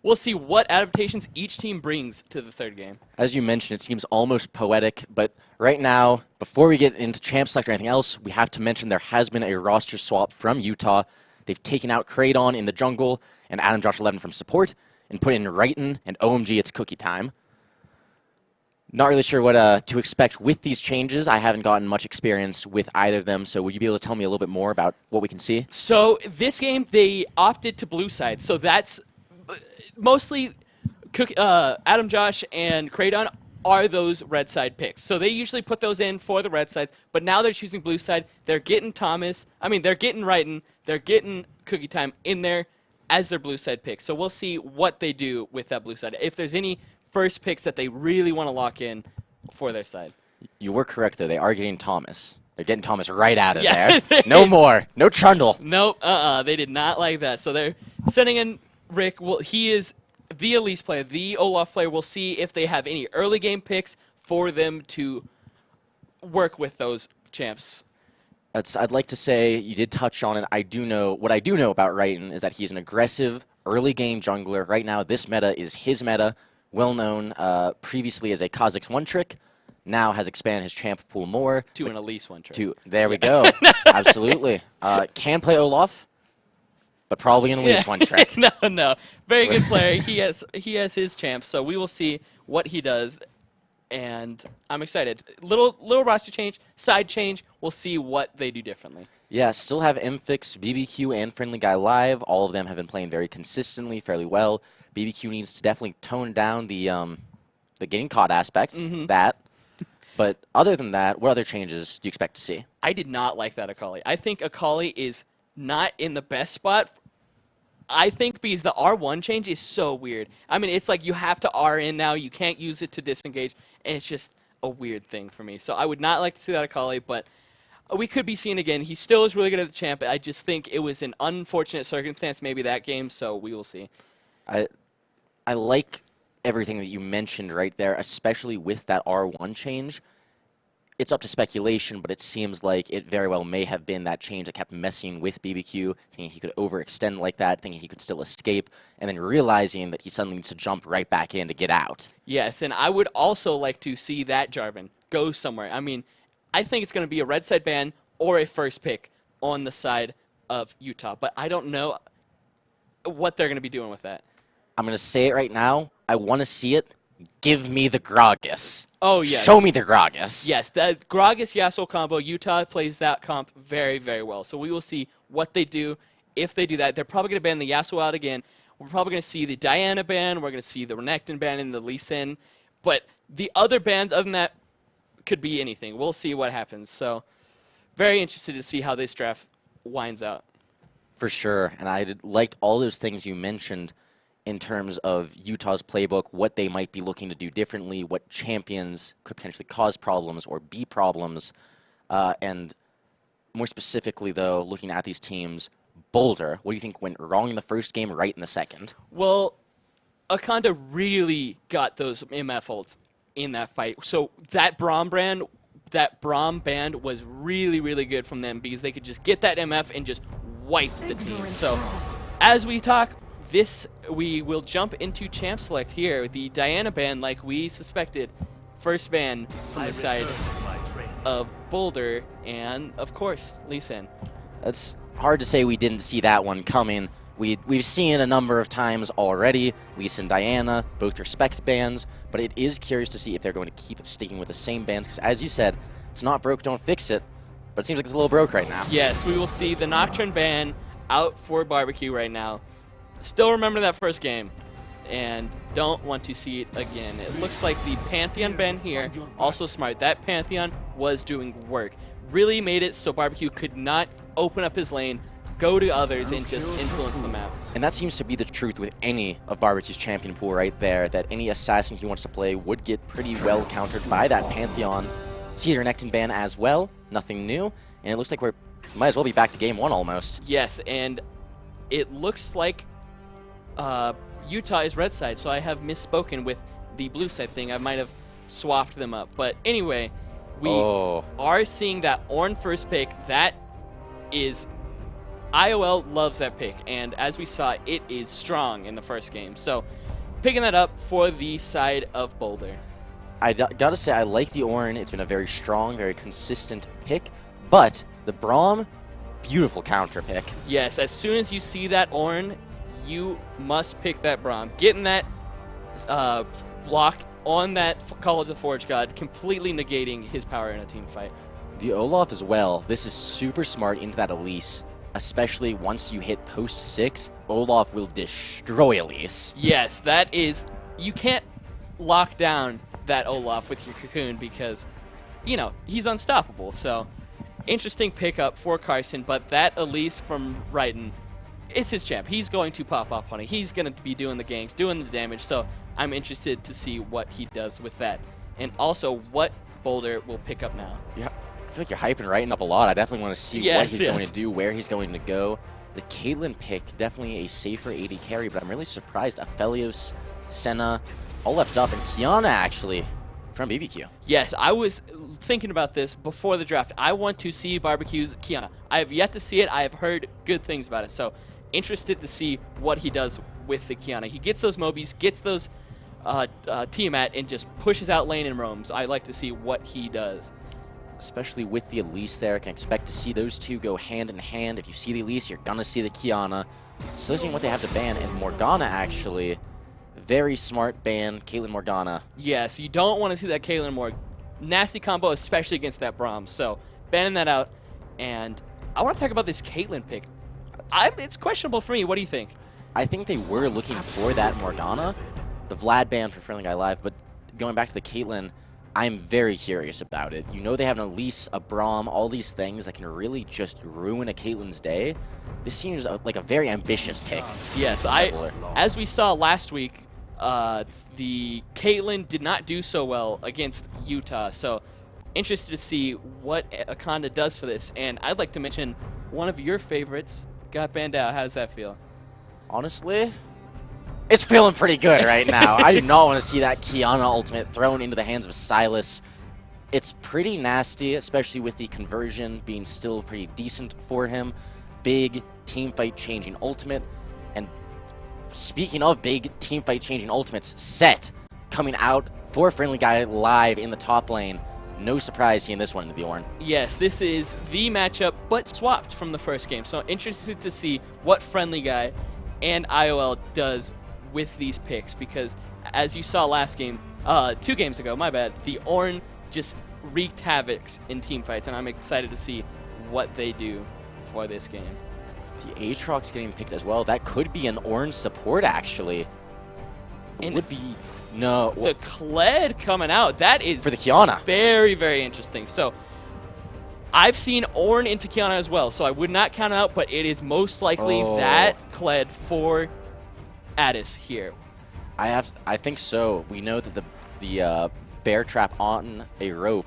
we'll see what adaptations each team brings to the third game. As you mentioned, it seems almost poetic, but right now, before we get into champ select or anything else, we have to mention there has been a roster swap from Utah. They've taken out Kraydon in the jungle and Adam Josh 11 from support and put in Righton and OMG, it's cookie time. Not really sure what to expect with these changes. I haven't gotten much experience with either of them, so would you be able to tell me a little bit more about what we can see? So this game, they opted to blue side, so that's mostly Adam Josh and Kraydon are those red side picks. So they usually put those in for the red sides, but now they're choosing blue side. They're getting they're getting Righton, they're getting Cookie Time in there as their blue side picks. So we'll see what they do with that blue side. If there's any first picks that they really want to lock in for their side. You were correct, though. They are getting Thomas. They're getting Thomas right out of there. No more. No Trundle. Nope. They did not like that. So they're sending in Rick. Well, he is the Elise player, the Olaf player. We'll see if they have any early game picks for them to work with those champs. I'd like to say you did touch on it. What I do know about Righton is that he's an aggressive early game jungler. Right now, this meta is his meta. Well known previously as a Kha'Zix one-trick. Now has expanded his champ pool more. To an Elise one-trick. There we go. Absolutely. Can play Olaf, but probably an Elise one-trick. No. Very good player. He has his champ, so we will see what he does. And I'm excited. Little roster change, side change. We'll see what they do differently. Yeah, still have Mfix, BBQ, and Friendly Guy live. All of them have been playing very consistently, fairly well. BBQ needs to definitely tone down the getting caught aspect, But other than that, what other changes do you expect to see? I did not like that Akali. I think Akali is not in the best spot. I think because the R1 change is so weird. I mean, it's like you have to R in now. You can't use it to disengage, and it's just a weird thing for me. So I would not like to see that Akali, but we could be seeing again. He still is really good at the champ. I just think it was an unfortunate circumstance, maybe that game, so we will see. I like everything that you mentioned right there, especially with that R1 change. It's up to speculation, but it seems like it very well may have been that change that kept messing with BBQ, thinking he could overextend like that, thinking he could still escape, and then realizing that he suddenly needs to jump right back in to get out. Yes, and I would also like to see that Jarvan go somewhere. I mean, I think it's going to be a red side ban or a first pick on the side of Utah, but I don't know what they're going to be doing with that. I'm going to say it right now. I want to see it. Give me the Gragas. Oh, yes. Show me the Gragas. Yes, the Gragas-Yasuo combo, Utah plays that comp very, very well. So we will see what they do if they do that. They're probably going to ban the Yasuo out again. We're probably going to see the Diana ban. We're going to see the Renekton ban and the Lee Sin. But the other bans, other than that, could be anything. We'll see what happens. So very interested to see how this draft winds out. For sure. And I liked all those things you mentioned in terms of Utah's playbook, what they might be looking to do differently, what champions could potentially cause problems or be problems. And more specifically, though, looking at these teams, Boulder, what do you think went wrong in the first game, right in the second? Well, Akanda really got those MF ults in that fight. So that Braum band was really, really good from them because they could just get that MF and just wipe the team. So as we talk, we will jump into champ select here. The Diana ban, like we suspected, first ban from the side of Boulder, and of course, Lee Sin. It's hard to say we didn't see that one coming. We've seen a number of times already, Lee Sin, Diana, both respect bans, but it is curious to see if they're going to keep sticking with the same bans, because as you said, it's not broke, don't fix it, but it seems like it's a little broke right now. Yes, we will see the Nocturne ban out for barbecue right now. Still remember that first game, and don't want to see it again. It looks like the Pantheon ban here, also smart. That Pantheon was doing work. Really made it so Barbecue could not open up his lane go to others and just influence the map. And that seems to be the truth with any of Barbecue's champion pool right there, that any assassin he wants to play would get pretty well countered by that Pantheon Cedar Nectin ban as well. Nothing new. And it looks like we might as well be back to game 1 almost. Yes, and it looks like Utah is red side, so I have misspoken with the blue side thing. I might have swapped them up. But anyway, we are seeing that Ornn first pick. That is... IOL loves that pick, and as we saw, it is strong in the first game. So, picking that up for the side of Boulder. I gotta say, I like the Ornn. It's been a very strong, very consistent pick, but the Braum, beautiful counter pick. Yes, as soon as you see that Ornn, you must pick that Braum. Getting that block on that Call of the Forge God, completely negating his power in a team fight. The Olaf as well. This is super smart into that Elise. Especially once you hit post 6, Olaf will destroy Elise. Yes, that is... You can't lock down that Olaf with your Cocoon because, you know, he's unstoppable. So, interesting pickup for Carson, but that Elise from Raiden is his champ. He's going to pop off on it. He's going to be doing the ganks, doing the damage, so I'm interested to see what he does with that. And also what Boulder will pick up now. Yeah. I feel like you're hyping Raiden up a lot. I definitely want to see what he's going to do, where he's going to go. The Caitlyn pick, definitely a safer AD carry, but I'm really surprised Aphelios, Senna, all left up, and Kiana actually from BBQ. Yes, I was thinking about this before the draft. I want to see Barbecue's Kiana. I have yet to see it. I have heard good things about it, so interested to see what he does with the Kiana. He gets those Mobies, gets those Tiamat, and just pushes out lane and roams. I like to see what he does. Especially with the Elise there, I can expect to see those two go hand in hand. If you see the Elise, you're going to see the Kiana. Still seeing what they have to ban, and Morgana actually, very smart ban, Caitlyn Morgana. Yes, you don't want to see that Caitlyn nasty combo, especially against that Braum. So, banning that out, and I want to talk about this Caitlyn pick. It's questionable for me. What do you think? I think they were looking for that Morgana, the Vlad ban for Friendly Guy Live, but going back to the Caitlyn, I'm very curious about it. You know they have an Elise, a Braum, all these things that can really just ruin a Caitlyn's day. This seems like a very ambitious pick. Yes, as we saw last week, the Caitlyn did not do so well against Utah. So interested to see what Akanda does for this. And I'd like to mention one of your favorites got banned out. How does that feel? Honestly, it's feeling pretty good right now. I do not want to see that Kiana ultimate thrown into the hands of Silas. It's pretty nasty, especially with the conversion being still pretty decent for him. Big teamfight changing ultimate. And speaking of big teamfight changing ultimates, Set coming out for Friendly Guy Live in the top lane. No surprise seeing this one in the Ornn. Yes, this is the matchup, but swapped from the first game. So interested to see what Friendly Guy and IOL does with these picks, because as you saw last game, 2 games ago, my bad, the Ornn just wreaked havoc in team fights, and I'm excited to see what they do for this game. The Aatrox getting picked as well. That could be an Ornn support, actually. It would be... No. The Kled coming out, that is... For the Kiana. Very, very interesting. So, I've seen Ornn into Kiana as well, so I would not count it out, but it is most likely that Kled for Addis here. I think so. We know that the bear trap on a rope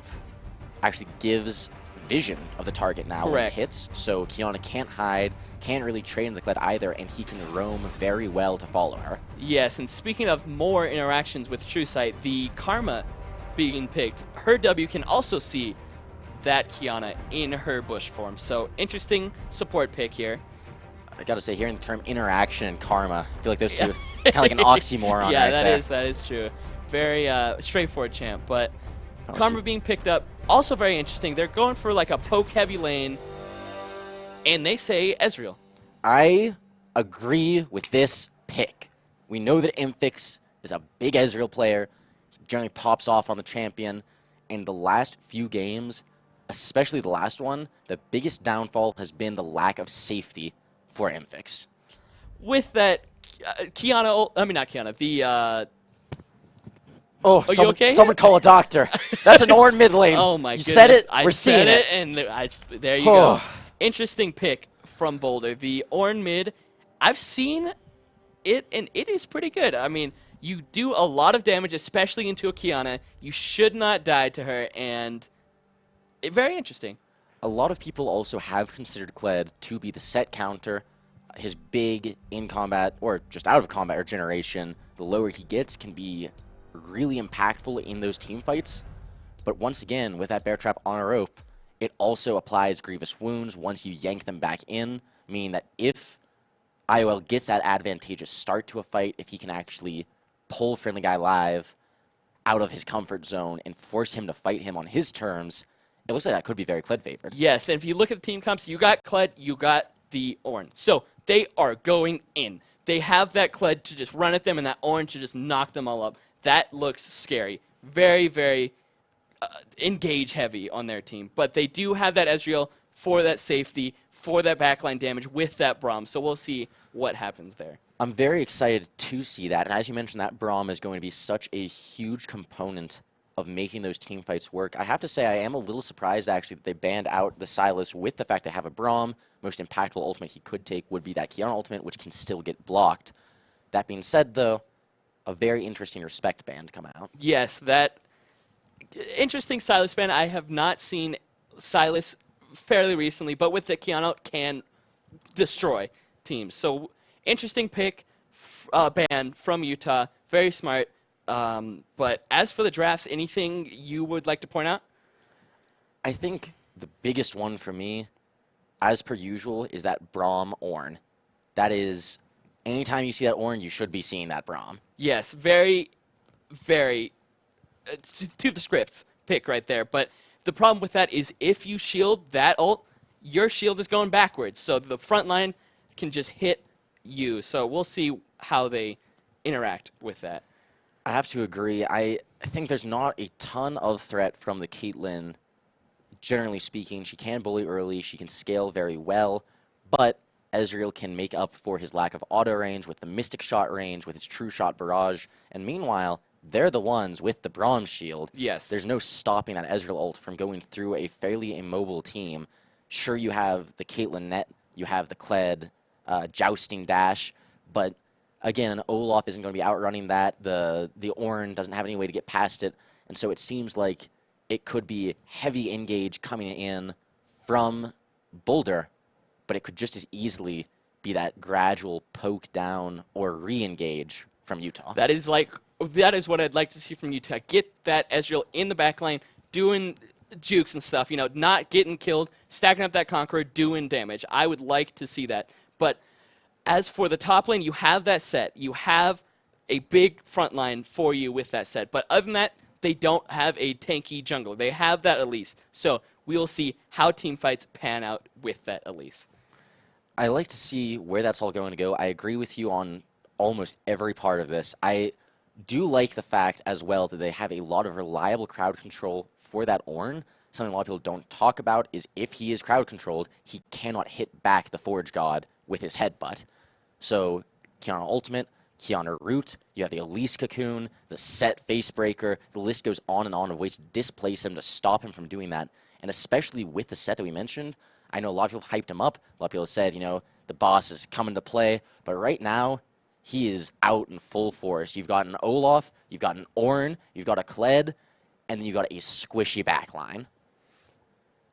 actually gives vision of the target now when it hits, so Kiana can't hide, can't really trade in the Kled either, and he can roam very well to follow her. Yes, and speaking of more interactions with True Sight, the Karma being picked, her W can also see that Kiana in her bush form. So interesting support pick here. I gotta say, hearing the term interaction and Karma, I feel like those two kind of like an oxymoron. Yeah, right that is true. Very straightforward champ, but Karma being picked up, also very interesting. They're going for like a poke heavy lane, and they say Ezreal. I agree with this pick. We know that Infix is a big Ezreal player. He generally pops off on the champion. And the last few games, especially the last one, the biggest downfall has been the lack of safety for Infix. With that, Kiana, I mean not Kiana, the... Oh, are you okay? Someone call a doctor. That's an Ornn mid lane. Oh my you goodness. said it, I we're seeing said it, and there you go. Interesting pick from Boulder. The Ornn mid, I've seen it, and it is pretty good. I mean, you do a lot of damage, especially into a Kiana. You should not die to her, and very interesting. A lot of people also have considered Kled to be the set counter. His big in combat, or just out of combat regeneration, the lower he gets can be really impactful in those team fights. But once again, with that bear trap on a rope, it also applies grievous wounds once you yank them back in, meaning that if IOL gets that advantageous start to a fight, if he can actually pull Friendly Guy Live out of his comfort zone and force him to fight him on his terms, it looks like that could be very Kled favored. Yes, and if you look at the team comps, you got Kled, you got the Ornn. So they are going in. They have that Kled to just run at them and that Ornn to just knock them all up. That looks scary. Very, very engage heavy on their team. But they do have that Ezreal for that safety, for that backline damage with that Braum. So we'll see what happens there. I'm very excited to see that. And as you mentioned, that Braum is going to be such a huge component of making those team fights work. I have to say I am a little surprised, actually, that they banned out the Sylas with the fact they have a Braum. Most impactful ultimate he could take would be that Kiana ultimate, which can still get blocked. That being said, though, a very interesting respect ban to come out. Yes, that interesting Sylas ban. I have not seen Sylas fairly recently, but with the Kiana can destroy teams. So interesting pick, ban from Utah. Very smart. But as for the drafts, anything you would like to point out? I think the biggest one for me, as per usual, is that Braum Ornn. That is, anytime you see that Ornn, you should be seeing that Braum. Yes, very, very to the scripts pick right there. But the problem with that is if you shield that ult, your shield is going backwards. So the front line can just hit you. So we'll see how they interact with that. I have to agree. I think there's not a ton of threat from the Caitlyn. Generally speaking, she can bully early, she can scale very well, but Ezreal can make up for his lack of auto range with the Mystic Shot range, with his True Shot barrage, and meanwhile, they're the ones with the Braum shield. Yes. There's no stopping that Ezreal ult from going through a fairly immobile team. Sure, you have the Caitlyn net, you have the Kled jousting dash, but again, Olaf isn't going to be outrunning that. The Ornn doesn't have any way to get past it, and so it seems like it could be heavy engage coming in from Boulder, but it could just as easily be that gradual poke down or re-engage from Utah. That is what I'd like to see from Utah. Get that Ezreal in the backline, doing jukes and stuff, not getting killed, stacking up that Conqueror, doing damage. I would like to see that. But as for the top lane, you have that set. You have a big front line for you with that set. But other than that, they don't have a tanky jungler. They have that Elise. So we will see how team fights pan out with that Elise. I like to see where that's all going to go. I agree with you on almost every part of this. I do like the fact as well that they have a lot of reliable crowd control for that Ornn. Something a lot of people don't talk about is if he is crowd controlled, he cannot hit back the Forge God with his headbutt. So Kiana Ultimate, Kiana Root, you have the Elise Cocoon, the set Facebreaker, the list goes on and on of ways to displace him, to stop him from doing that. And especially with the set that we mentioned, I know a lot of people hyped him up. A lot of people said, the boss is coming to play. But right now, he is out in full force. You've got an Olaf, you've got an Ornn, you've got a Kled, and then you've got a squishy backline.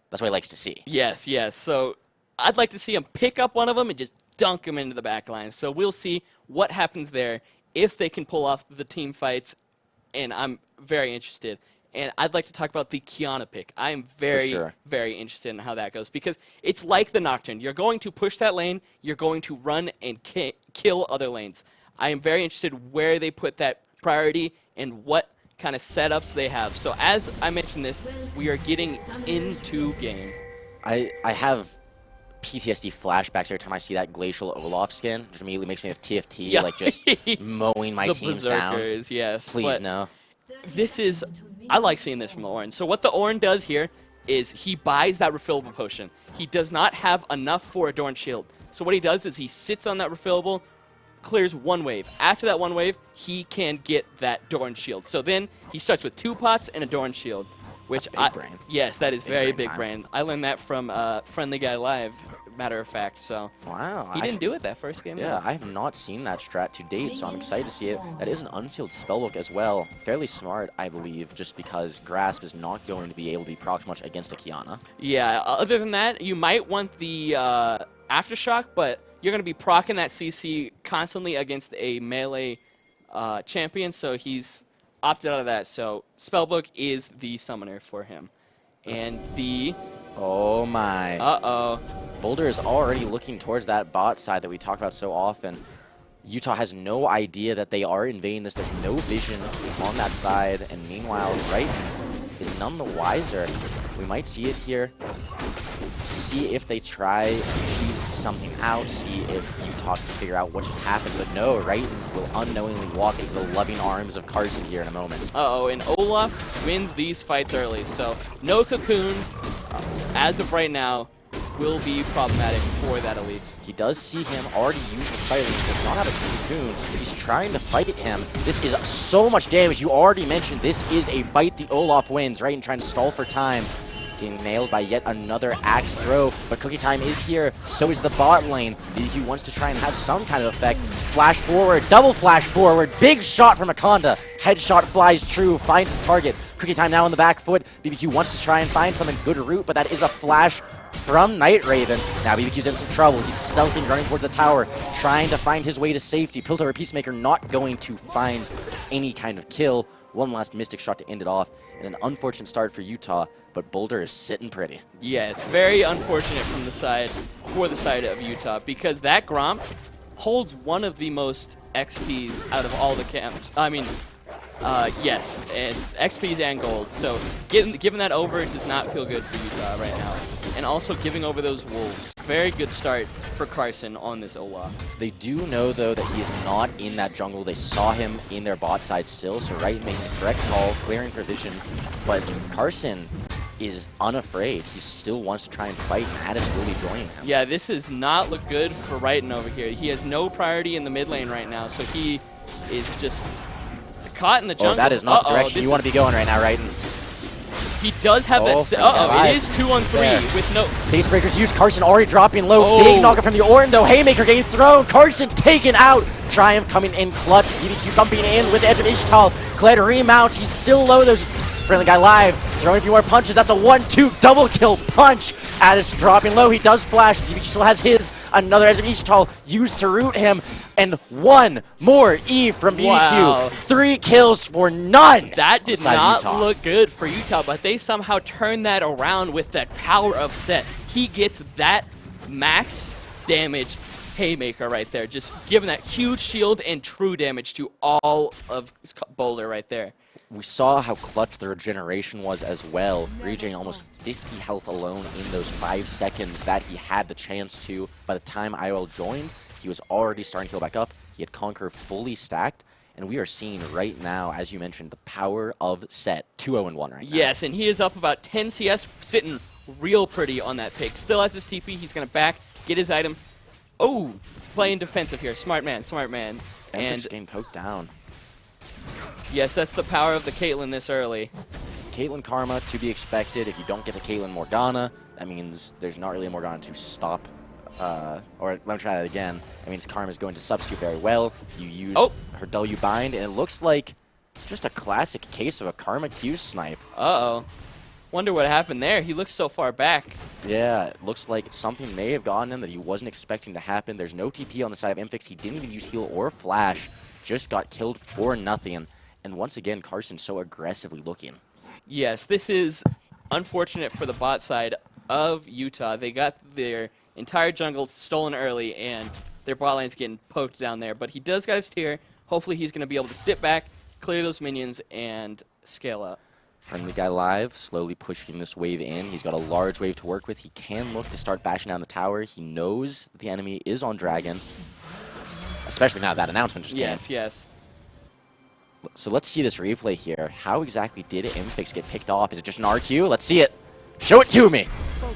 That's what he likes to see. Yes, yes. So I'd like to see him pick up one of them and just dunk him into the backline. So we'll see what happens there if they can pull off the team fights, and I'm very interested. And I'd like to talk about the Kiana pick. I am very, very interested in how that goes because it's like the Nocturne. You're going to push that lane. You're going to run and kill other lanes. I am very interested where they put that priority and what kind of setups they have. So as I mentioned this, we are getting into game. I have PTSD flashbacks every time I see that Glacial Olaf skin. Just immediately makes me have TFT, Yeah. like just mowing my teams down. Berserkers, yes. Please, no. I like seeing this from the Ornn. So what the Ornn does here is he buys that refillable potion. He does not have enough for a Dorn Shield. So what he does is he sits on that refillable, clears one wave. After that one wave, he can get that Dorn Shield. So then he starts with 2 pots and a Dorn Shield. Which That's big brain. Yes, that is very big time. brain. I learned that from Friendly Guy Live matter of fact. So Wow. he didn't do it that first game. Yeah, I have not seen that strat to date, so I'm excited to see it. That is an unsealed spellbook as well. Fairly smart, I believe, just because Grasp is not going to be able to be procced much against a Kiana. Yeah, other than that, you might want the Aftershock, but you're going to be proccing that CC constantly against a melee champion, so he's opted out of that. So Spellbook is the summoner for him. And the... Oh my. Uh-oh. Boulder is already looking towards that bot side that we talk about so often. Utah has no idea that they are invading this. There's no vision on that side. And meanwhile, Right is none the wiser. We might see it here. See if they try to cheese something out. See if Utah can figure out what just happened. But no, Right will unknowingly walk into the loving arms of Carson here in a moment. Uh-oh, and Olaf wins these fights early. So no Cocoon, as of right now, will be problematic for that Elise. He does see him already use the Spider. He does not have a Cocoon. He's trying to fight him. This is so much damage. You already mentioned this is a fight the Olaf wins, right? And trying to stall for time. Getting nailed by yet another axe throw. But Cookie Time is here. So is the bot lane. BBQ wants to try and have some kind of effect. Flash forward. Double flash forward. Big shot from Akanda. Headshot flies true. Finds his target. Cookie Time now on the back foot. BBQ wants to try and find something good route, but that is a flash from Night Raven. Now BBQ's in some trouble. He's stealthing, running towards the tower, trying to find his way to safety. Piltover Peacemaker not going to find any kind of kill. One last Mystic shot to end it off. And an unfortunate start for Utah, but Boulder is sitting pretty. Yes, very unfortunate from the side, for the side of Utah, because that Gromp holds one of the most XPs out of all the camps. I mean, yes, it's XPs and gold. So giving that over does not feel good for Utah right now. And also giving over those Wolves. Very good start for Carson on this Olaf. They do know, though, that he is not in that jungle. They saw him in their bot side still, so Right making the correct call, clearing for vision. But Carson is unafraid. He still wants to try and fight, and that is really joining him. Yeah, this does not look good for Wrighton over here. He has no priority in the mid lane right now, so he is just caught in the jungle. Oh, that is not the direction you want to be going right now, Wrighton. He does have that. It is 2-on-3 there. with no. Face breakers used. Carson already dropping low. Oh. Big knocker from the Orn, though. Haymaker getting thrown. Carson taken out. Triumph coming in clutch. BBQ dumping in with the edge of Ishtal. Kled remounts. He's still low. There's friendly guy live. Throwing a few more punches. That's a 1-2 double kill punch. Addis dropping low. He does flash. BBQ still has his. Another edge of Ishtal used to root him. And one more E from BBQ. Wow. 3 kills for none. That did not Utah. look good for Utah, but they somehow turned that around with that power of set. He gets that max damage Haymaker right there, just giving that huge shield and true damage to all of Boulder right there. We saw how clutch the regeneration was as well, reaching almost 50 health alone in those 5 seconds that he had the chance to. By the time IOL joined, he was already starting to heal back up. He had Conquer fully stacked, and we are seeing right now, as you mentioned, the power of set. 2-0-1 right now. Yes, and he is up about 10 CS, sitting real pretty on that pick. Still has his TP. He's going to back, get his item. Oh, playing defensive here. Smart man, smart man. And getting poked down. Yes, that's the power of the Caitlyn this early. Caitlyn Karma to be expected. If you don't get the Caitlyn Morgana, that means there's not really a Morgana to stop. Or let me try that again. That means Karma is going to substitute very well. You use her W bind, and it looks like just a classic case of a Karma Q snipe. Uh-oh. Wonder what happened there. He looks so far back. Yeah, it looks like something may have gotten him that he wasn't expecting to happen. There's no TP on the side of Infix. He didn't even use heal or flash. Just got killed for nothing. And once again, Carson so aggressively looking. Yes, this is unfortunate for the bot side of Utah. They got their entire jungle stolen early, and their bot lane's getting poked down there. But he does got his tier. Hopefully he's going to be able to sit back, clear those minions, and scale up. Friendly guy live, slowly pushing this wave in. He's got a large wave to work with. He can look to start bashing down the tower. He knows that the enemy is on Dragon, especially now that announcement just came. Yes, yes. So let's see this replay here. How exactly did Infix get picked off? Is it just an RQ? Let's see it. Show it to me.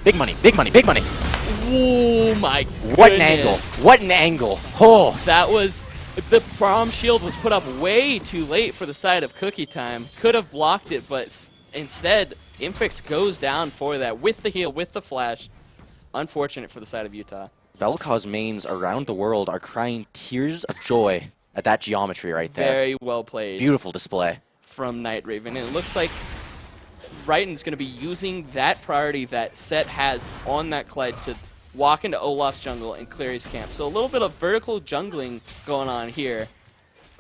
Big money, big money, big money. Oh my goodness. What an angle. What an angle. Oh. That was... The Braum shield was put up way too late for the side of Cookie Time. Could have blocked it, but instead, Infix goes down for that with the heal, with the flash. unfortunate for the side of Utah. Vel'Koz mains around the world are crying tears of joy at that geometry right there. Very well played. Beautiful display. From Night Raven. And it looks like Righton's going to be using that priority that Set has on that Kled to walk into Olaf's jungle and clear his camp. So a little bit of vertical jungling going on here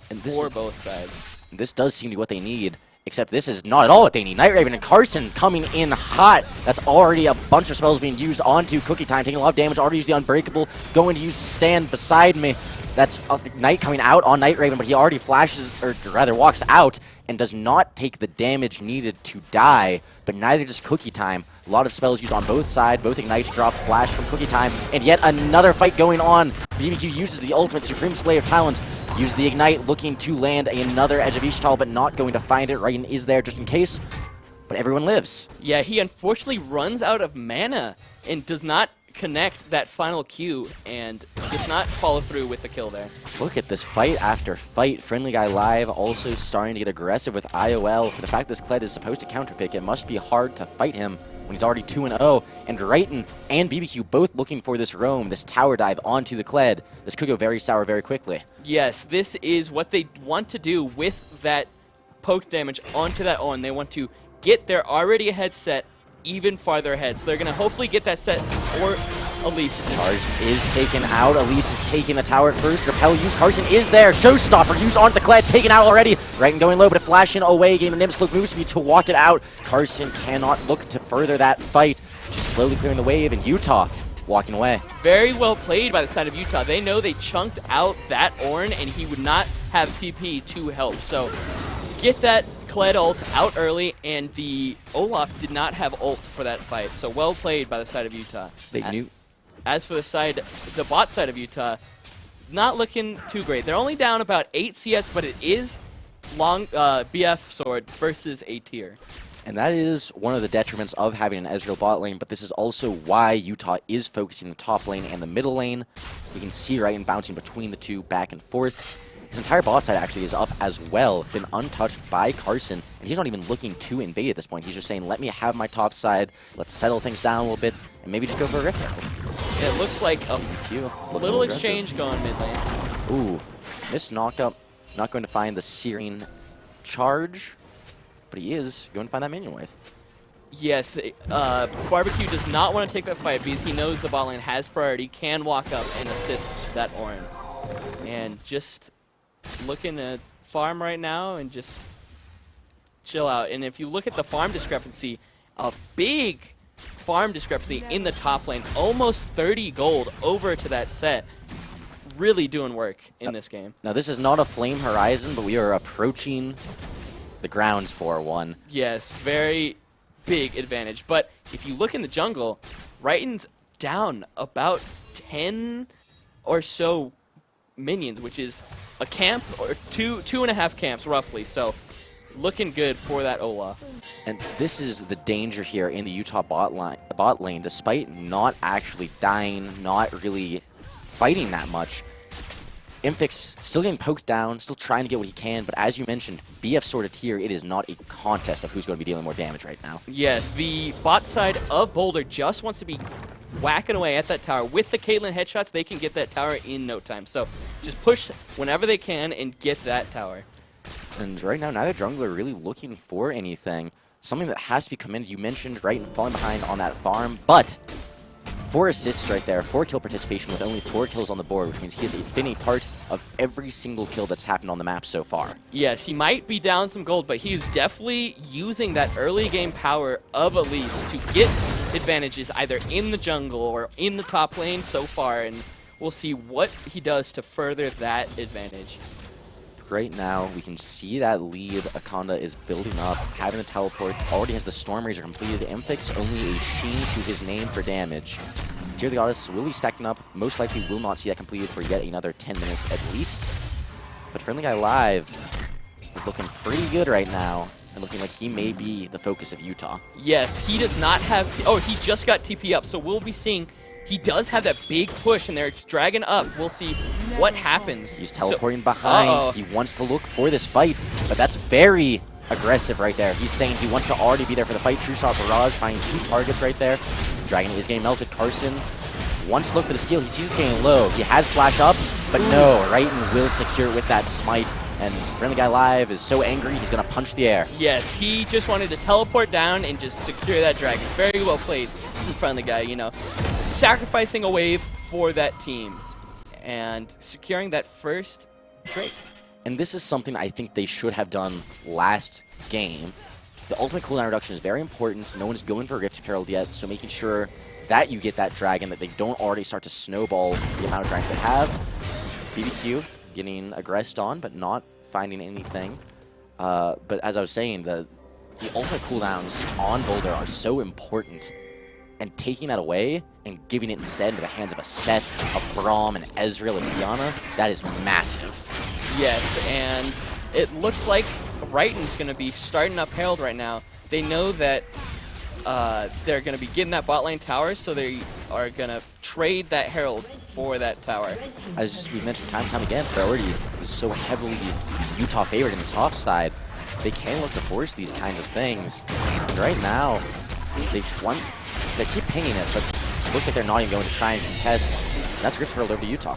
for both sides. This does seem to be what they need, except this is not at all what they need. Night Raven and Carson coming in hot. That's already a bunch of spells being used onto Cookie Time, taking a lot of damage. Already used the Unbreakable, going to use Stand beside me. That's Knight coming out on Night Raven, but he already flashes, or rather walks out, and does not take the damage needed to die, but neither does Cookie Time. A lot of spells used on both sides, both Ignites drop, flash from Cookie Time, and yet another fight going on. BBQ uses the ultimate Supreme Display of Talent, uses the Ignite, looking to land another Edge of Ishtal, but not going to find it. Righton is there just in case, but everyone lives. Yeah, he unfortunately runs out of mana and does not connect that final Q and does not follow through with the kill there. Look at this fight after fight. Friendly Guy Live also starting to get aggressive with IOL. For the fact this Kled is supposed to counterpick, it must be hard to fight him when he's already 2-0. And Righton and BBQ both looking for this roam, this tower dive onto the Kled. This could go very sour very quickly. Yes, this is what they want to do with that poke damage onto that Owen. They want to get their already ahead set even farther ahead. So they're going to hopefully get that set or Elise. Charge is taken out. Elise is taking the tower at first. Repel used. Carson is there. Showstopper used onto the Kled. Taken out already. Righton going low, but a flash in away. Getting the Nimbus Cloak move speed to walk it out. Carson cannot look to further that fight. Just slowly clearing the wave, and Utah walking away. Very well played by the side of Utah. They know they chunked out that Ornn, and he would not have TP to help. So get that Kled ult out early, and the Olaf did not have ult for that fight. So well played by the side of Utah. They knew. As for the bot side of Utah, not looking too great. They're only down about 8 CS, but it is long BF sword versus a tier. And that is one of the detriments of having an Ezreal bot lane, but this is also why Utah is focusing the top lane and the middle lane. We can see Righton bouncing between the two back and forth. His entire bot side actually is up as well, been untouched by Carson, and he's not even looking to invade at this point. He's just saying, let me have my top side, let's settle things down a little bit, and maybe just go for a Rift. It looks like a little exchange going mid lane. Ooh, missed knockup, not going to find the Searing charge, but he is going to find that minion wave. Yes, Barbecue does not want to take that fight because he knows the bot lane has priority, can walk up and assist that Ornn. And just looking to farm right now and just chill out. And if you look at the farm discrepancy, a big farm discrepancy in the top lane, almost 30 gold over to that set. Really doing work in this game. Now this is not a Flame Horizon, but we are approaching the grounds for one. Yes, very big advantage. But if you look in the jungle, Righton's down about 10 or so minions, which is a camp or two and a half camps roughly. So looking good for that Olaf. And this is the danger here in the Utah bot lane, despite not actually dying, not really fighting that much. Imphics still getting poked down, still trying to get what he can, but as you mentioned, BF sort of tier, it is not a contest of who's going to be dealing more damage right now. Yes, the bot side of Boulder just wants to be whacking away at that tower. With the Caitlyn headshots, they can get that tower in no time. So just push whenever they can and get that tower. And right now, neither jungler really looking for anything. Something that has to be commended, you mentioned Righton falling behind on that farm, but 4 assists right there, 4 kill participation with only 4 kills on the board, which means he has been a part of every single kill that's happened on the map so far. Yes, he might be down some gold, but he is definitely using that early game power of Elise to get advantages either in the jungle or in the top lane so far, and we'll see what he does to further that advantage. Right now, we can see that lead Akanda is building up, having the teleport, already has the Storm Razor completed. Imphics only a sheen to his name for damage. Tear of the Goddess will be stacking up, most likely will not see that completed for yet another 10 minutes at least. But Friendly Guy Live is looking pretty good right now, and looking like he may be the focus of Utah. Yes, he does not have... he just got TP up, so we'll be seeing... He does have that big push in there. It's dragging up. We'll see what happens. He's teleporting behind. He wants to look for this fight, but that's very aggressive right there. He's saying he wants to already be there for the fight. True Shot Barrage finding 2 targets right there. Dragon is getting melted. Carson wants to look for the steal. He sees it's getting low. He has flash up, but no. Raiden will secure it with that smite. And Friendly Guy Live is so angry, he's going to punch the air. Yes, he just wanted to teleport down and just secure that dragon. Very well played from Friendly Guy, you know. Sacrificing a wave for that team and securing that first Drake. And this is something I think they should have done last game. The ultimate cooldown reduction is very important. No one's going for Rift Herald yet, so making sure that you get that dragon, that they don't already start to snowball the amount of dragons they have. BBQ getting aggressed on, but not finding anything. But as I was saying, the ultimate cooldowns on Boulder are so important. And taking that away and giving it instead into the hands of a Set, of Braum, and Ezreal, and Diana, that is massive. Yes, and it looks like Raiden's going to be starting up Herald right now. They know that they're going to be getting that bot lane tower, so they are going to trade that Herald for that tower. As we've mentioned time and time again, priority is so heavily Utah favored in the top side. They can look to force these kinds of things. And right now, they keep pinging it, but it looks like they're not even going to try and contest. And that's Rift Herald over to Utah.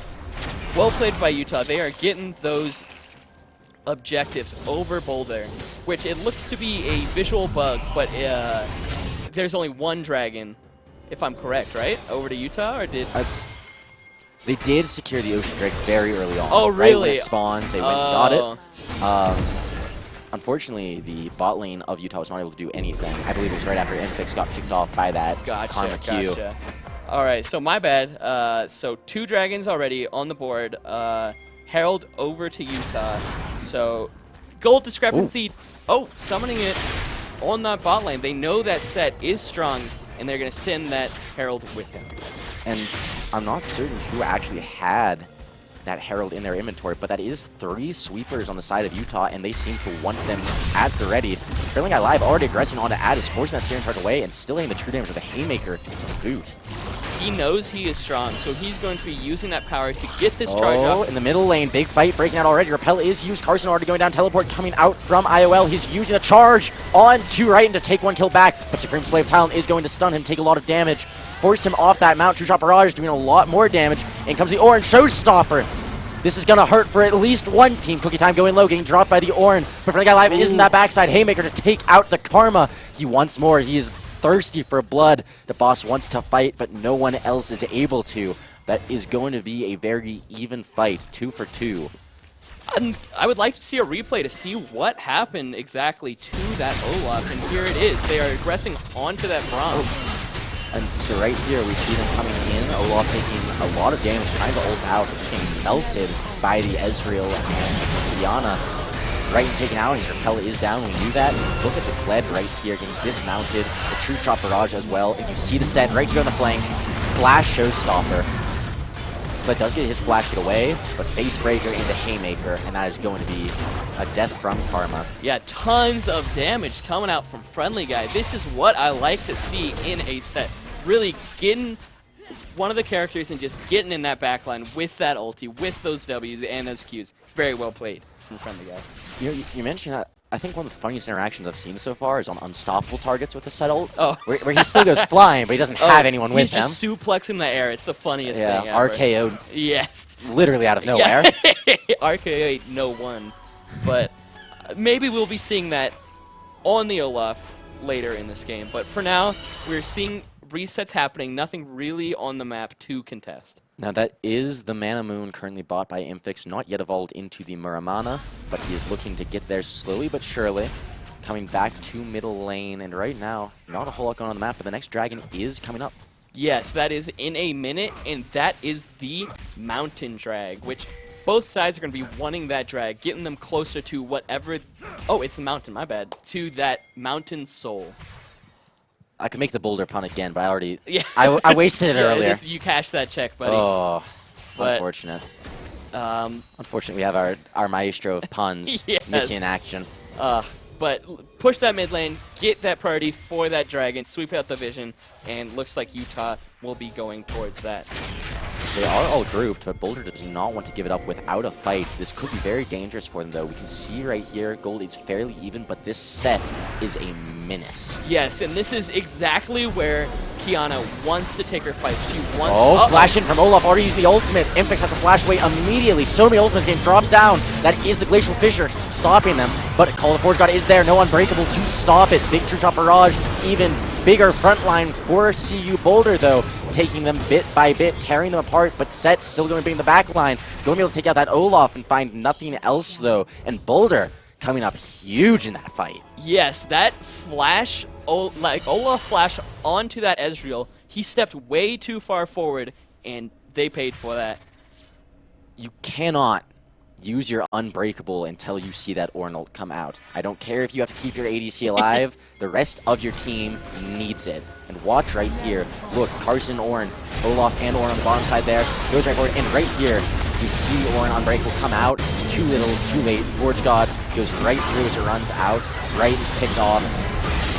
Well played by Utah. They are getting those objectives over Boulder, which it looks to be a visual bug, but there's only one dragon, if I'm correct, right? Over to Utah, or did... They did secure the Ocean Drake very early on. Oh, really? Right when it spawned, they went and got it. Unfortunately, the bot lane of Utah was not able to do anything. I believe it was right after Infix got picked off by that Karma Q. Gotcha. All right, so my bad. So 2 dragons already on the board. Herald over to Utah. So gold discrepancy. Ooh. Oh, summoning it on that bot lane. They know that Set is strong, and they're going to send that Herald with him. And I'm not certain who actually had that Herald in their inventory, but that is 3 sweepers on the side of Utah, and they seem to want them at the ready. Friendly Guy Live already aggressing onto Addis, forcing that Searing Charge away, and still hitting the true damage with a Haymaker to boot. He knows he is strong, so he's going to be using that power to get this charge up. In the middle lane, big fight breaking out already. Repel is used. Carson already going down. Teleport coming out from IOL. He's using a charge on to Raiden to take 1 kill back, but Supreme Slave Talon is going to stun him, take a lot of damage, force him off that mount. True Shot Barrage doing a lot more damage. In comes the Orange Showstopper. This is going to hurt for at least one team. Cookie Time going low, getting dropped by the Orange. But Friendly Guy Live is in that backside. Haymaker to take out the Karma. He wants more. He is thirsty for blood. The boss wants to fight, but no one else is able to. That is going to be a very even fight, 2 for 2. And I would like to see a replay to see what happened exactly to that Olaf, and here it is. They are aggressing onto that Braum. And so right here, we see them coming in. Olaf taking a lot of damage, trying to ult out, but just getting melted by the Ezreal and Diana. Raiden taken out, his repel is down. We knew that. Look at the Kled right here, getting dismounted. The True Shot Barrage as well. And you see the Set right here on the flank. Flash Showstopper. Kled does get his flash get away, but Face Breaker into Haymaker, and that is going to be a death from Karma. Yeah, tons of damage coming out from Friendly Guy. This is what I like to see in a set. Really getting one of the characters and just getting in that backline with that ulti, with those Ws and those Qs. Very well played from Friendly Guy. You mentioned that. I think one of the funniest interactions I've seen so far is on unstoppable targets with the Set ult. Oh. Where he still goes flying, but he doesn't have anyone with him. He's just suplexing the air. It's the funniest thing ever. RKO. Yes. Literally out of nowhere. RKO no one. But maybe we'll be seeing that on the Olaf later in this game. But for now, we're seeing resets happening. Nothing really on the map to contest. Now that is the Mana Moon currently bought by Infix, not yet evolved into the Muramana, but he is looking to get there slowly but surely. Coming back to middle lane, and right now, not a whole lot going on the map, but the next dragon is coming up. Yes, that is in a minute, and that is the Mountain Drag, which both sides are going to be wanting that drag, getting them closer to whatever... Oh, it's the mountain, my bad. To that Mountain Soul. I could make the Boulder pun again, but I already... Yeah. I wasted it earlier. You cashed that check, buddy. Oh, but, unfortunate. Unfortunately, we have our maestro of puns missing in action. But push that mid lane, get that priority for that dragon, sweep out the vision, and looks like Utah will be going towards that. They are all grouped, but Boulder does not want to give it up without a fight. This could be very dangerous for them, though. We can see right here, gold is fairly even, but this set is a menace. Yes, and this is exactly where Kiana wants to take her fight. She wants. Oh, flash in from Olaf, already using the ultimate. Infix has to flash away immediately. So many ultimates game drops down. That is the Glacial Fissure stopping them. But Call of Forge God is there. No Unbreakable to stop it. Big True Shot Barrage. Even bigger front line for CU Boulder, though. Taking them bit by bit, tearing them apart. But Set still going to be in the back line. Going to be able to take out that Olaf and find nothing else, though. And Boulder coming up huge in that fight. Yes, that flash, like Olaf flash onto that Ezreal, he stepped way too far forward, and they paid for that. You cannot use your Unbreakable until you see that Ornn ult come out. I don't care if you have to keep your ADC alive, the rest of your team needs it. And watch right here. Look, Carson, Ornn, Olaf and Ornn on the bottom side there. Goes right forward, and right here, you see Ornn Unbreakable come out. Too little, too late. Forge God goes right through as it runs out. Right is picked off.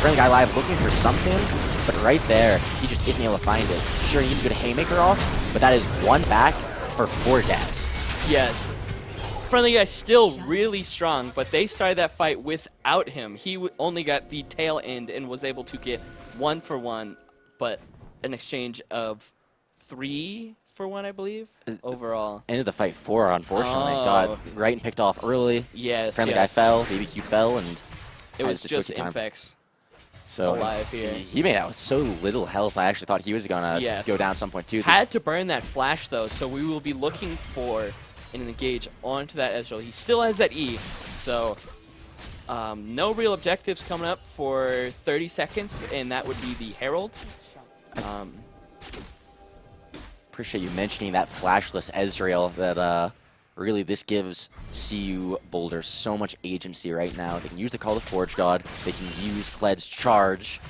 Friendly guy live looking for something, but right there, he just isn't able to find it. Sure, he needs to get a Haymaker off, but that is one back for 4 deaths. Yes. Friendly guy still really strong, but they started that fight without him. He only got the tail end and was able to get 1 for 1, but an exchange of 3 for 1, I believe, overall. Ended the fight 4, unfortunately. Oh. Got right and picked off early. Yes, Friendly yes. guy fell, BBQ fell, and It was has to just take the time. Infex So alive here. he made out with so little health. I actually thought he was going to go down at some point, too. Had to burn that flash, though, so we will be looking for an engage onto that Ezreal. He still has that E, so no real objectives coming up for 30 seconds, and that would be the Herald. Appreciate you mentioning that flashless Ezreal, that really this gives CU Boulder so much agency right now. They can use the Call of Forge God, they can use Kled's Charge,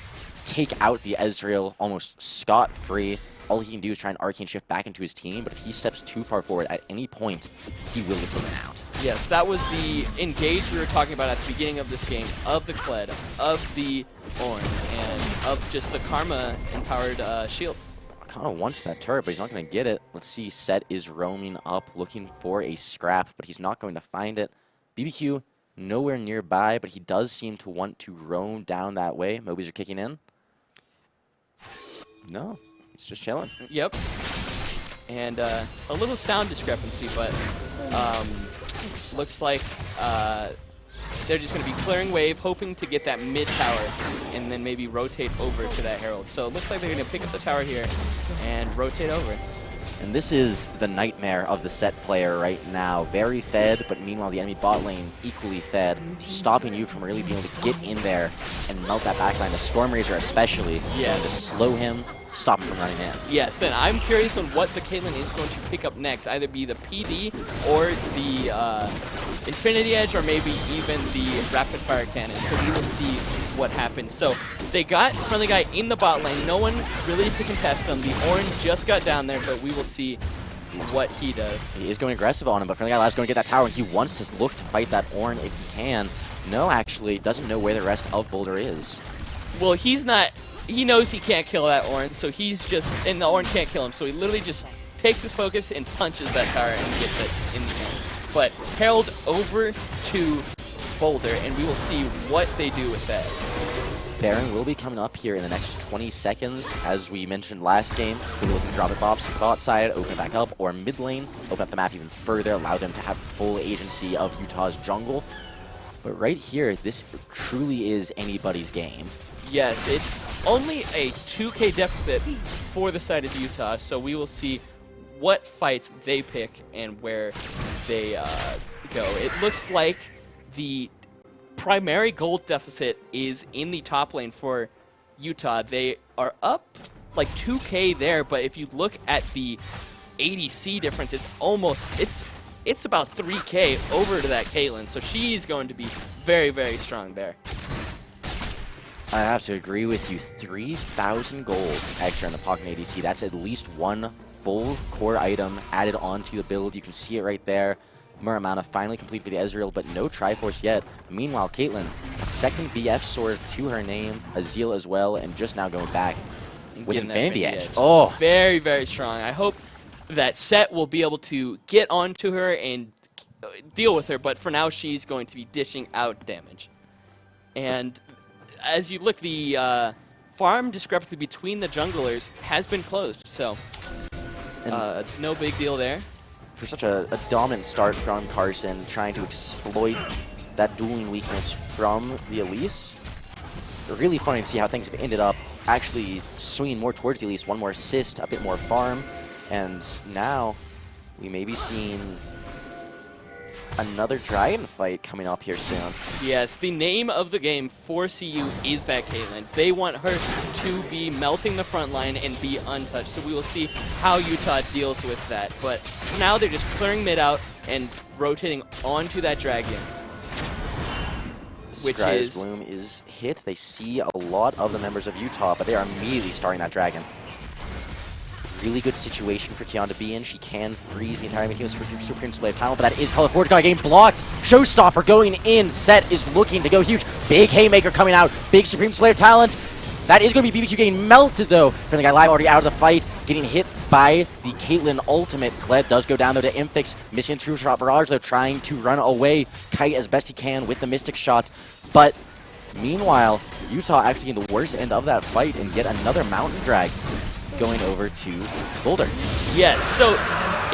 take out the Ezreal almost scot-free. All he can do is try and Arcane Shift back into his team, but if he steps too far forward at any point, he will get taken out. Yes, that was the engage we were talking about at the beginning of this game, of the Kled, of the Ornn, and of just the Karma-empowered shield. Kind of wants that turret, but he's not going to get it. Let's see, Set is roaming up, looking for a scrap, but he's not going to find it. BBQ nowhere nearby, but he does seem to want to roam down that way. Mobies are kicking in. No, he's just chilling. Yep. And a little sound discrepancy, but looks like they're just going to be clearing wave, hoping to get that mid tower, and then maybe rotate over to that Herald. So it looks like they're going to pick up the tower here and rotate over. And this is the nightmare of the Set player right now. Very fed, but meanwhile the enemy bot lane equally fed, stopping you from really being able to get in there and melt that backline. The Storm Razor especially, Yes. to slow him, stop him from running in. Yes, and I'm curious on what the Caitlyn is going to pick up next. Either be the PD or the Infinity Edge, or maybe even the Rapid Fire Cannon. So we will see what happens. So they got Friendly Guy in the bot lane. No one really to contest them. The Ornn just got down there, but we will see what he does. He is going aggressive on him, but Friendly Guy Live's going to get that tower, and he wants to look to fight that Ornn if he can. No, actually, doesn't know where the rest of Boulder is. Well, he's not... He knows he can't kill that Ornn, so he's just... And the Ornn can't kill him, so he literally just takes his focus and punches that tower and gets it in the end. But Herald over to Boulder, and we will see what they do with that. Baron will be coming up here in the next 20 seconds. As we mentioned last game, we're looking to drop it bot side, open it back up, or mid lane, open up the map even further, allow them to have full agency of Utah's jungle. But right here, this truly is anybody's game. Yes, it's only a 2K deficit for the side of Utah, so we will see what fights they pick and where they go. It looks like the primary gold deficit is in the top lane for Utah. They are up like 2K there, but if you look at the ADC difference, it's almost, it's about 3K over to that Caitlyn, so she's going to be very, very strong there. I have to agree with you. 3,000 gold extra in the Pocket ADC. That's at least one full core item added onto the build. You can see it right there. Muramana finally complete for the Ezreal, but no Triforce yet. Meanwhile, Caitlyn, a second BF sword to her name, a Zeal as well, and just now going back with Infinity Edge. Oh, very, very strong. I hope that Set will be able to get onto her and deal with her, but for now she's going to be dishing out damage. And as you look, the farm discrepancy between the junglers has been closed, so no big deal there. For such a dominant start from Carson, trying to exploit that dueling weakness from the Elise, really funny to see how things have ended up actually swinging more towards the Elise. One more assist, a bit more farm, and now we may be seeing another dragon fight coming up here soon. Yes, the name of the game for CU is that Caitlyn. They want her to be melting the front line and be untouched, so we will see how Utah deals with that. But for now, they're just clearing mid out and rotating onto that dragon. Which Scry's Bloom is hit. They see a lot of the members of Utah, but they are immediately starting that dragon. Really good situation for Kian to be in. She can freeze the entire Mickey Supreme Slave Talent, but that is Call of Forge. Got a game blocked. Showstopper going in. Set is looking to go huge. Big Haymaker coming out. Big Supreme Slave Talent. That is going to be BBQ getting melted, though. For the guy live already out of the fight, getting hit by the Caitlyn ultimate. Gled does go down, though, to Infix. Missing True Shot Barrage, though, trying to run away. Kite as best he can with the Mystic Shots. But meanwhile, Utah actually getting the worst end of that fight and get another Mountain Drag going over to Boulder. Yes, so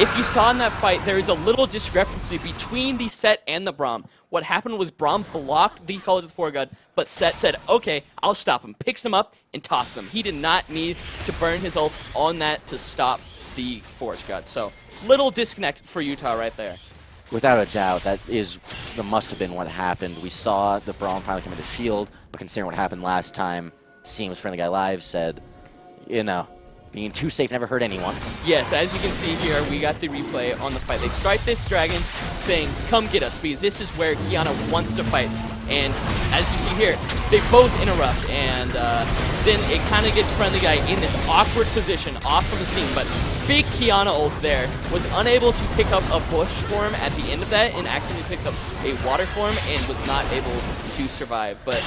if you saw in that fight, there is a little discrepancy between the Set and the Braum. What happened was Braum blocked the Call of the Foregod, but Set said, okay, I'll stop him. Picks him up and tossed him. He did not need to burn his ult on that to stop the Forge God. So little disconnect for Utah right there. Without a doubt, that must have been what happened. We saw the Braum finally come into shield, but considering what happened last time, seeing what Friendly Guy Live said, you know, being too safe never hurt anyone. Yes, as you can see here, we got the replay on the fight. They strike this dragon saying, come get us, because this is where Kiana wants to fight. And as you see here, they both interrupt, and then it kind of gets Friendly Guy in this awkward position off of his team. But big Kiana ult there, was unable to pick up a bush form at the end of that, and accidentally picked up a water form and was not able to survive. But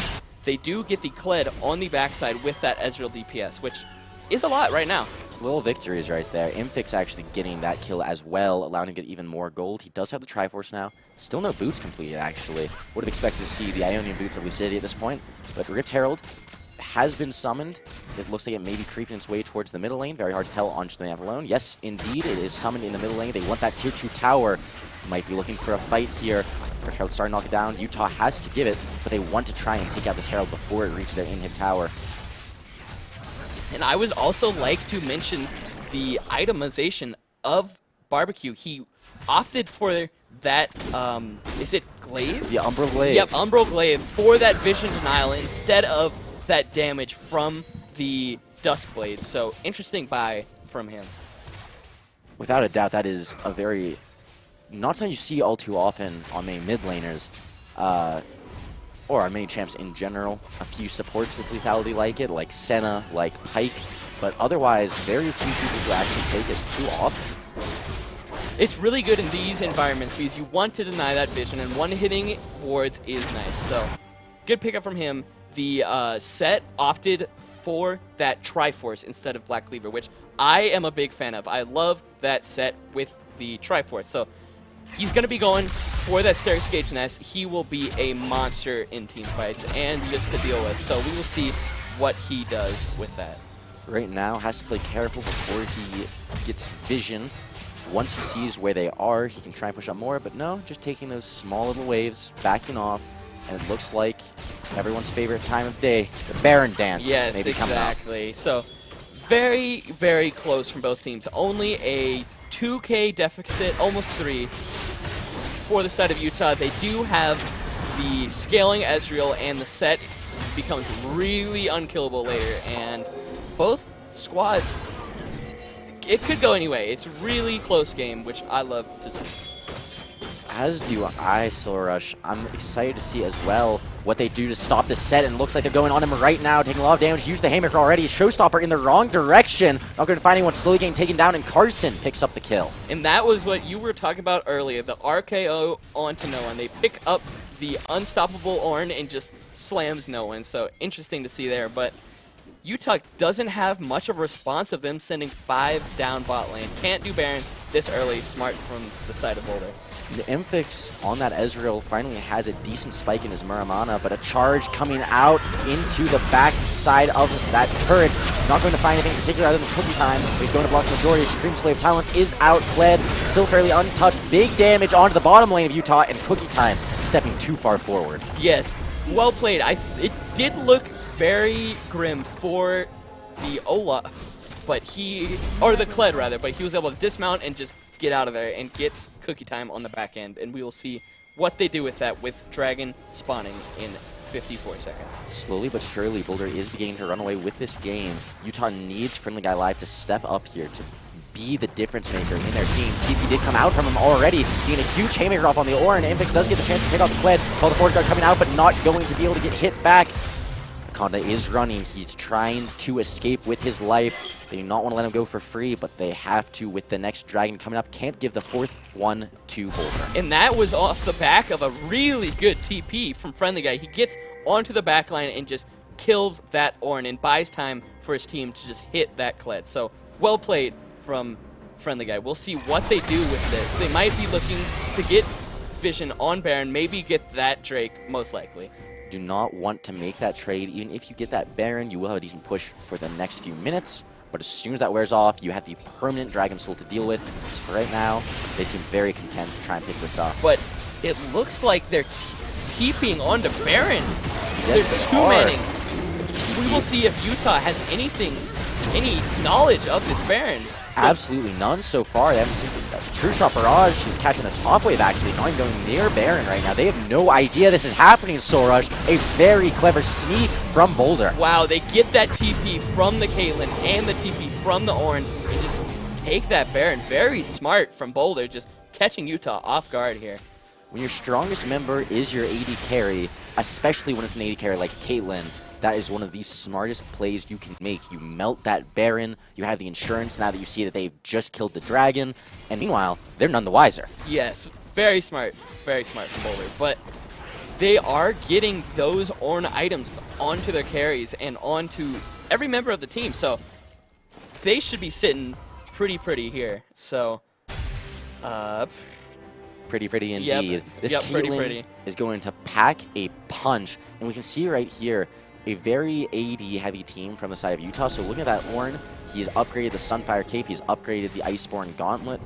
they do get the Kled on the backside with that Ezreal DPS, which is a lot right now. It's little victories right there. Infix actually getting that kill as well, allowing him to get even more gold. He does have the Triforce now. Still no boots completed, actually. Would have expected to see the Ionian boots of Lucidity at this point. But Rift Herald has been summoned. It looks like it may be creeping its way towards the middle lane. Very hard to tell on just the map alone. Yes, indeed, it is summoned in the middle lane. They want that tier 2 tower. Might be looking for a fight here. Rift Herald starting to knock it down. Utah has to give it, but they want to try and take out this Herald before it reaches their in-hit tower. And I would also like to mention the itemization of Barbecue. He opted for that, is it Glaive? The Umbral Glaive. Yep, Umbral Glaive for that Vision Denial instead of that damage from the Dusk Blades. So interesting buy from him. Without a doubt, that is a very, not something you see all too often on main mid laners. Or on many champs in general. A few supports with lethality like it, like Senna, like Pyke, but otherwise, very few people who actually take it too often. It's really good in these environments because you want to deny that vision, and one-hitting wards is nice. So, good pickup from him. The Set opted for that Triforce instead of Black Cleaver, which I am a big fan of. I love that Set with the Triforce. So, he's going to be going for that Staircase Gauge Nest. He will be a monster in team fights and just to deal with. So we will see what he does with that. Right now, has to play careful before he gets vision. Once he sees where they are, he can try and push up more, but no, just taking those small little waves, backing off, and it looks like everyone's favorite time of day, the Baron Dance. Yes, exactly. So very, very close from both teams. Only a 2K deficit, almost 3, for the side of Utah. They do have the scaling Ezreal, and the Set becomes really unkillable later. And both squads, it could go anyway. It's a really close game, which I love to see. As do I, Soul Rush. I'm excited to see as well what they do to stop the Set, and it looks like they're going on him right now, taking a lot of damage. Use the Haymaker already. Showstopper in the wrong direction. Not going to find anyone, slowly getting taken down, and Carson picks up the kill. And that was what you were talking about earlier, the RKO onto no one. They pick up the unstoppable Ornn and just slams no one, so interesting to see there. But Utah doesn't have much of a response of them sending 5 down bot lane. Can't do Baron this early. Smart from the side of Boulder. The Infix on that Ezreal finally has a decent spike in his Muramana, but a charge coming out into the back side of that turret. Not going to find anything particular other than Cookie Time. He's going to block the majority. Supreme Slave Talent is outplayed, still fairly untouched. Big damage onto the bottom lane of Utah, and Cookie Time stepping too far forward. Yes, well played. It did look very grim for the Olaf, but or the Kled rather, but he was able to dismount and just get out of there and gets Cookie Time on the back end, and we will see what they do with that with Dragon spawning in 54 seconds. Slowly but surely, Boulder is beginning to run away with this game. Utah needs Friendly Guy Live to step up here to be the difference maker in their team. TP did come out from him already, being a huge haymaker off on the Orin. Infix does get the chance to pick off the Kled, while the forward guard coming out, but not going to be able to get hit back. Conda is running. He's trying to escape with his life. They do not want to let him go for free, but they have to with the next Dragon coming up. Can't give the fourth one to Boulder. And that was off the back of a really good TP from Friendly Guy. He gets onto the back line and just kills that Ornn and buys time for his team to just hit that Kled. So well played from Friendly Guy. We'll see what they do with this. They might be looking to get Vision on Baron, maybe get that Drake, most likely. Do not want to make that trade. Even if you get that Baron, you will have a decent push for the next few minutes. But as soon as that wears off, you have the permanent Dragon Soul to deal with. So for right now, they seem very content to try and pick this up. But it looks like they're TPing onto Baron. Yes, they're they are. two-manning. We will see if Utah has any knowledge of this Baron. So absolutely none so far. They haven't seen True Shot Barrage. He's catching the top wave, actually, not even going near Baron right now. They have no idea this is happening, Soul Rush. A very clever sneak from Boulder. wow, they get that TP from the Caitlyn and the TP from the Ornn and just take that Baron. Very smart from Boulder, just catching Utah off guard here. When your strongest member is your AD carry, especially when it's an AD carry like Caitlyn, that is one of the smartest plays you can make. You melt that Baron, you have the insurance now that you see that they've just killed the Dragon, and meanwhile, they're none the wiser. Yes, very smart from Boulder. But they are getting those Ornn items onto their carries and onto every member of the team, so they should be sitting pretty here. So, Pretty indeed. Yep, This Caitlyn is going to pack a punch, and we can see right here a very AD-heavy team from the side of Utah. So looking at that Ornn, he's upgraded the Sunfire Cape, he's upgraded the Iceborne Gauntlet,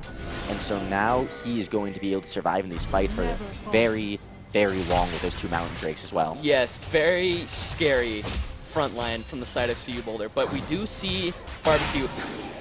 and so now he is going to be able to survive in these fights for very long with those two Mountain Drakes as well. Yes, very scary front line from the side of CU Boulder, but we do see Barbecue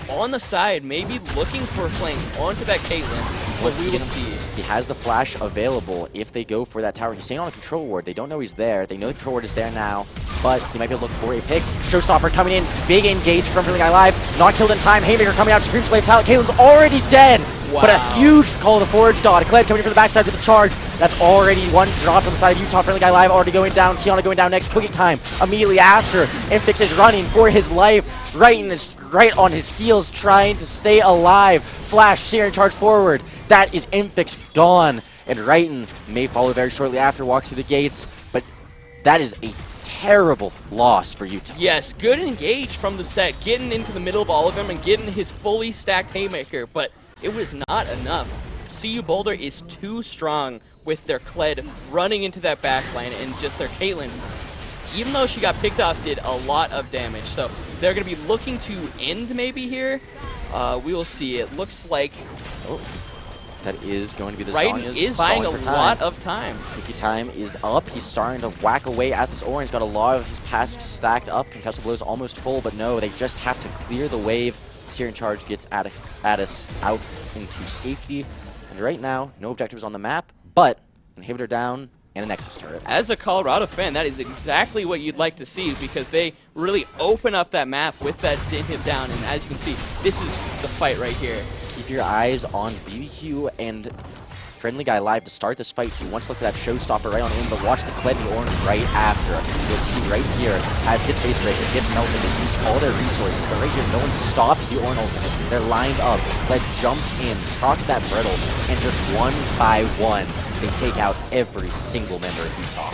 on the side, maybe looking for a flank onto that Caitlyn, but we will see. He has the flash available if they go for that tower. He's staying on a control ward. They don't know he's there. They know the control ward is there now, but he might be able to look for a pick. Showstopper coming in. Big engage from Friendly Guy Live. Not killed in time. Haymaker coming out. Supreme Slave Talent. Caitlyn's already dead. Wow. But a huge call to the Forge God. Kled coming in from the backside with the charge. That's already one drop on the side of Utah. Friendly Guy Live already going down. Kiana going down next. Cookie Time immediately after. Infix is running for his life. Right on his heels, trying to stay alive. Flash, Searing Charge forward. That is Infix gone. And Raiden may follow very shortly after, walks through the gates. But that is a terrible loss for Utah. Yes, good engage from the set, getting into the middle of all of them and getting his fully stacked Haymaker, but it was not enough. CU Boulder is too strong with their Kled running into that backline, and just their Caitlyn, even though she got picked off, did a lot of damage. So they're going to be looking to end maybe here. We will see. It looks like that is going to be the Raiden is buying a lot of time. Cookie Time is up. He's starting to whack away at this Orange. He's got a lot of his passive stacked up. Concussive Blow is almost full, but no, they just have to clear the wave. Searing Charge gets Addis out into safety. And right now, no objectives on the map, but inhibitor down and a Nexus turret. As a Colorado fan, that is exactly what you'd like to see, because they really open up that map with that inhib down, and as you can see, this is the fight right here. Keep your eyes on BBQ and Friendly Guy Live to start this fight. He wants to look for that showstopper right on in, but watch the Kled and the Orange right after. You'll see right here, as gets Face Breaker, gets melted, they use all their resources, but right here, no one stops the Orange ultimate. They're lined up. Kled jumps in, procs that Brittle, and just one by one, they take out every single member of Utah.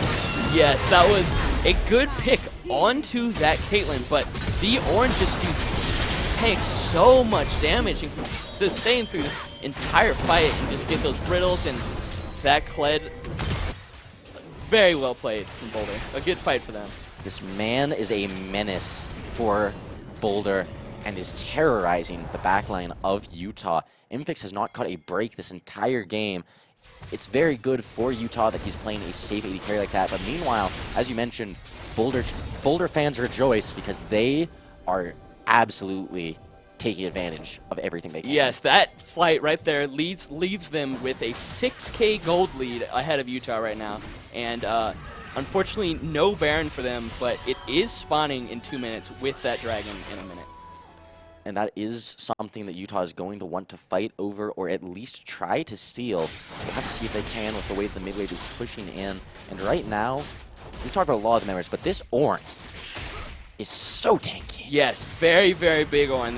Yes, that was a good pick onto that Caitlyn, but the Orange just takes so much damage and can sustain through this entire fight and just get those brittles and that Kled, very well played from Boulder. A good fight for them. This man is a menace for Boulder and is terrorizing the backline of Utah. Infix has not caught a break this entire game. It's very good for Utah that he's playing a safe AD carry like that. But meanwhile, as you mentioned, Boulder fans rejoice because they are absolutely taking advantage of everything they can. Yes, that fight right there leaves them with a 6K gold lead ahead of Utah right now. And unfortunately, no Baron for them, but it is spawning in 2 minutes with that dragon in a minute. And that is something that Utah is going to want to fight over, or at least try to steal. We'll have to see if they can with the way the mid wave is pushing in. And right now, we've talked about a lot of the members, but this Ornn is so tanky. Yes, very, very big Ornn.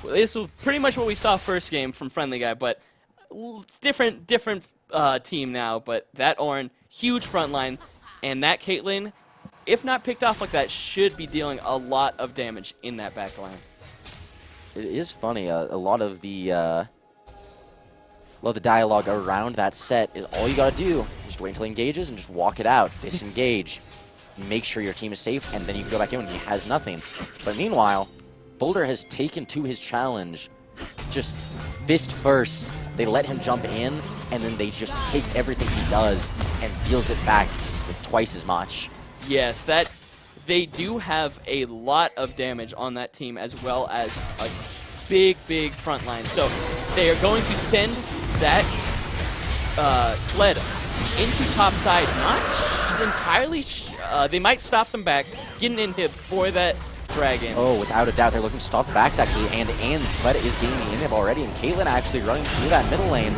This was pretty much what we saw first game from Friendly Guy, but different team now. But that Ornn, huge front line, and that Caitlyn, if not picked off like that, should be dealing a lot of damage in that back line. It is funny. A lot of the dialogue around that set is all you got to do. Just wait until he engages and just walk it out. Disengage. Make sure your team is safe, and then you can go back in when he has nothing. But meanwhile, Boulder has taken to his challenge just fist first. They let him jump in, and then they just take everything he does and deals it back with twice as much. Yes, they do have a lot of damage on that team, as well as a big, big front line. So they are going to send that Kled into top side. Not entirely. They might stop some backs, get an inhib for that dragon. Oh, without a doubt, they're looking to stop the backs actually, and Kled is getting the inhib already, and Caitlyn actually running through that middle lane.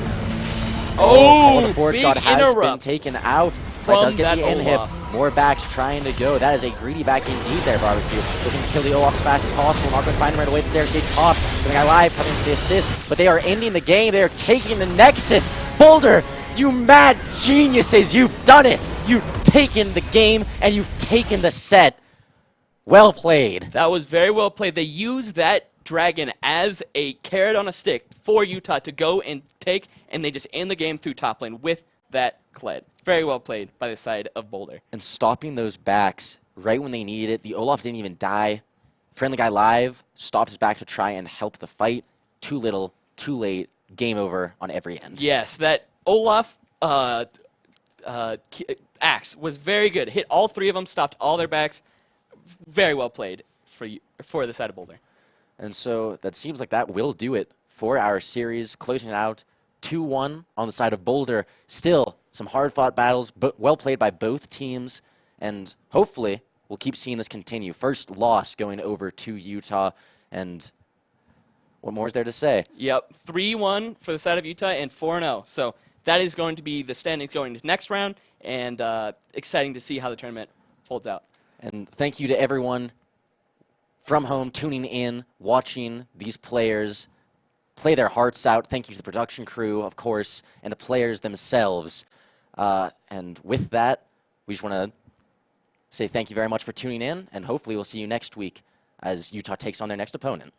Oh, the Forge big God has been interrupt taken out. Kled does get the inhib. More backs trying to go. That is a greedy back indeed there, Barbecue. Looking to kill the Olaf as fast as possible. Not going to find him right away. The stair gate pops. The guy live coming for the assist, but they are ending the game. They are taking the Nexus. Boulder, you mad geniuses. You've done it. You've taken the game, and you've taken the set. Well played. That was very well played. They used that dragon as a carrot on a stick for Utah to go and take, and they just end the game through top lane with that Kled. Very well played by the side of Boulder. And stopping those backs right when they needed it. The Olaf didn't even die. Friendly Guy live stopped his back to try and help the fight. Too little, too late. Game over on every end. Yes, that Olaf axe was very good. Hit all three of them, stopped all their backs. Very well played for the side of Boulder. And so that seems like that will do it for our series. Closing it out 2-1 on the side of Boulder. Still some hard-fought battles, but well played by both teams. And hopefully we'll keep seeing this continue. First loss going over to Utah. And what more is there to say? Yep, 3-1 for the side of Utah and 4-0. So that is going to be the standings going to next round, and exciting to see how the tournament folds out. And thank you to everyone from home tuning in, watching these players play their hearts out. Thank you to the production crew, of course, and the players themselves. And with that, we just want to say thank you very much for tuning in, and hopefully we'll see you next week as Utah takes on their next opponent.